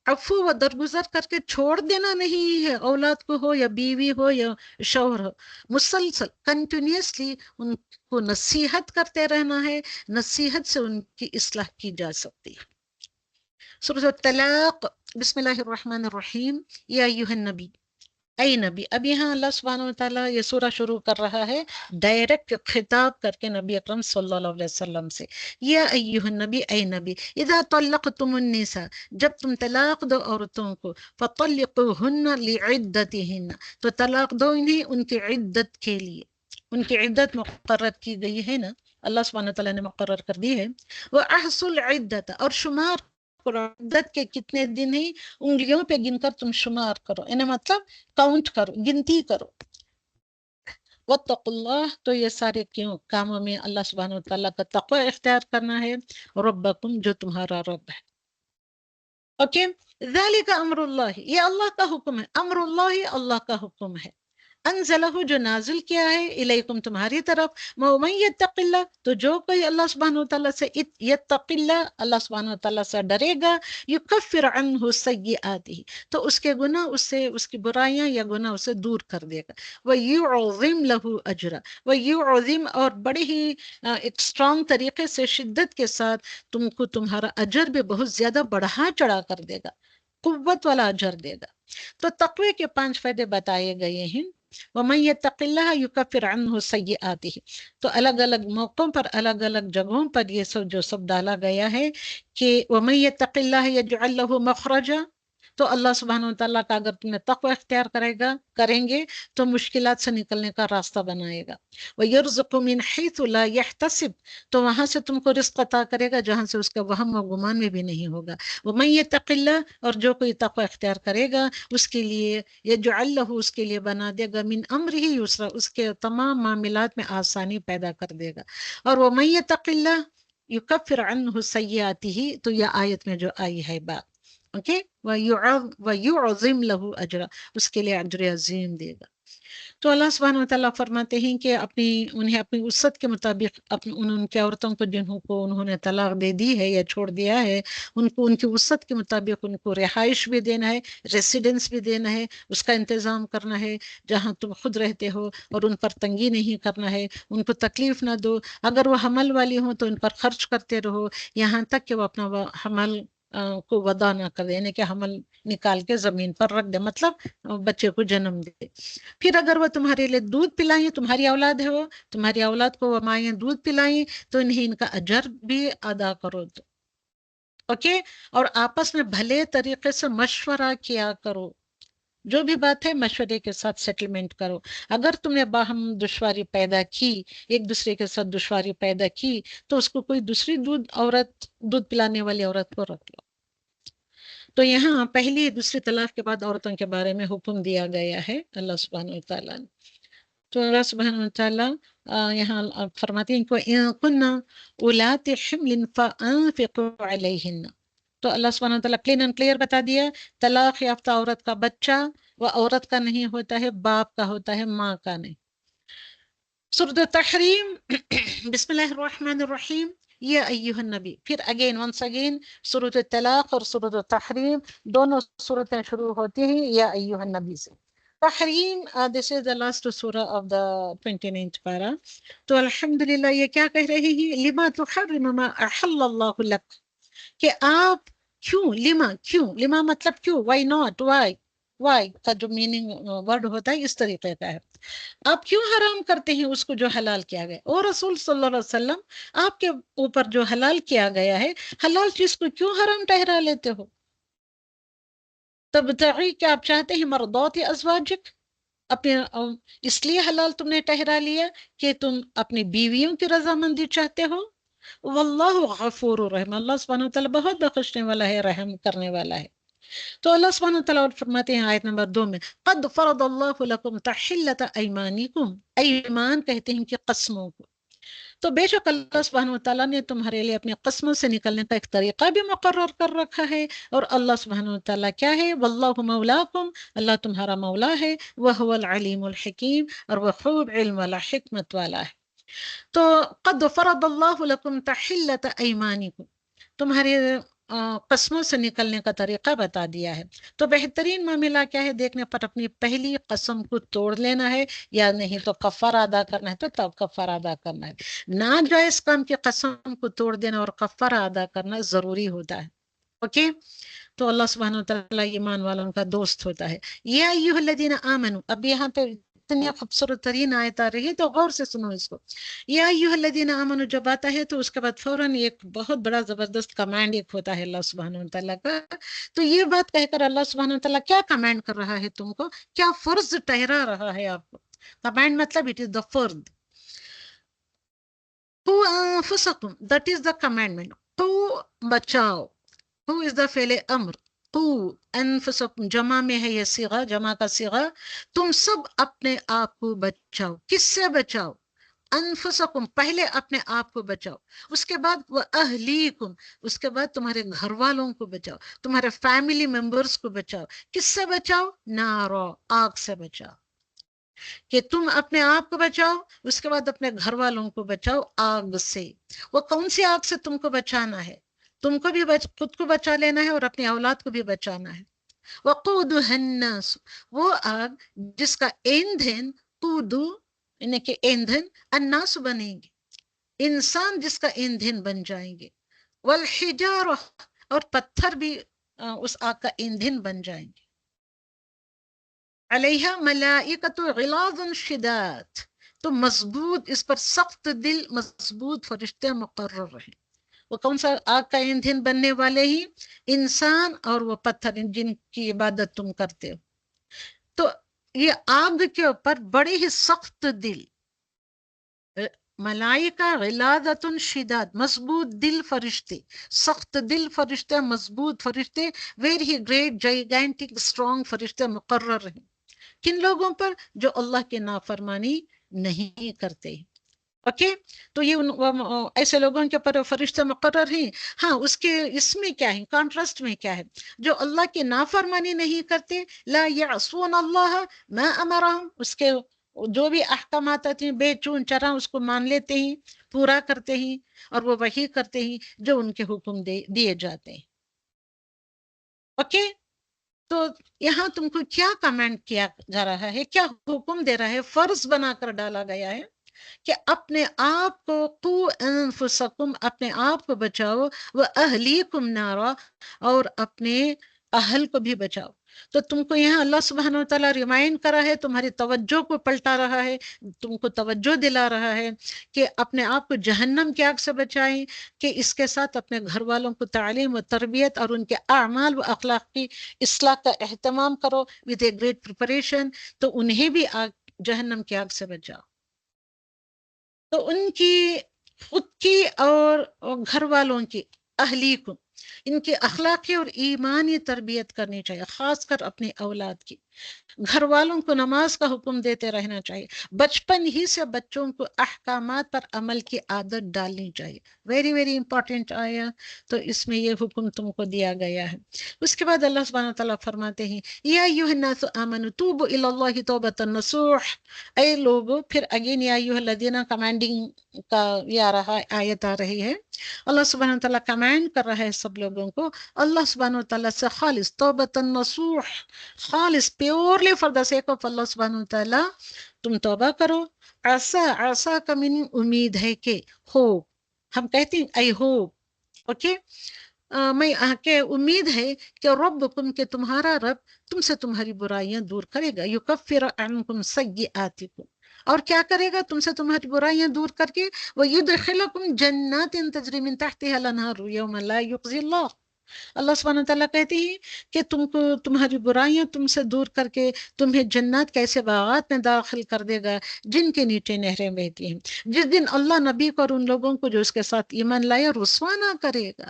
عفو و درگزر کر کے چھوڑ دینا نہیں ہے، اولاد کو ہو یا بیوی ہو یا شوہر ہو، مسلسل کنٹینیوسلی ان کو نصیحت کرتے رہنا ہے. نصیحت سے ان کی اصلاح کی جا سکتی ہے. سورۃ الطلاق، بسم اللہ الرحمن الرحیم. یا ایھا النبی، اے نبی. اب یہاں اللہ سبحانہ وتعالیٰ یہ سورہ شروع کر رہا ہے ڈائریکٹ خطاب کر کے نبی اکرم صلی اللہ علیہ وسلم سے. یا ایھا النبی، اے نبی. اذا طلقتم النساء، جب تم طلاق دو عورتوں کو، فطلقوہن لعدتہن، تو طلاق دو انہیں ان کی عدت کے لیے. ان کی عدت مقرر کی گئی ہے نا، اللہ سبحانہ وتعالیٰ نے مقرر کر دی ہے. وَأَحْصُوا الْعِدَّةَ، اور شمار کرو عدت کے کتنے دن ہیں، انگلیوں پہ گن کر تم شمار کرو، انہیں مطلب کاؤنٹ کرو، گنتی کرو. واتقوا اللہ، تو یہ سارے کاموں میں اللہ سبحانہ وتعالیٰ کا تقوی اختیار کرنا ہے. ربکم، جو تمہارا رب ہے. اوکے. ذالک امر اللہ، یہ اللہ کا حکم ہے. امر اللہ، اللہ کا حکم ہے. انزلہ، جو نازل کیا ہے، الیکم، تمہاری طرف. ومن یتق اللہ، تو جو کوئی اللہ سبحانہ وتعالیٰ سے یتق اللہ، اللہ سبحانہ وتعالیٰ سے ڈرے گا، یکفر عنہ سیئاتہ، تو اس کے گناہ اس کی برائیاں یا گناہ اسے دور کر دے گا. ویعظم لہ اجرا، ویعظم، اور بڑے ہی ایک اسٹرانگ طریقے سے، شدت کے ساتھ تم کو تمہارا اجر بھی بہت زیادہ بڑھا چڑھا کر دے گا، قوت والا اجر دے گا. تو تقوی کے 5 فائدے بتائے گئے ہیں. وَمَن يَتَّقِ اللَّهَ يُكَفِّرْ عَنْهُ سَيِّئَاتِهِ، تو الگ الگ موقعوں پر، الگ الگ جگہوں پر یہ سب جو سب ڈالا گیا ہے کہ وَمَن يَتَّقِ اللَّهَ يَجْعَلْ لَهُ مَخْرَجًا، تو اللہ سبحانہ وتعالیٰ کا اگر تم نے تقوی اختیار کریں گے تو مشکلات سے نکلنے کا راستہ بنائے گا. وَيَرْزُقُ مِنْ حَيْثُ لَا يَحْتَسِبْ، تو وہاں سے تم کو رزق عطا کرے گا جہاں سے اس کا وہم و گمان میں بھی نہیں ہوگا. وَمَن يَتَّقِ اللَّهَ، اور جو کوئی تقوی اختیار کرے گا اس کے لیے، یجعل لہ، اس کے لیے بنا دے گا، من امرہ یسرا، اس کے تمام معاملات میں آسانی پیدا کر دے گا. اور وَمَن يَتَّقِ اللَّهَ يُكَفِّرْ عَنْهُ سَيِّئَاتِهِ، تو یہ آیت میں جو آئی ہے بات، اوکے. وَيُعْظِمْ لَهُ اجرا، اس کے لیے اجر عظیم دے گا. تو اللہ سبحانہ وتعالیٰ فرماتے ہیں کہ انہیں اپنی وسعت کے مطابق، ان کے عورتوں کو جنہوں کو انہوں نے طلاق دے دی ہے یا چھوڑ دیا ہے، ان کو ان کی وسعت کے مطابق ان کو رہائش بھی دینا ہے، ریسیڈنس بھی دینا ہے، اس کا انتظام کرنا ہے جہاں تم خود رہتے ہو، اور ان پر تنگی نہیں کرنا ہے، ان کو تکلیف نہ دو. اگر وہ حمل والی ہوں تو ان پر خرچ کرتے رہو یہاں تک کہ وہ اپنا حمل کو ودا نہ کر دے، یعنی کہ حمل نکال کے زمین پر رکھ دے، مطلب بچے کو جنم دے. پھر اگر وہ تمہارے لیے دودھ پلائیں، تمہاری اولاد ہے، وہ تمہاری اولاد کو وہ مائیں دودھ پلائیں، تو انہیں ان کا اجر بھی ادا کرو. اوکے. اور آپس میں بھلے طریقے سے مشورہ کیا کرو. جو بھی بات ہے مشورے کے ساتھ سیٹلمنٹ کرو. اگر تم نے باہم دشواری پیدا کی، ایک دوسرے کے ساتھ دشواری پیدا کی، تو اس کو کوئی دوسری دودھ پلانے والی عورت کو رکھ لو. تو یہاں پہلی دوسری طلاق کے بعد عورتوں کے بارے میں حکم دیا گیا ہے اللہ سبحانہ وتعالیٰ نے. تو اللہ سبحانہ وتعالیٰ یہاں فرماتے ہیں کہ ان كن اولات حمل فانفقوا علیہن. تو اللہ سبحانہ وتعالیٰ کلین اینڈ کلیئر بتا دیا، طلاق یافتہ عورت کا بچہ وہ عورت کا نہیں ہوتا ہے، باپ کا ہوتا ہے، ماں کا نہیں. سورۃ التحریم بسم اللہ الرحمن الرحیم. یا ایہا النبی، پھر ونس اگین سورۃ الطلاق اور سورۃ التحریم دونوں سورتیں شروع ہوتی ہیں یا ایہا النبی سے. تحریم دس از دا لاسٹ سورہ آف دا 29th پارہ. تو الحمدللہ یہ کیا کہہ رہے ہیں، لما تحرم ما احل اللہ لک، کہ آپ لما مطلب کیوں، وائی ناٹ، وائی کا جو میننگ ورڈ ہوتا ہے اس طریقے کا ہے. آپ کیوں حرام کرتے ہیں اس کو جو حلال کیا گیا، اور رسول صلی اللہ علیہ وسلم آپ کے اوپر جو حلال کیا گیا ہے، حلال چیز کو کیوں حرام ٹھہرا لیتے ہو؟ تبتغی، کہ آپ چاہتے ہیں مرضات ازواجک، اپنے اس لیے حلال تم نے ٹھہرا لیا کہ تم اپنی بیویوں کی رضامندی چاہتے ہو. واللہ غفور الرحیم، اللہ سبحانہ وتعالیٰ بہت بخشنے والا ہے، رحم کرنے والا ہے. تو اللہ سبحانہ وتعالیٰ فرماتے ہیں آیت نمبر 2 میں، قد فرض اللہ لکم تحلۃ ایمانکم، ایمان کہتے ہیں کہ قسموں کو. تو بے شک اللہ سبحانہ وتعالیٰ نے تمہارے لیے اپنی قسموں سے نکلنے کا ایک طریقہ بھی مقرر کر رکھا ہے. اور اللہ سبحانہ وتعالیٰ کیا ہے، واللہ مولاکم، اللہ تمہارا مولا ہے، وہو العلیم الحکیم، اور وہ خوب علم والا، حکمت والا ہے. تو قد فرض اللہ لکم تحلۃ ایمانکم، تمہارے قسموں سے نکلنے کا طریقہ بتا دیا ہے. تو بہترین معاملہ کیا ہے، دیکھنے پر اپنی پہلی قسم کو توڑ لینا ہے، یا نہیں تو کفارہ ادا کرنا ہے تو تب کفارہ ادا کرنا ہے. ناجائز کام کی قسم کو توڑ دینا اور کفارہ ادا کرنا ضروری ہوتا ہے. اوکے. تو اللہ سبحانہ وتعالیٰ ایمان والوں کا دوست ہوتا ہے. یا ایھا الذین آمنوا، اب یہاں پہ اتنی خوبصورت ترین آیت آ رہی ہے تو غور سے سنو اس کو. یا ایھا الذین آمنوا جب آتا ہے تو اس کے بعد فوراً ایک بہت بڑا زبردست کمانڈ ایک ہوتا ہے اللہ سبحانہ وتعالیٰ کا. تو یہ بات کہہ کر اللہ سبحانہ وتعالیٰ کیا کمانڈ کر رہا ہے تم کو، کیا فرض ٹھہرا رہا ہے آپ کو. کمانڈ مطلب اٹ از دا فرض. قو انفسکم، دیٹ از دا کمانڈمنٹ. قو، بچاؤ. قو از دا فعل امر. قو انفسکم جمع میں ہے یہ صیغہ، جمع کا صیغہ. تم سب اپنے آپ کو بچاؤ. کس سے بچاؤ؟ انفسکم، پہلے اپنے آپ کو بچاؤ، اس کے بعد وہ اہلیکم، اس کے بعد تمہارے گھر والوں کو بچاؤ، تمہارے فیملی ممبرز کو بچاؤ. کس سے بچاؤ؟ نارو، آگ سے بچاؤ. کہ تم اپنے آپ کو بچاؤ، اس کے بعد اپنے گھر والوں کو بچاؤ آگ سے. وہ کون سی آگ سے تم کو بچانا ہے؟ تم کو بھی خود کو بچا لینا ہے اور اپنی اولاد کو بھی بچانا ہے. وقودها الناس، وہ آگ جس کا ایندھن، قودو یعنی کہ ایندھن، الناس بنیں گے، انسان جس کا ایندھن بن جائیں گے. والحجارہ، اور پتھر بھی اس آگ کا ایندھن بن جائیں گے. علیہ ملائکۃ غلاظ شداد، تو مضبوط، اس پر سخت دل مضبوط فرشتے مقرر رہے. وہ کون سا آگ کا ایندھن بننے والے ہی؟ انسان اور وہ پتھر جن کی عبادت تم کرتے ہو. تو یہ آگ کے اوپر بڑے ہی سخت دل، ملائکہ غلاظۃ شداد، مضبوط دل فرشتے، سخت دل فرشتے، مضبوط فرشتے، ویری گریٹ جائگینٹک اسٹرانگ فرشتے مقرر ہیں. کن لوگوں پر؟ جو اللہ کی نافرمانی نہیں کرتے. اوکے. تو یہ ایسے لوگوں کے اوپر فرشتے مقرر ہیں. ہاں، اس کے اس میں کیا ہے، کانٹراسٹ میں کیا ہے؟ جو اللہ کی نافرمانی نہیں کرتے، لا یعصون اللہ ما امرہم، اس کے جو بھی احکامات آتے ہیں بے چون چرا اس کو مان لیتے ہیں، پورا کرتے ہیں، اور وہ وہی کرتے ہیں جو ان کے حکم دیے جاتے ہیں. اوکے. تو یہاں تم کو کیا کمنٹ کیا جا رہا ہے، کیا حکم دے رہا ہے، فرض بنا کر ڈالا گیا ہے کہ اپنے آپ کو، قو انفسکم، اپنے آپ کو بچاؤ، وہ اہلیکم نارا، اور اپنے اہل کو بھی بچاؤ. تو تم کو یہاں اللہ سبحانہ و تعالیٰ ریمائنڈ کرا ہے، تمہاری توجہ کو پلٹا رہا ہے، تم کو توجہ دلا رہا ہے کہ اپنے آپ کو جہنم کی آگ سے بچائیں، کہ اس کے ساتھ اپنے گھر والوں کو تعلیم و تربیت اور ان کے اعمال و اخلاق کی اصلاح کا اہتمام کرو with a great preparation، تو انہیں بھی جہنم کی آگ سے بچاؤ. تو ان کی خود کی اور گھر والوں کی، اہلی کو، ان کی اخلاقی اور ایمانی تربیت کرنی چاہیے، خاص کر اپنی اولاد کی. گھر والوں کو نماز کا حکم دیتے رہنا چاہیے، بچپن ہی سے بچوں کو احکامات پر عمل کی عادت ڈالنی چاہیے. ویری ویری امپورٹنٹ آیا، تو اس میں یہ حکم تم کو دیا گیا ہے. اس کے بعد اللہ سبحانہ وتعالیٰ فرماتے ہیں یا ایھا الناس آمنوا توبوا الی اللہ توبۃ نصوح. اے لوگو، پھر اگین یا ایھا الذین کمانڈنگ کا یہ آ رہا آیت آ رہی ہے. اللہ سبحانہ وتعالیٰ کمانڈ کر رہا ہے سب لوگوں کو اللہ سبحانہ وتعالیٰ سے خالص توبۃ نصوح، خالص purely for the sake of اللہ سبحانہ وتعالیٰ تم توبہ کرو. عسا کا من امید ہے کہ ہو، ہم کہتے ہیں I hope، اوکے، میں کہ امید ہے کہ ربکم، کہ تمہارا رب تم سے تمہاری برائیاں دور کرے گا. یکفر عنکم سیئاتکم، اور کیا کرے گا تم سے تمہاری برائیاں دور کر کے، وَيُدْخِلَكُمْ جَنَّاتٍ تَجْرِي مِن تَحْتِهَا الْأَنْهَارُ يَوْمَ لَا يُخْزِي اللَّهُ. اللہ سبحانہ وتعالیٰ کہتے ہیں کہ تم کو تمہاری برائیاں تم سے دور کر کے تمہیں جنات کے ایسے باغات میں داخل کر دے گا جن کے نیچے نہریں بہتی ہیں. جس دن اللہ نبی کو اور ان لوگوں کو جو اس کے ساتھ ایمان لائے رسوا نہ کرے گا.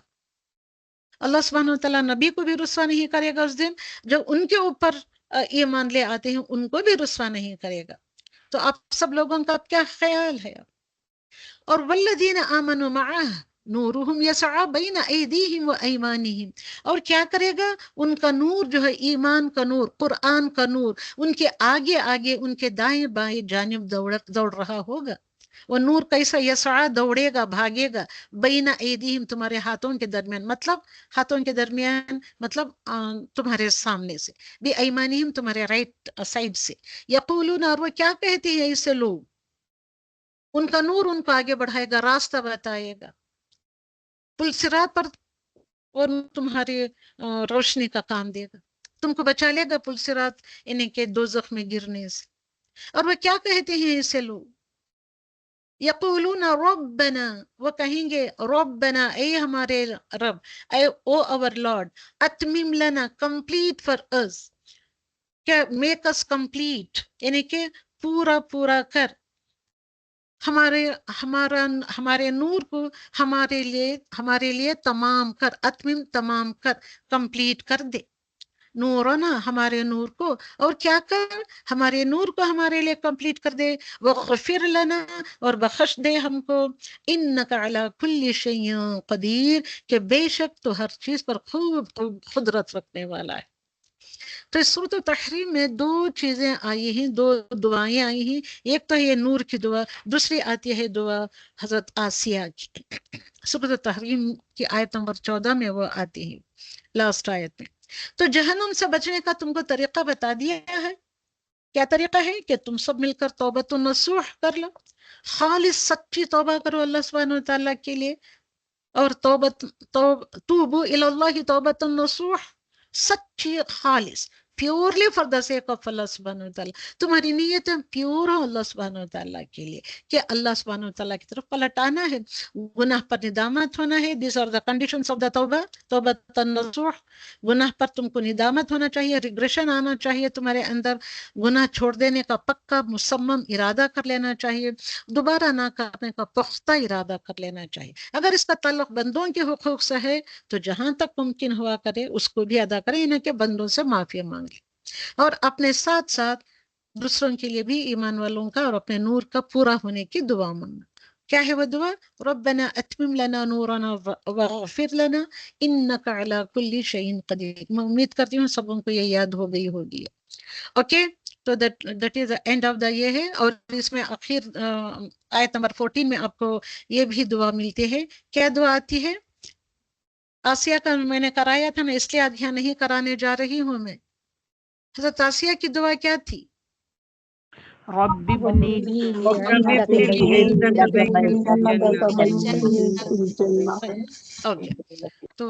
اللہ سبحانہ وتعالیٰ نبی کو بھی رسوا نہیں کرے گا اس دن، جو ان کے اوپر ایمان لے آتے ہیں ان کو بھی رسوا نہیں کرے گا. تو آپ سب لوگوں کا کیا خیال ہے؟ اور والذین آمنوا معہ نورہم یسعی بین ایدیہم و ایمانہم، اور کیا کرے گا ان کا نور جو ہے، ایمان کا نور، قرآن کا نور، ان کے آگے آگے ان کے دائیں بائیں جانب دوڑ رہا ہوگا. وہ نور کیسا؟ یسعی، دوڑے گا، بھاگے گا، بین ایدیہم، تمہارے ہاتھوں کے درمیان، مطلب ہاتھوں کے درمیان مطلب تمہارے سامنے سے، بی ایمانہم، تمہارے رائٹ سائڈ سے. یقولون، اور وہ کیا کہتے ہیں اسے لوگ، ان کا نور ان کو آگے بڑھائے گا، راستہ بتائے گا، پل صراط پر اور تمہاری روشنی کا کام دے گا، تم کو بچا لے گا پل صراط انہیں کے دوزخ میں گرنے سے. اور وہ کیا کہتے ہیں اسے لوگ، یقولون ربنا، وہ کہیں گے ربنا، اے ہمارے رب، اے او اور لارڈ، اتمم لنا، کمپلیٹ فار اس، کیا میک اس کمپلیٹ، یعنی کہ پورا پورا کر ہمارے نور کو، ہمارے لیے تمام کر، اتمم، تمام کر، کمپلیٹ کر دے نورنا، ہمارے نور کو، اور کیا کر، ہمارے نور کو ہمارے لیے کمپلیٹ کر دے. وغفر لنا، اور بخش دے ہم کو، انک علی کل شیء قدیر، کہ بے شک تو ہر چیز پر خوب قدرت رکھنے والا ہے. تو اس سورۃ التحریم میں دو چیزیں آئی ہیں، دو دعائیں آئی ہیں. ایک تو یہ نور کی دعا، دوسری آتی ہے دعا حضرت آسیہ کی. سورۃ التحریم کی آیت نمبر 14 میں وہ آتی ہے، لاسٹ آیت میں. تو جہنم سے بچنے کا تم کو طریقہ بتا دیا ہے. کیا طریقہ ہے؟ کہ تم سب مل کر توبۃ النصوح کر لو، خالص سچی توبہ کرو اللہ سبحانہ وتعالیٰ کے لیے. اور توبوا الی اللہ توبۃ النصوح، سچی، خالص، purely for the sake of اللہ سبحانہ وتعالیٰ. تمہاری نیتیں پیور ہو اللہ سبحانہ وتعالیٰ کے لیے، کہ اللہ سبحانہ وتعالیٰ کی طرف پلٹ آنا ہے، گناہ پر ندامت ہونا ہے. These are the conditions of the توبہ، توبۃ النصوح. گناہ پر تم کو ندامت ہونا چاہیے، ریگریشن آنا چاہیے تمہارے اندر، گناہ چھوڑ دینے کا پکا مصمم ارادہ کر لینا چاہیے، دوبارہ نہ کرنے کا پختہ ارادہ کر لینا چاہیے. اگر اس کا تعلق بندوں کے حقوق سے ہے تو جہاں تک ممکن ہوا کرے اس کو بھی ادا کرے، انہیں کہ بندوں سے معافی مانگے، اور اپنے ساتھ ساتھ دوسروں کے لیے بھی، ایمان والوں کا اور اپنے نور کا پورا ہونے کی دعا مانگنا. کیا ہے وہ دعا؟ ربنا اتمم لنا نورنا واغفر لنا انک علی کل شیء قدیر. میں امید کرتی ہوں سبوں کو یہ یاد ہو گئی ہوگی. اوکے، تو دیٹ از اینڈ آف دا یہ ہے. اور اس میں آخر آیت نمبر 14 میں آپ کو یہ بھی دعا ملتی ہے. کیا دعا آتی ہے؟ آسیہ کا میں نے کرایا تھا، میں اس لیے آج یہاں نہیں کرانے جا رہی ہوں. میں حضرت آسیہ کی دعا کیا تھی؟ رب ابن لي رب عندك ابن لي بيتا عندك في بيتا الجنة. في الجنة. اوکے، تو